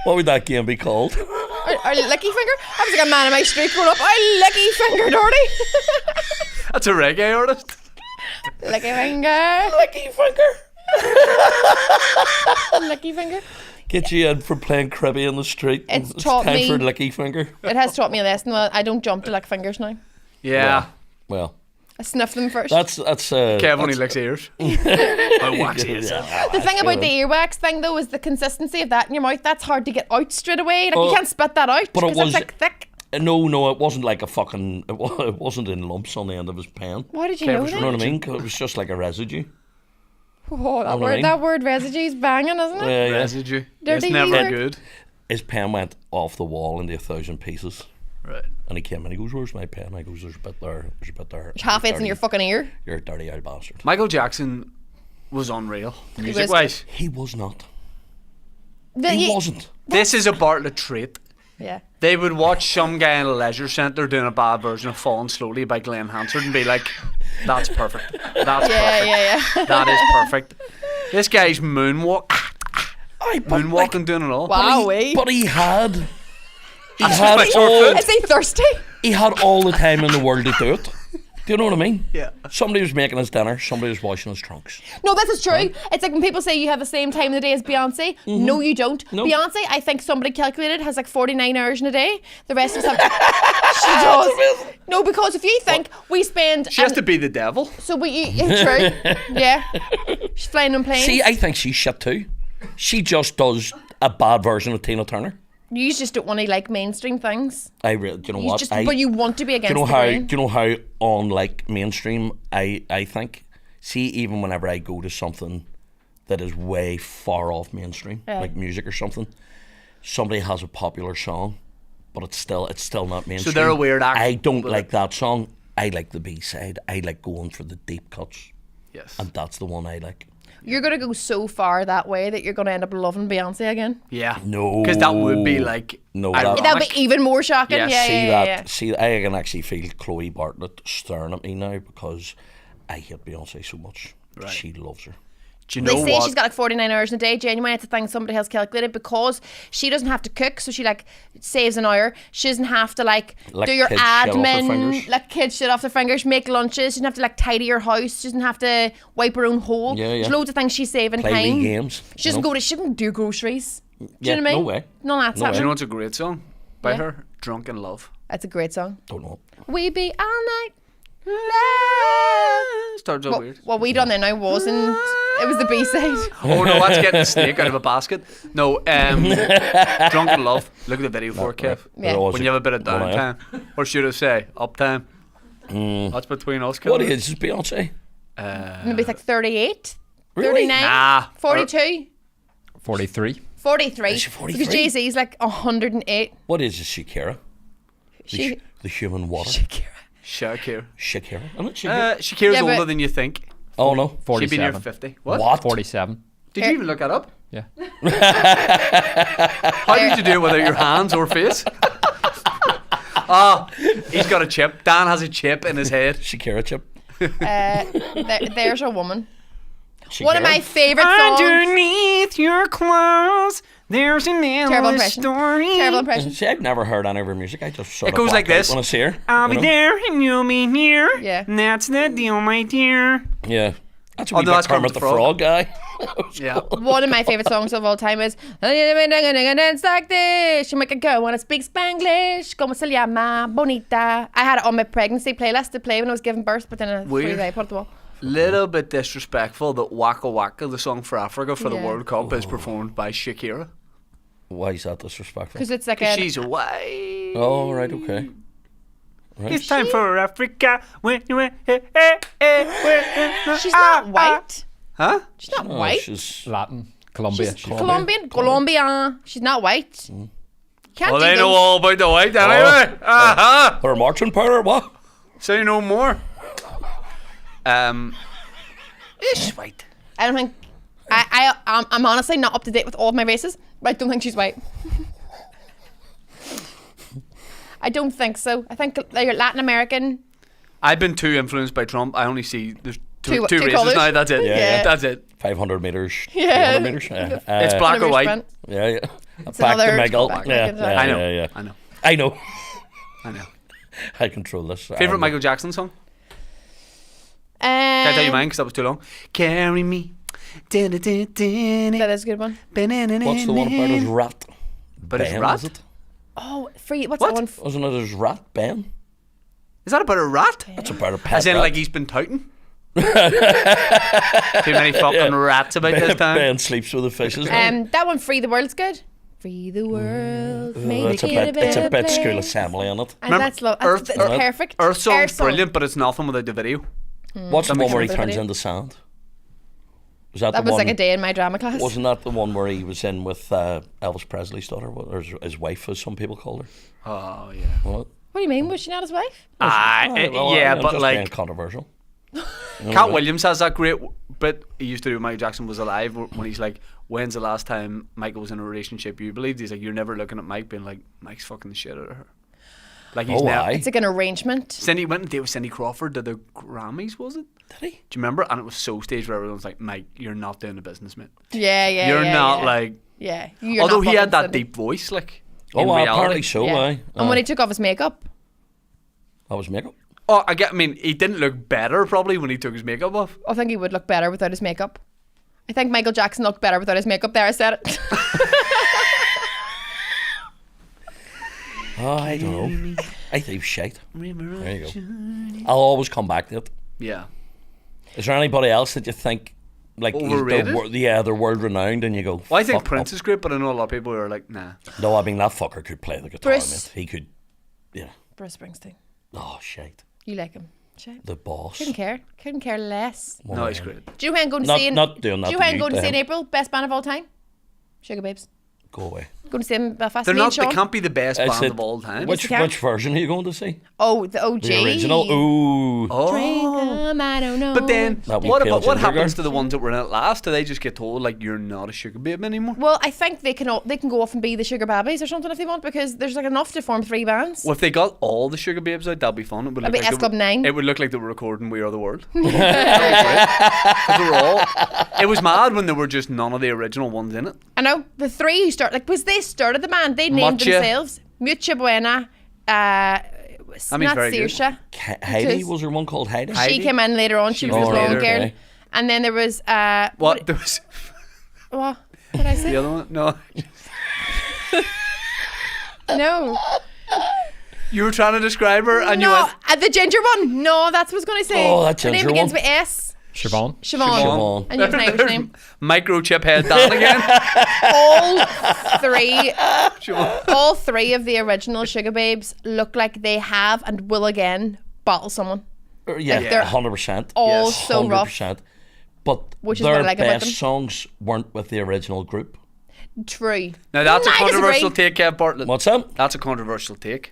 what would that game be called? Or licky finger? I was like a man in my street growing up. I licky finger, Doherty. That's a reggae artist. Licky finger. Licky finger. Licky finger. Get you in for playing Cribby in the street. It's taught time me for licky finger. It has taught me a lesson. Well, I don't jump to lick fingers now. Yeah. Well, I sniff them first. that's Kev only licks ears. I wax ears. The thing about the earwax thing though is the consistency of that in your mouth. That's hard to get out straight away. Like you can't spit that out but it because was- it's like thick. No, it wasn't like a fucking. It wasn't in lumps on the end of his pen. Why did you Kev know was that? You know what I mean? 'Cause it was just like a residue. Oh, know what I mean? that word residue's banging, isn't it? Yeah. Residue. Dirty It's never word. good. His pen went off the wall into 1,000 pieces. Right. And he came in, he goes, "Where's my pen?" I goes, "There's a bit there, there's a bit there." Half it's in Dirty- your fucking ear. You're a dirty old bastard. Michael Jackson was unreal, was music-wise. He was not. The- He you- wasn't. This is a Bartlett trait. Yeah. They would watch some guy in a leisure centre doing a bad version of Falling Slowly by Glenn Hansard and be like, that's perfect. That's perfect. Yeah. That is perfect. This guy's moonwalking, doing it all. Wow. But he had. He That's had my short all. foot. Is he thirsty? He had all the time in the world to do it. Do you know what I mean? Yeah. Somebody was making his dinner. Somebody was washing his trunks. No, this is true. It's like when people say you have the same time in the day as Beyonce. No, you don't. No. Beyonce, I think somebody calculated, has like 49 hours in a day. The rest of us have. She does. No, because if you think we spend. She has to be the devil. So true. Yeah. She's flying on planes. See, I think she's shit too. She just does a bad version of Tina Turner. You just don't want to like mainstream things. Do you know You what? just, but you want to be against do you know the how? grain. Do you know how on like mainstream? I think. See, even whenever I go to something that is way far off mainstream, like music or something, somebody has a popular song, but it's still not mainstream. they're a weird act. I don't like that song. I like the B side. I like going for the deep cuts, Yes. and that's the one I like. You're going to go so far that way that you're going to end up loving Beyonce again. Yeah. No. Because that would be like. No, ironic. That would be even more shocking. Yeah, Yeah, See, I can actually feel Chloe Bartlett staring at me now because I hate Beyonce so much. Right. She loves her. Do you know They say what? she's got like 49 hours in a day. Genuine, it's a thing somebody has calculated because she doesn't have to cook, so she like saves an hour. She doesn't have to like Lick do your kids' shit off their admin, fingers. like kids shit off their fingers, make lunches. She doesn't have to like tidy her house. She doesn't have to wipe her own hole. Yeah, There's yeah. loads of things she's saving Play time. Wii games. She doesn't go to. She doesn't do groceries. Do Yeah, you know what I no mean? way. No, that's No way. Do you know happening. what's a great song by Yeah. her? Drunk in Love. That's a great song. Don't know. We be all night. Starts out weird. What we done there now wasn't. It was the B side. Oh no, that's getting a snake out of a basket. No, Drunk in Love. Look at the video for it, Kev. Yeah. When you have a bit of downtime. Or should I say, uptime. That's between us, What Kev. age is Beyonce? Maybe it's like 38, Really? 39, Nah. 42. 43. 43. Is she 43? Because Jay-Z's like 108. What age is Shakira? She, The human water. Shakira. Shakira. Isn't it Shakira? Shakira's Yeah, but- older than you think. Oh no. She'd be near 47. 50. What? What? 47. Did you even look that up? Yeah. How did you do it without your hands or face? He's got a chip. Dan has a chip in his head. Shakira chip. there's a woman. Shakira. One of my favourite songs. Underneath your clothes, there's an Terrible endless impression. story. Terrible impression. See, I've never heard any of her music. I just sort It of goes like black out this. when I see her. I'll be you know? there and you'll be near. Yeah. And that's the deal, my dear. Yeah. That's a Oh, wee no, bit that's Kermit Kermit the the Frog guy. Yeah. One of my favourite songs of all time is Dance Like This. You make a girl wanna speak Spanglish. Como se llama bonita. I had it on my pregnancy playlist to play when I was giving birth, but then I Weird. put it on the wall. Little bit disrespectful that Waka Waka, the song for Africa for the Yeah. World Cup, is performed by Shakira. Why is that disrespectful? Because it's like Because a. she's away. Oh, right, okay. Right. It's time for Africa. She's not white. Huh? She's not Oh, white. she's Latin. Colombia. She's Colombian. She's not white. Can't Well, do they know those. all about the white anyway. Uh-huh. her marching powder. What? Say no more. Is white. I don't think I'm honestly not up to date with all of my races, but I don't think she's white. I don't think so. I think you're Latin American. I've been too influenced by Trump. I only see there's two races colours? now. That's it. Yeah. That's it. 500 meters. Yeah. 300 meters. It's black or white. Yeah. It's Back to another Miguel. back to Yeah. Miguel. I know. Yeah. I know. I control this. Favorite Michael Jackson song? Can I tell you mine because that was too long? Carry me. That is a good one. What's the one about his rat? But it's Ben, rat? is it? Oh, free. What's What? that one? Wasn't it his rat, Ben? Is that about a rat? That's about a pet As in, rat. like he's been touting? Too many fucking rats about this time. Ben sleeps with the fishes. That one, Free the World's good. Free the world, make it It's a bit place. School Assembly in it. And that's Earth- that's perfect. Earth song's Earth song. brilliant, but it's nothing without the video. What's the one where he sense. turns into sand? Was that That the was one? like a day in my drama class. Wasn't that the one where he was in with Elvis Presley's daughter, or his wife, as some people call her? Oh, yeah. What? What do you mean? Was she not his wife? Well, Yeah, I'm but just like being controversial. Cat Williams has that great bit he used to do when Michael Jackson was alive, when he's like, when's the last time Michael was in a relationship you believed? He's like, you're never looking at Mike being like, Mike's fucking the shit out of her. Like he's now. It's like an arrangement. Cindy went and did with Cindy Crawford to the Grammys, was it? Did he? Do you remember? And it was so staged where everyone's like, Mike, you're not doing the business, mate. Yeah. You're not like. Yeah. You're Although not he had that Cindy. deep voice, like. Oh, in well, reality. apparently so. Yeah. Aye. And when he took off his makeup. That was makeup. Oh, I mean, he didn't look better probably when he took his makeup off. I think he would look better without his makeup. I think Michael Jackson looked better without his makeup. There, I said it. Oh, I don't know. I think he's shite. There you go. I'll always come back to it. Yeah. Is there anybody else that you think, like, Overrated? they're world renowned, and you go? Well, I think "Fuck Prince up." is great, but I know a lot of people who are like, nah. No, I mean that fucker could play the guitar. Bruce. Mate. He could. Yeah. Bruce Springsteen. Oh shite. You like him? Shit. The boss. Couldn't care. Couldn't care less. One No, he's man. great. Do you know who I'm going to Not- see in? not doing that Do you to know who I'm you, going to to see in him. April? Best band of all time. Sugar Babes. Go away. Going to see them in Belfast. They're Me and not. They Sean. can't be the best I band said, of all time. Which they can. version are you going to see? Oh, the OG. The original. Ooh. Drink Oh. 'em, I don't know. But then, That wee what pale about what ginger happens girl. to the ones that were in it last? Do they just get told like you're not a sugar babe anymore? Well, I think they can go off and be the Sugar Babbies or something if they want, because there's like enough to form 3 bands. Well, if they got all the sugar babes out, that'd be fun. It would That'd look be like S Club 9. It would look like they were recording "We Are the World." That would be great. 'Cause they were all. It was mad when there were just none of the original ones in it. I know the 3 who was they started the band. They named Mucha. themselves Mucha Buena. Not means very good. Saoirse. Heidi, Because was there one called Heidi? She came in later on. She was came this in long later, girl. okay. And then there was What? There was what did I say? the other one? No. No. You were trying to describe her, and you No, went. the ginger one. No, that's what I was going to say. Oh, that Her name ginger begins one. with S. Siobhan. Siobhan. And you have an Irish name. Microchip head Dan again. All three of the original Sugar Babes look like they have and will again bottle someone. Yeah, Like, they're 100%. all so rough. 100%. But Which is what I their like about best them. songs weren't with the original group. True. Now that's a I disagree. controversial take, Kev Bartlett. What's that? That's a controversial take.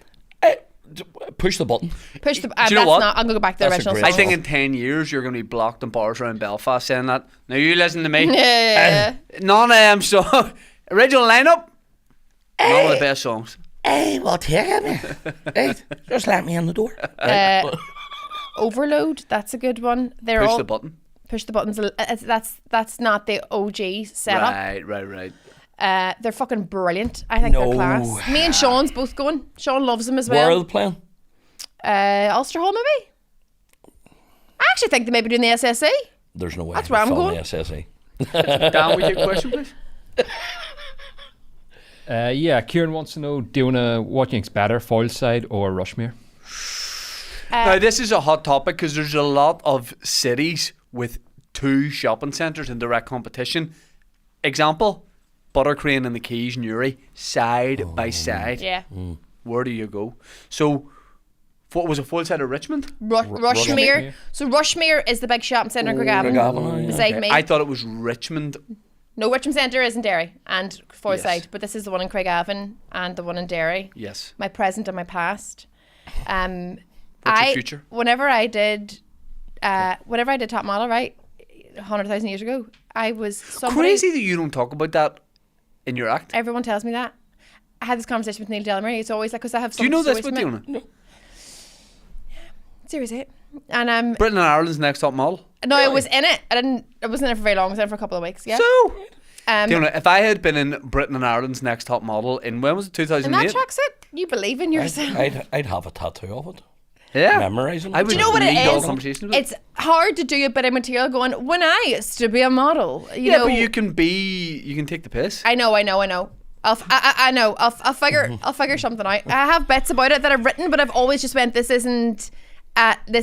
Push the button. Push the. Do you know that's what? not. I'm gonna go back to the That's a original. great I think song. in 10 years you're going to be blocked in bars around Belfast saying that. Now you listen to me. Yeah. None of them songs. Original lineup. None of the best songs. Hey, what here? Hey, just let me in the door. Overload. That's a good one. They're Push all the button. push the buttons. That's not the OG setup. Right. They're fucking brilliant. I think they're class. Me and Sean's both going. Sean loves them as well. Where are they playing? Ulster Hall maybe. I actually think they may be doing the SSE. There's no way. That's where I'm going. The SSE. Dan, will you take a question, please? Yeah, Kieran wants to know, Diona, what do you think's better, Foylside or Rushmere? Now this is a hot topic because there's a lot of cities with 2 shopping centres in direct competition. Example, Buttercrane and the Keys, Newry, side by side. Yeah. Where do you go? So, what was it, Foylside or Richmond? Rushmere. So Rushmere is the big shopping centre in Craigavon. Beside me. I thought it was Richmond. No, Richmond Centre is in Derry and Foylside, Yes. but this is the one in Craigavon and the one in Derry. Yes. My present and my past. What's your future? Whenever I did Top Model, right? 100,000 years ago. I was somebody... Crazy that you don't talk about that in your act. Everyone tells me that. I had this conversation with Neil Delamere. It's always like, because I have... Do you know this with Diona? No. Series 8. And Britain and Ireland's Next Top Model. No, I was in it. I wasn't in it for very long. I was in it for a couple of weeks. Yeah. So, Diona, if I had been in Britain and Ireland's Next Top Model in, when was it, 2008? And that tracksuit, you believe in yourself. I'd have a tattoo of it. Yeah. Memorising. I would. Do you know what it is? It's hard to do a bit of material going, when I used to be a model. You know, but you can take the piss. I know. I know. I'll figure something out. I have bits about it that I've written, but I've always just went, this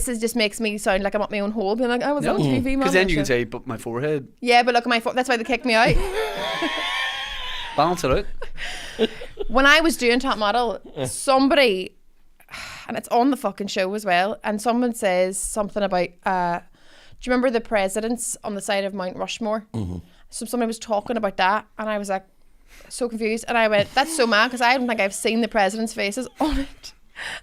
just makes me sound like I'm up my own hole, being like, I was on TV, man. Because then you can say, but my forehead. Yeah, but look at my forehead. That's why they kicked me out. Balance it out. When I was doing Top Model, somebody, and it's on the fucking show as well, and someone says something about, do you remember the presidents on the side of Mount Rushmore? Mm-hmm. So somebody was talking about that, and I was like, so confused, and I went, that's so mad, because I don't think I've seen the presidents' faces on it.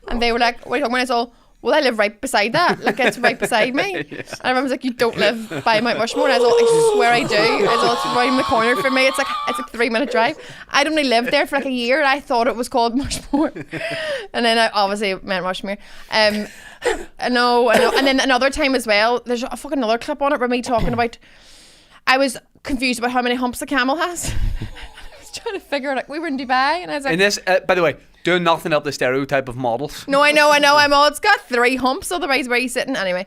And they were like, what are you talking about? And I was all, well, I live right beside that. Like, it's right beside me. Yes. And everyone was like, you don't live by Mount Rushmore. And I was all, I swear I do. I was all, it's around the corner for me. It's like 3-minute drive. I'd only lived there for like a year, and I thought it was called Rushmore. And then I obviously meant Rushmere. I know. And then another time as well, there's a fucking another clip on it where me talking about, I was confused about how many humps a camel has. I was trying to figure it out. We were in Dubai, and I was like... And this, by the way, doing nothing up the stereotype of models. No, I know. I'm all, it's got 3 humps, otherwise where are you sitting? Anyway.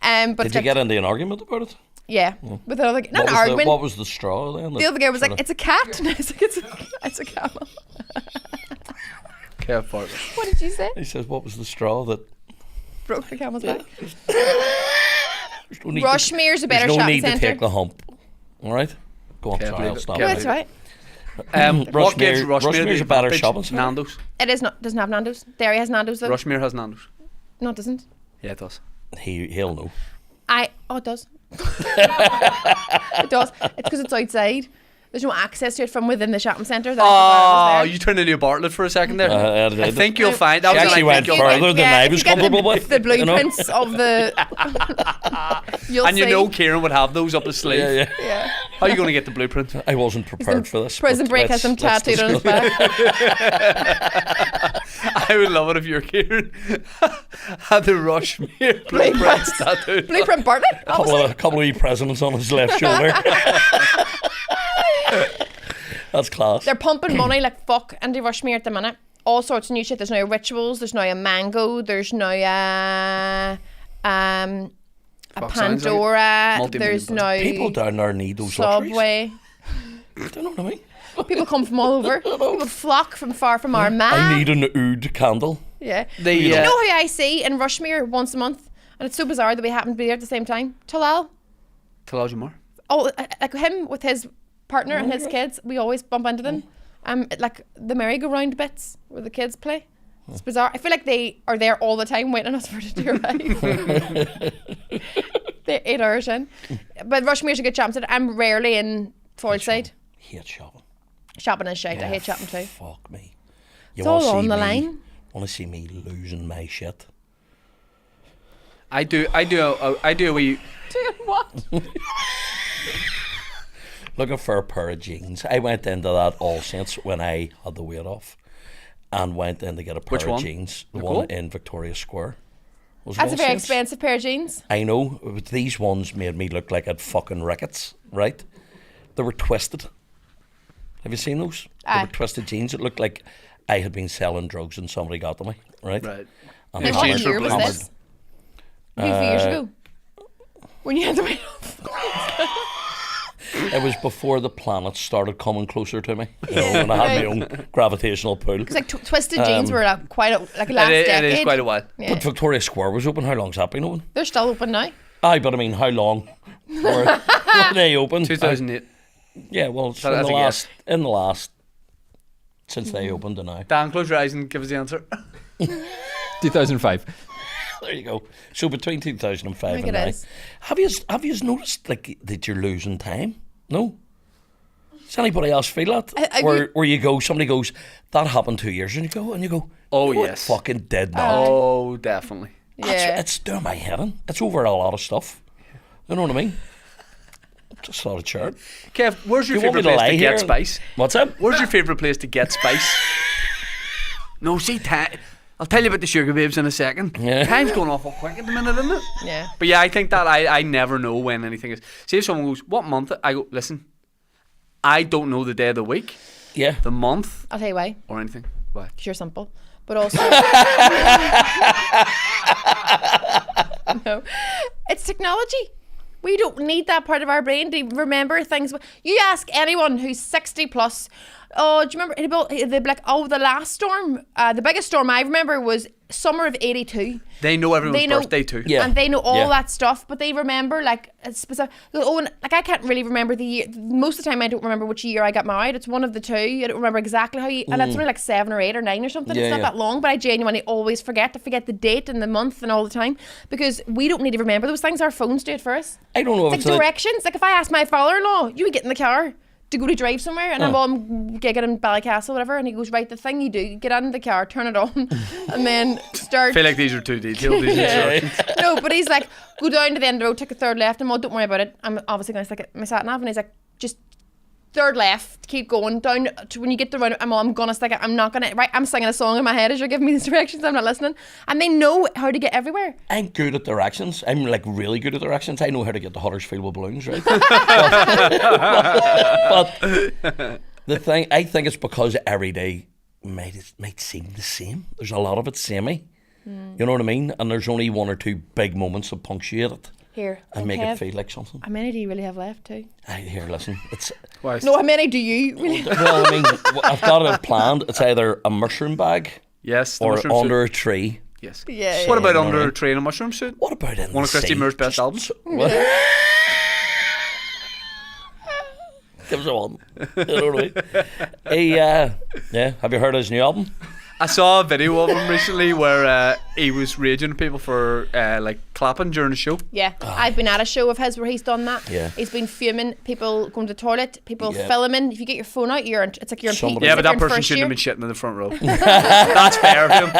But did you get into an argument about it? Yeah. With another guy. Not an argument. What was the straw then? The other guy was like, it's a cat. And I was like, it's a camel. Kev Bartlett. What did you say? He says, what was the straw that broke the camel's back? Rushmere's a better shopping centre. There's no need to take the hump. All right? Go on, sorry, I'll stop. That's right. What gives Rushmere's a better shopping centre? Nando's. It is not. Doesn't have Nando's. Derry has Nando's though. Rushmere has Nando's. No, it doesn't. Yeah, it does. He'll know. It does. It does. It's because it's outside. There's no access to it from within the shopping centre. Oh, you turned into a Bartlett for a second there. I think you'll find that. She actually went further than I was comfortable with. The blueprints of the. And you know Kieran would have those up his sleeve. Yeah. How are you going to get the blueprint? I wasn't prepared for this. Prison Break has them tattooed on his back. I would love it if your Kieran had the Rushmere blueprints tattooed. Blueprint Bartlett? A couple of wee presidents on his left shoulder. That's class. They're pumping money like fuck into Rushmere at the minute. All sorts of new shit. There's now Rituals. There's now a Mango. There's now a Pandora. Like there's now people down there need those Subway. Do you know what I mean? People come from all over. People flock from far from Armagh. I need an oud candle. Yeah. You know who I see in Rushmere once a month, and it's so bizarre that we happen to be there at the same time. Talal Jamar. Oh, like him with his partner and his kids, we always bump into them. Like the merry-go-round bits where the kids play. It's bizarre. I feel like they are there all the time waiting on us for it to arrive. They're 8 hours in. But Rushmere's a good shopping centre. I'm rarely in Fordside. Hate shopping. Shopping is shite. I hate shopping too. Fuck me. It's all on the line. Want to see me losing my shit? I do a wee... Doing what? Looking for a pair of jeans. I went into that All Saints when I had the weight off, and went in to get a pair of jeans. The one in Victoria Square. That's a very expensive pair of jeans. I know, but these ones made me look like I'd fucking rickets, right? They were twisted. Have you seen those? They were twisted jeans. It looked like I had been selling drugs and somebody got to me, right? And what year was this? A few years ago. When you had the weight off. It was before the planets started coming closer to me. You know, when I had my own gravitational pull. Because like twisted jeans were quite a last decade. It is quite a while. Yeah. But Victoria Square was open. How long's that been open? They're still open now. Aye, but I mean, how long were they open? 2008. Yeah, well, it's in the last since they opened to now. Dan, close your eyes and give us the answer. 2005. There you go. So between 2005 and now, have you noticed like that you're losing time? No. Does anybody else feel that? Where you go, somebody goes, that happened 2 years, and you go, oh yes, fucking dead now. Oh, definitely. Yeah, it's doing my head in. It's over a lot of stuff. You know what I mean? Just thought of chat. Kev, where's your Do you want favourite me to place lie to get here? spice? What's that? Where's your favourite place to get spice? No, see, I'll tell you about the sugar babes in a second. Yeah. Time's going awful quick at the minute, isn't it? Yeah. But yeah, I think that I never know when anything is. See, if someone goes, what month? I go, listen, I don't know the day of the week, Yeah. the month, I'll tell you why. or anything. Why? 'Cause you're simple. But also... No. It's technology. We don't need that part of our brain to remember things. You ask anyone who's 60 plus, oh, do you remember? They'd be like, oh, the last storm, the biggest storm I remember was summer of 82. They know everyone's birthday too. Yeah. And they know all Yeah. that stuff, but they remember like a specific. Oh, and, like I can't really remember the year. Most of the time, I don't remember which year I got married. It's one of the two. I don't remember exactly how you. And it's only like 7 or 8 or 9 or something. Yeah, it's not yeah. that long, but I genuinely always forget. I forget the date and the month and all the time because we don't need to remember those things. Our phones do it for us. I don't know if It's it's like directions. Like if I ask my father-in-law, you would get in the car to go to drive somewhere, and I'm gigging in Ballycastle, whatever, and he goes, right, the thing you do, get in the car, turn it on, and then start. I feel like these are too detailed. These instructions. No, but he's like, go down to the end of the road, take a third left, and well, don't worry about it. I'm obviously going to stick at my sat nav, and he's like, just third left, keep going down to when you get the round. I'm gonna stick it. I'm not gonna. Right, I'm singing a song in my head as you're giving me these directions. I'm not listening, and they know how to get everything. I'm good at directions. I'm like really good at directions. I know how to get to Huddersfield with balloons, right? but the thing, I think it's because every day might seem the same. There's a lot of it samey. You know what I mean? And there's only 1 or 2 big moments that punctuate it Here, and make Kev, it feel like something. how many do you really have left too? Here, listen. It's No, how many do you really? well, I mean, I've got it planned. It's either a mushroom bag, Yes, the or mushroom under suit. a tree. Yes. Yeah. What about you know under what I a mean? tree in a mushroom suit? What about in One the of Christy sea? Moore's best albums. What? Give us a one. You know what I mean? Yeah. Have you heard of his new album? I saw a video of him recently where he was raging at people for like clapping during the show. Yeah, I've been at a show of his where he's done that. Yeah. He's been fuming, people going to the toilet, people Yeah. filming. If you get your phone out, it's like you're in Somebody- Yeah, it's but like that you're in person first shouldn't year. have been shitting in the front row. That's fair of him.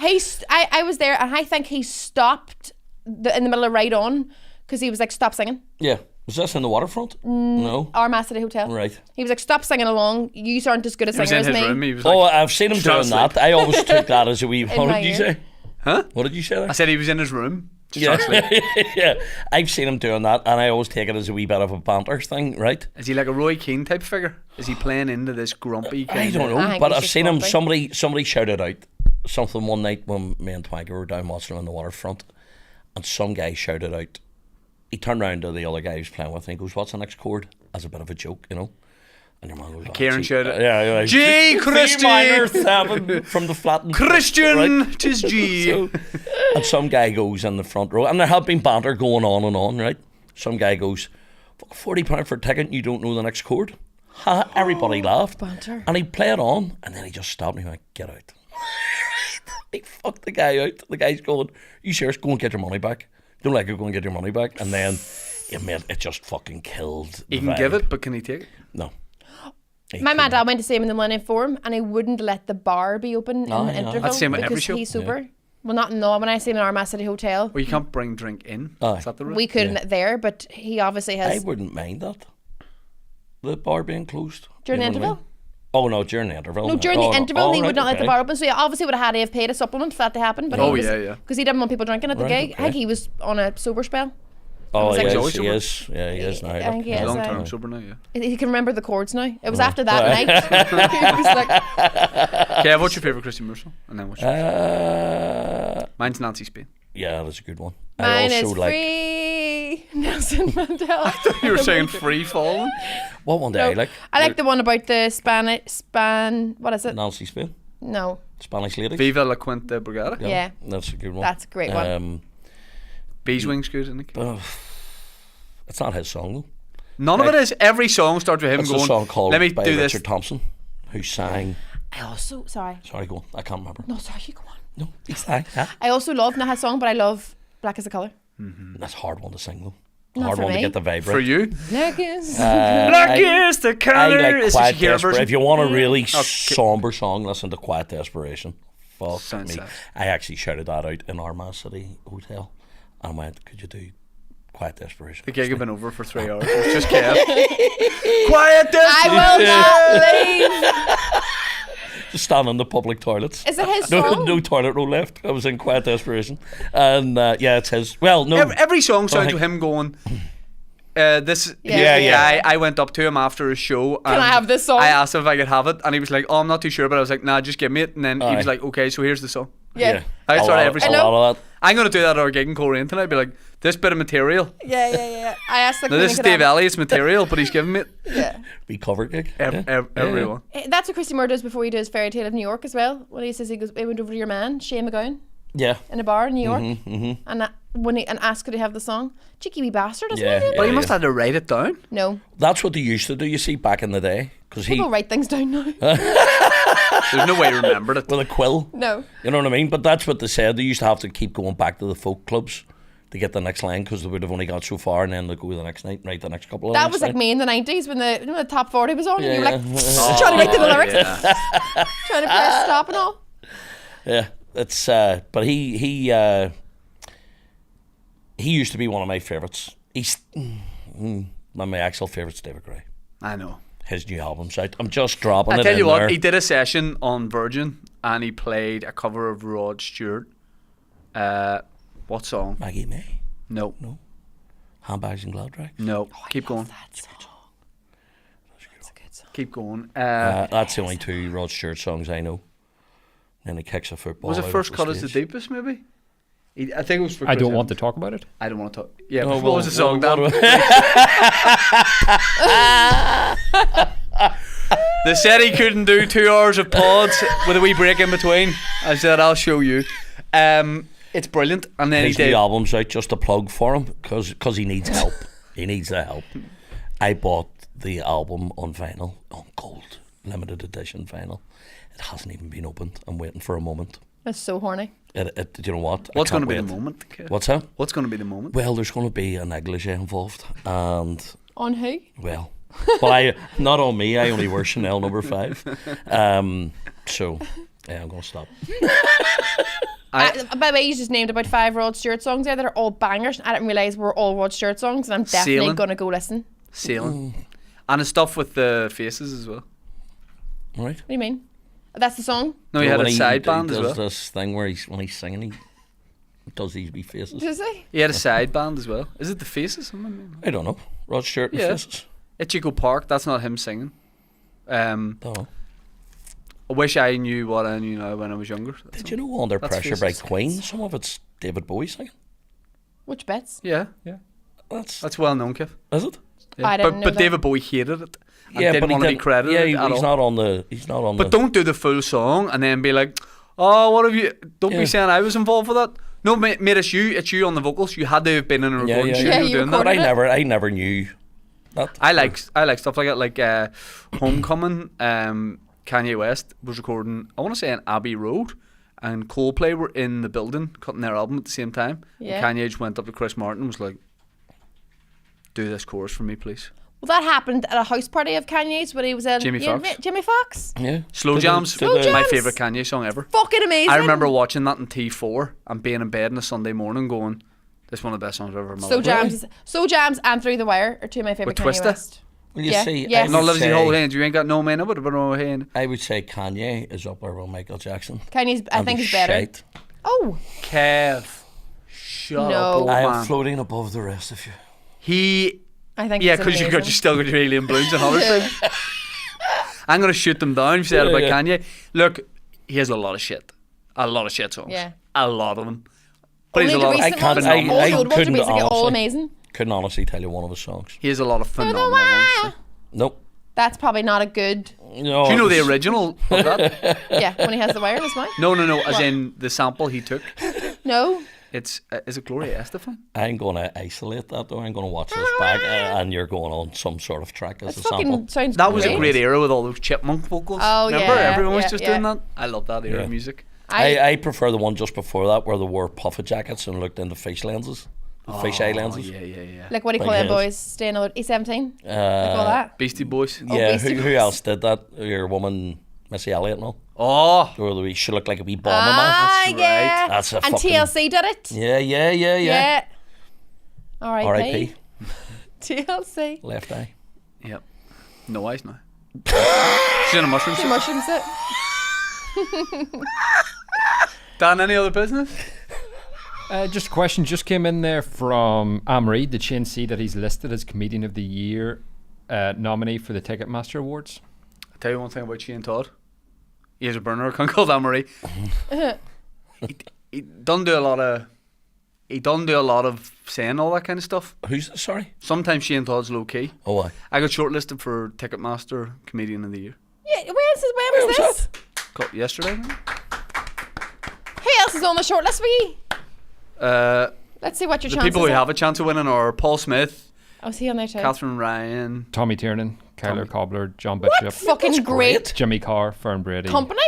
I was there and I think he stopped in the middle of Right On because he was like, stop singing. Yeah. Was this in the waterfront? No. Armagh City Hotel. Right. He was like, stop singing along. You aren't as good a He was singer in as his me. room. He was Oh, like, I've seen him trying doing to that. sleep. I always took that as a wee. What my did you ear. say? Huh? What did you say there? I said he was in his room. Just Yeah. trying to sleep. Yeah. I've seen him doing that, and I always take it as a wee bit of a banter thing, right? Is he like a Roy Keane type figure? Is he playing into this grumpy kind I don't of... I know, think but he's I've just seen him. grumpy. Somebody shouted out something one night when me and Twagger were down watching on the waterfront, and some guy shouted out. He turned round to the other guy he was playing with, and he goes, "What's the next chord?" As a bit of a joke, you know. And your man goes, Kieran G. shouted, Yeah. G, Christy! C minor 7 from the flat. Christian, Right? tis G. So, and some guy goes in the front row, and there have been banter going on and on, right? Some guy goes, £40 for a ticket, and you don't know the next chord. Ha, everybody laughed. Banter. And he played on, and then he just stopped, and he went, "Get out." He fucked the guy out. The guy's going, "You serious? Go and get your money back. Don't like it, go and get your money back." And then, yeah, man, it just fucking killed. He the can give vibe. it, but can he take it? No. My mad dad went to see him in the Millennium Forum and he wouldn't let the bar be open in Oh, the yeah. interval That's the same at because every show. he's sober. Well, not no. When I see him in Armagh City Hotel, Well, you can't bring drink in. Aye. Is that the rule? we couldn't there, but he obviously I has wouldn't mind that. The bar being closed. during the You know what I interval. mean? Oh, no, during the interval. No, during the interval, he right, would not let the okay. bar open. So he obviously would have had to have paid a supplement for that to happen. But Oh, he was, yeah. because he didn't want people drinking at the Right, gig. I think okay. he was on a sober spell. Oh, was like- yes, always he sober? is. Yeah, he is now. I think he He's is. long-term sober now, yeah. He can remember the chords now. It was after that night. He was like, Kev, what's your favourite Christy Moore song? And then what's yours? Mine's Nancy Spain. Yeah, that's a good one. mine I is also like. free. Nelson Mandela. You were saying Free Falling? What one do No, I like? I like the one about the what is it? Nancy Spain, No. Spanish lady. Viva la Quinta Brigada. Yeah. That's a good one. That's a great one. Beeswing's good, isn't it? It's not his song though. None of it is. Every song starts with him It's going, a song called let me by do Richard this. Thompson, who sang. I also, sorry. Sorry, go on. I can't remember. No, sorry, you go on. No, he sang. Huh? I also love, not his song, but I love Black as a Colour. That's a hard one to sing though. Not Hard for one me. to get the vibe right. For you? Black is. Black is the I colour. like Is Quiet the Shakira Desperation. version? If you want a really somber song, listen to Quiet Desperation. Fuck Sounds me. sad. I actually shouted that out in Armagh City Hotel and went, "Could you do Quiet Desperation. The gig had been over for 3 hours. It was just Kev. Quiet Desperation. I will not leave. Just stand in the public toilets. Is it his song? No toilet roll left. I was in Quiet Desperation. And yeah, it's his. Well, no. Every song sounds like him going... This guy, I went up to him after his show. Can I have this song? I asked him if I could have it, and he was like, "Oh, I'm not too sure," but I was like, "Nah, just give me it." And then he was like, "Okay, so here's the song." Yeah. I started every song. A lot of that. I'm gonna do that at our gig in Coleraine tonight. Be like, this bit of material. Yeah. I asked the Now, this is Dave Elliott's material, but he's giving me it. Yeah. We cover gig. Everyone. That's what Christy Moore does before he does Fairy Tale of New York as well. When he says he went over to your man, Shane McGowan. Yeah. In a bar in New York. And and asked could he have the song. Cheeky wee bastard, isn't he? But he must have had to write it down. No. That's what they used to do, you see, back in the day. People write things down now. There's no way to remember it. With a quill. No. You know what I mean? But that's what they said. They used to have to keep going back to the folk clubs to get the next line because they would have only got so far and then they'd go the next night and write the next couple of lines. That was like me in the 90s when the top 40 was on and you were like trying to write to the lyrics. Trying to press stop and all. Yeah. It's but he used to be one of my favourites. He's one of my actual favourites, David Gray. I know. His new album's out. I'm just dropping it in I tell you what, there. he did a session on Virgin and he played a cover of Rod Stewart. What song? Maggie May? No. Handbags and Glad Rags? No. Keep going. That's a good song. Keep going. That's the only two Rod Stewart songs I know. Then he kicks a football. Was it out First of Cut the Is the stage. Deepest, maybe? I think it was for I Chris don't want Evans. to talk about it. I don't want to talk. Yeah, Oh, what was the song, Dan? They said he couldn't do 2 hours of pods with a wee break in between. I said, I'll show you. It's brilliant. And then His he did. new album's out, just a plug for him, because he needs help. He needs the help. I bought the album on vinyl, on gold, limited edition vinyl. It hasn't even been opened. I'm waiting for a moment. That's so horny. Do you know what? What's going going to to be the moment? What's that? What's going to be the moment? Well, there's going to be a negligee involved, and On who? well, not on me. I only wear Chanel number 5. So yeah, I'm going to stop. By the way, you just named about 5 Rod Stewart songs there that are all bangers. I didn't realise were all Rod Stewart songs, and I'm definitely Sailing. going to go listen. Sailing. And his stuff with the faces as well. Right? What do you mean? That's the song? No, he had When a side band does as well. this thing where when he's singing, he does these wee faces. Does he? He had a side band as well. Is it the faces? I don't know. Rod Stewart and Yeah. faces. Ichigo Park, that's not him singing. Don't know. I wish I knew what I knew now when I was younger. Did you know Under That's Pressure by faces. Queen? Some of it's David Bowie singing. Which bits? Yeah. That's well known, Kev. Is it? Yeah. I didn't know But that. David Bowie hated it. And Yeah, didn't but he want to be didn't- credited yeah, at he's all. not on the. He's not on But the. don't do the full song and then be like, oh, what have you... Don't Yeah. be saying I was involved with that. No, mate, it's you on the vocals. You had to have been in a recording studio you doing But that. I never knew that. I like stuff like that, like Homecoming. Kanye West was recording, I want to say, on Abbey Road, and Coldplay were in the building cutting their album at the same time. Yeah. And Kanye just went up to Chris Martin and was like, "Do this chorus for me, please." Well, that happened at a house party of Kanye's when he was in Jamie Foxx. Jamie Foxx. Yeah. Slow Jams, Slow my Jams. favourite Kanye song ever. Fucking amazing. I remember watching that in T4 and being in bed on a Sunday morning going, "This is one of the best songs I've ever heard in my life." Slow Jams and Through the Wire are two of my favourite With Kanye Twista? West. Well, you Yeah. see, Yes. Not Lizzie Hold Hands, you ain't got no man, I would have been no hand. I would say Kanye is up there with Michael Jackson. Kanye's, I And think, he's is better. shite. Oh. Kev, shut No. up, old I am man. floating above the rest of you. He... I think Yeah, it's because you amazing. still got your alien balloons and other things. I'm going to shoot them down if you said about Yeah. Kanye. Look, he has a lot of shit. A lot of shit songs. Yeah. A lot of them. But Only he's a the lot of recent ones, phenomenal. all the old ones are couldn't basically all honestly- amazing. Couldn't honestly tell you one of his songs. He has a lot of Through the phenomenal Wire. ones. Nope. That's probably not a good... No. Do you know it the was- original of that? Yeah, when he has the wire in his mouth. No, as What? in the sample he took. No. It's is it Gloria Estefan? I'm going to isolate that though. I'm going to watch this back and you're going on some sort of track as That a sample. fucking sounds That was a great. great era with all those chipmunk vocals. Oh, Remember? yeah, Everyone was yeah, just yeah. doing that. I love that era Yeah. of music. I prefer the one just before that where they wore puffer jackets and looked into fish lenses. Fish eye lenses. Yeah. Like, what do you call Big them head. boys? Staying on E17? Like all that? Beastie Boys. Yeah, Beastie who Boys. else did that? Your woman, Missy Elliott and all. Oh. Or the wee, she looked like a wee bomber Ah, man. yeah. That's a And fucking... TLC did it. Yeah. Yeah. R.I.P. TLC. Left eye. Yep. No eyes now. She's in a mushroom She suit. mushrooms it. Dan, any other business? Just a question just came in there from Amory. Did Shane see that he's listed as Comedian of the Year nominee for the Ticketmaster Awards? I'll tell you one thing about Shane Todd. He has a burner account called Amory. he doesn't do a lot of... He doesn't do a lot of saying all that kind of stuff. Who's this? Sorry? Sometimes Shane Todd's low key. Oh, why? I got shortlisted for Ticketmaster Comedian of the Year. Yeah, when was this? Got yesterday. Who else is on the shortlist for you? Let's see what your the chances people who are. have a chance of winning are Paul Smith, Oh, is he on there too? Catherine Ryan, Tommy Tiernan, Kyler Cobbler, John What Bishop, fucking great Jimmy Carr, Fern Brady, company.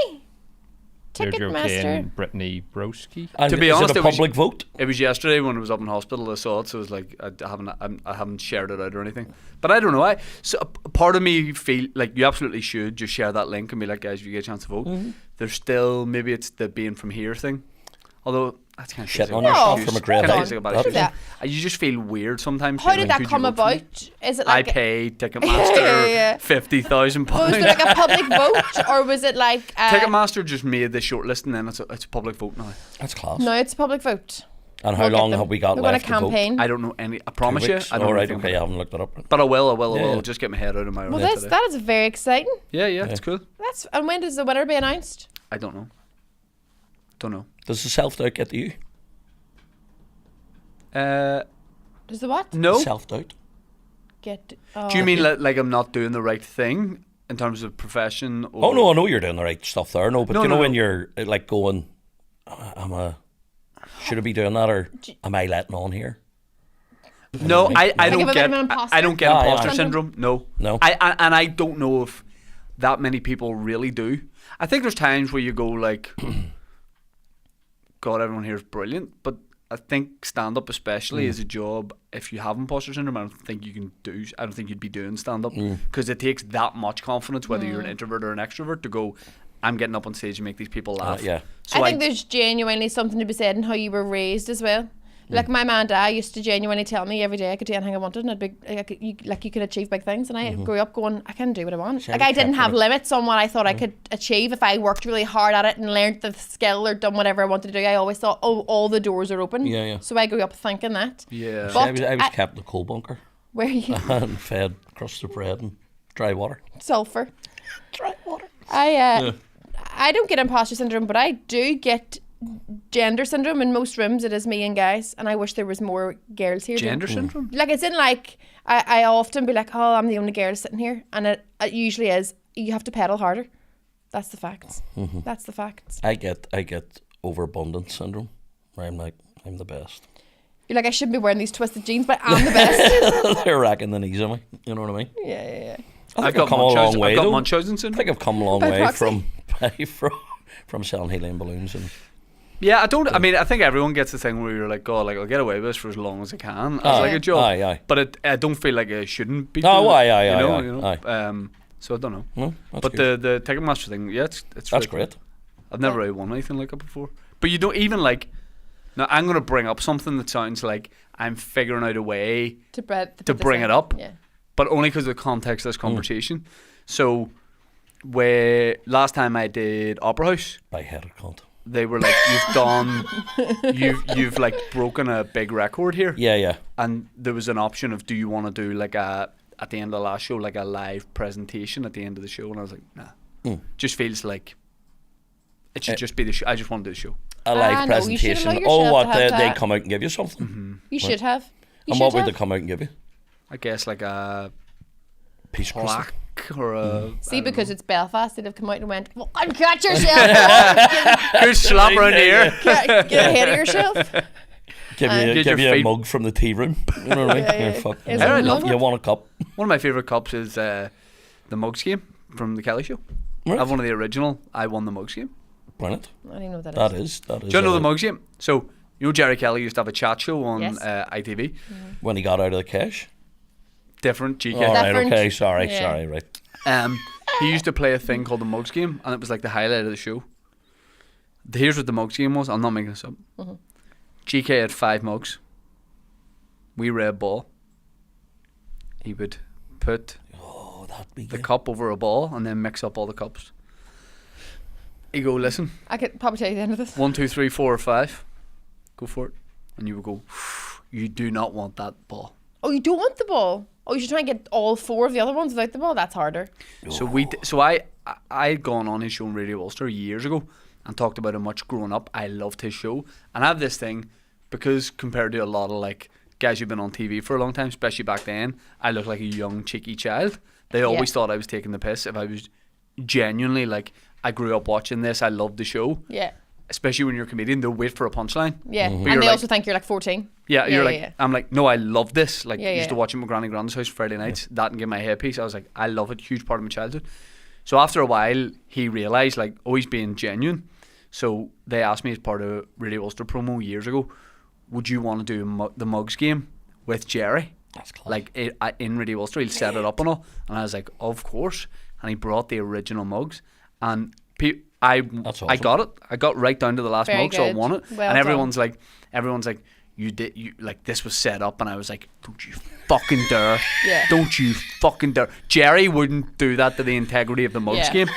Deirdre Ticketmaster. O'Kane, Brittany Broski. And to be is honest, it a public vote? It was yesterday when I was up in hospital. I saw it, so it was like I haven't shared it out or anything. But I don't know. A part of me feel like you absolutely should just share that link and be like, guys, if you get a chance to vote. There's still maybe it's the being from here thing. Although that's kind of Shitting on yourself from a great height. You just feel weird sometimes. How did that come about? Is it like I paid Ticketmaster £50,000. Was there like a public vote, or was it like Ticketmaster just made the shortlist and then it's a public vote now. That's class. No, it's a public vote. And how long have we got We're left gonna campaign. to vote? I don't know any. I promise 2 you. weeks? I don't All know right, anything okay, I about haven't looked it up. But I will. Yeah. I'll just get my head out of my Well, head today. that is very exciting. Yeah, it's cool. And when does the winner be announced? I don't know. Don't know. Does the self-doubt get to you? Does the what? No. Self-doubt. Get. Do you mean like I'm not doing the right thing in terms of profession? Or... Oh no, I know you're doing the right stuff there. No, but No, you know no, when no. you're like going, should I be doing that, or am I letting on here? No, I Like don't a bit get of an imposter? I don't get Yeah, imposter yeah. syndrome. No. And I don't know if that many people really do. I think there's times where you go like, God, everyone here is brilliant, but I think stand-up especially is a job. If you have imposter syndrome, I don't think you'd be doing stand-up because it takes that much confidence, whether you're an introvert or an extrovert, to go, I'm getting up on stage and make these people laugh. Yeah. So I think there's genuinely something to be said in how you were raised as well. Like my man and dad used to genuinely tell me every day I could do anything I wanted and you could achieve big things, and I grew up going, I can do what I want. Like I didn't have limits on what I thought I could achieve if I worked really hard at it and learned the skill or done whatever I wanted to do. I always thought, all the doors are open. Yeah. So I grew up thinking that. Yeah. But I was kept in the coal bunker. Where you and fed crusted bread and dry water. Sulfur. Dry water. I don't get imposter syndrome, but I do get gender syndrome. In most rooms it is me and guys, and I wish there was more girls here. Gender syndrome? Like it's in like I often be like, oh, I'm the only girl sitting here, and it usually is you have to pedal harder. That's the facts. That's the facts. I get overabundance syndrome, where I'm like, I'm the best. You're like, I shouldn't be wearing these twisted jeans, but I'm the best. They're racking the knees on me. You know what I mean? Yeah. I've come a long way. I've got though. Munchausen syndrome. I think I've come a long By way proxy. from selling helium balloons and. Yeah, I mean, I think everyone gets the thing where you're like, God, like I'll get away with this for as long as I can as like a job. Aye. But I don't feel like I shouldn't be. Oh, doing it, aye. you know? So I don't know. No, that's but good. the Ticketmaster thing, yeah, it's That's really great. cool. I've never really won anything like that before. But you don't even like. Now I'm gonna bring up something that sounds like I'm figuring out a way to bring it up. Yeah. But only because of the context of this conversation. So, where last time I did Opera House, Big-headed cunt. they were like, you've like broken a big record here. Yeah. And there was an option of, do you want to do like at the end of the last show, like a live presentation at the end of the show? And I was like, nah. Just feels like it should just be the show. I just want to do the show. A live no, you should presentation. allow Oh, yourself what? to have They that. come out and give you something? You should have. You And should what would have. they come out and give you? I guess like a Piece of crystal. plaque or a... See, because it's Belfast, they'd have come out and went, well, catch yourself. Good slap around here. Get ahead of yourself. Give Get you your a feet- mug from the tea room. You know what I mean? Yeah. Fuck. Is it a mug? You want a cup? One of my favourite cups is the Mugs game from the Kelly Show. Right. I have one of the original I Won the Mugs game. Brilliant. I don't even know what That that is. is. Do you know the Mugs game? So, you know Jerry Kelly used to have a chat show on Yes. ITV. When he got out of the cash. Different, GK. All right. Different. Okay. Sorry. Yeah. Right. He used to play a thing called the Mugs game, and it was like the highlight of the show. Here's what the Mugs game was. I'm not making this up. GK had 5 mugs. wee red ball. He would put that'd be the good. cup over a ball and then mix up all the cups. You go, listen. I could probably tell you the end of this. 1, 2, 3, 4, or 5. Go for it. And you would go, you do not want that ball. Oh, you don't want the ball? Oh, you should try and get all 4 of the other ones without the ball? That's harder. So I'd gone on his show on Radio Ulster years ago and talked about how much growing up I loved his show. And I have this thing, because compared to a lot of like guys who've been on TV for a long time, especially back then, I looked like a young cheeky child. They always thought I was taking the piss. If I was genuinely like, I grew up watching this, I loved the show. Yeah. Especially when you're a comedian, they'll wait for a punchline. Yeah, and they also think you're like 14. Yeah, you're like, I'm like, no, I love this. Like, I used to yeah. watch it at my granny grand's house Friday nights, that and give my headpiece. I was like, I love it, huge part of my childhood. So after a while, he realised, like, oh, he's being genuine. So they asked me as part of Radio Ulster promo years ago, would you want to do the Mugs game with Jerry? That's class. Like, in Radio Ulster, he'll set it up and all. And I was like, of course. And he brought the original mugs. And I got it. I got right down to the last mug, so I won it. Well and everyone's like, you like this was set up, and I was like, don't you fucking dare. Yeah. Don't you fucking dare. Jerry wouldn't do that to the integrity of the mugs game.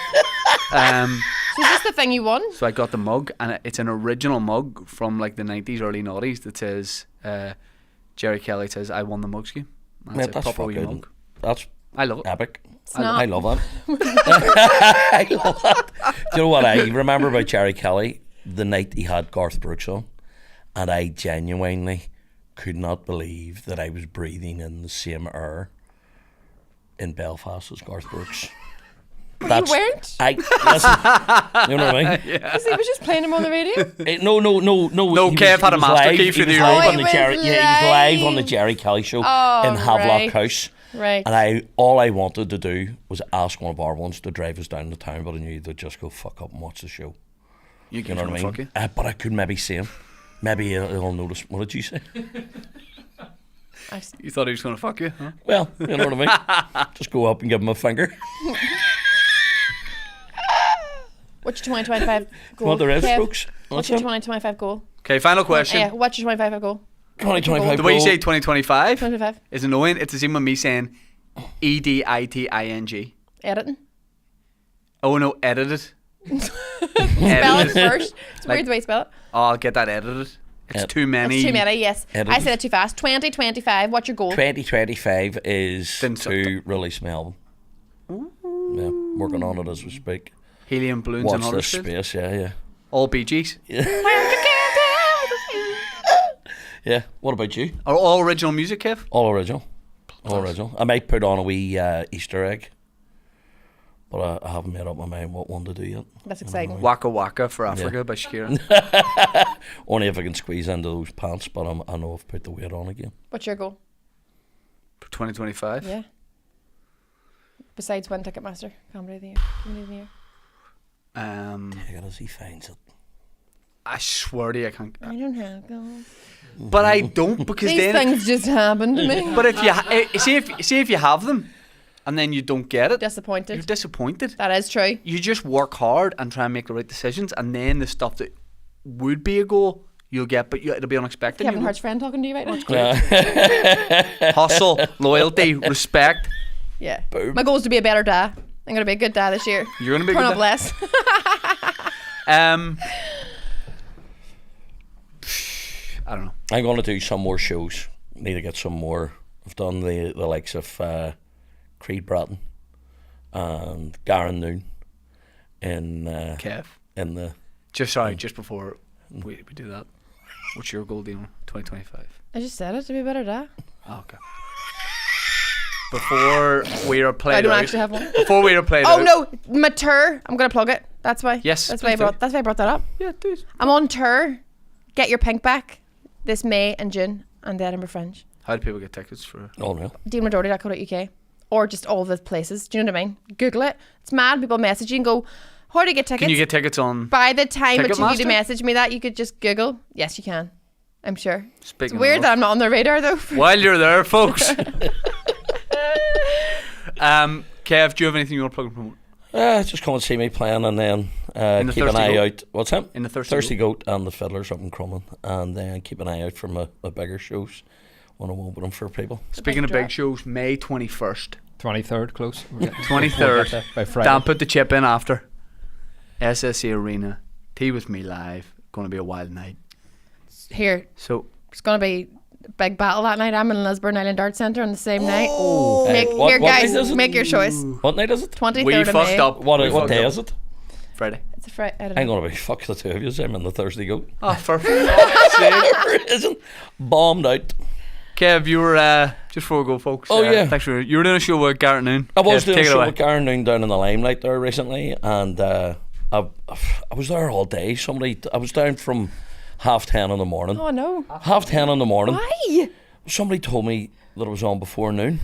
So is this the thing you won? So I got the mug, and it's an original mug from like the 90s, early 90s that says, Jerry Kelly says, I won the mugs game. Mate, that's proper wee fucking, mug. I love it. Epic. not. I love that. I love that. Do you know what I remember about Jerry Kelly? The night he had Garth Brooks on, and I genuinely could not believe that I was breathing in the same air in Belfast as Garth Brooks. You weren't? Listen, you know what I mean? Because he was just playing him on the radio. No. No, Kev had a master key for the He was live on the Jerry Kelly show in Havelock House. Right. And all I wanted to do was ask one of our ones to drive us down to town, but I knew they'd just go fuck up and watch the show. You know what I mean? But I could maybe see him. Maybe he'll notice. What did you say? You thought he was going to fuck you, huh? Well, you know what I mean? Just go up and give him a finger. What's your 2025 goal? Want the red Kev? strokes? What's your 2025 goal? Okay, final question. Yeah, what's your 2025 goal? 2025 The way you say 2025 2025 is annoying. It's the same with me saying EDITING. Editing. Oh no, edited. Spell it first. It's weird the way you spell it. Oh, I'll get that edited. It's too many. It's too many, yes. Edited. I said it too fast. 2025, what's your goal? 2025 is to release my album. Yeah, working on it as we speak. Helium balloons Watch and this Huddersfield. space, yeah. All Bee Gees. Yeah. What about you? Are all original music, Kev? All original. All original. I might put on a wee Easter egg, but I haven't made up my mind what one to do yet. That's exciting. Waka Waka for Africa by Shakira. Only if I can squeeze into those pants, but I know I've put the weight on again. What's your goal? For 2025? Yeah. Besides win Ticketmaster, Comedy of the Year. Take it as he finds it. I swear to you, I can't. I don't have goals. But I don't, because These things just happen to me. But if you see if you have them, and then you don't get it, disappointed. You're disappointed. That is true. You just work hard and try and make the right decisions, and then the stuff that would be a goal you'll get, but it'll be unexpected. Kevin Hart's friend talking to you right now. Hustle, loyalty, respect. Yeah. Boom. My goal is to be a better dad. I'm gonna be a good dad this year. You're gonna be a Turn good up less. I don't know. I'm going to do some more shows. Need to get some more. I've done the likes of Creed Bratton and Garen Noon in Kev. In the just before we do that. What's your goal, Diona? 2025. I just said it, to be a better dad. Oh, okay. Before we are played I don't out. actually have one. Before we are played out. Oh no, my tour. I'm gonna plug it. That's why. Yes. That's why I brought that up. Yeah, do. I'm on tour. Get your pink back this May and June and the Edinburgh Fringe. How do people get tickets for? Oh no. DionaDoherty.co.uk or just all the places. Do you know what I mean? Google it. It's mad. People message you and go, how do you get tickets? Can you get tickets on? By the time it took you to Ticketmaster? message me that, you could just Google. Yes, you can. I'm sure. Speaking It's weird of, that I'm not on their radar though. While you're there, folks. Kev, do you have anything you want to plug and promote? Just come and see me playing, and then keep an Thirsty eye Goat? out. What's that? In the Thirsty Goat and the Fiddlers up in Crumlin, and then keep an eye out for my bigger shows. when I'm opening for people. Speaking of big shows, May 21st. 23rd, close. 23rd. By Friday. Dan put the chip in after. SSE Arena. Tea with me live. Going to be a wild night. Here. So it's going to be a big battle that night. I'm in Lisburn Island Arts Centre on the same night. What guys, night is it? make your choice. What night is it? 23rd we of fucked May. up. What day is it? Friday. It's a Friday. I'm going to be fuck the two of you. I'm in the Thursday go. Oh, for fuck's sake. Isn't bombed out. Kev, you were just before we go, folks. Oh, yeah. Thanks for you were doing a show with Garrett Noon. I was Kev, doing take a it show away. with Karen Noon down in the Limelight there recently, and I was there all day. I was down from 10:30 in the morning. Oh no. 10:30 in the morning. Why? Somebody told me that it was on before noon.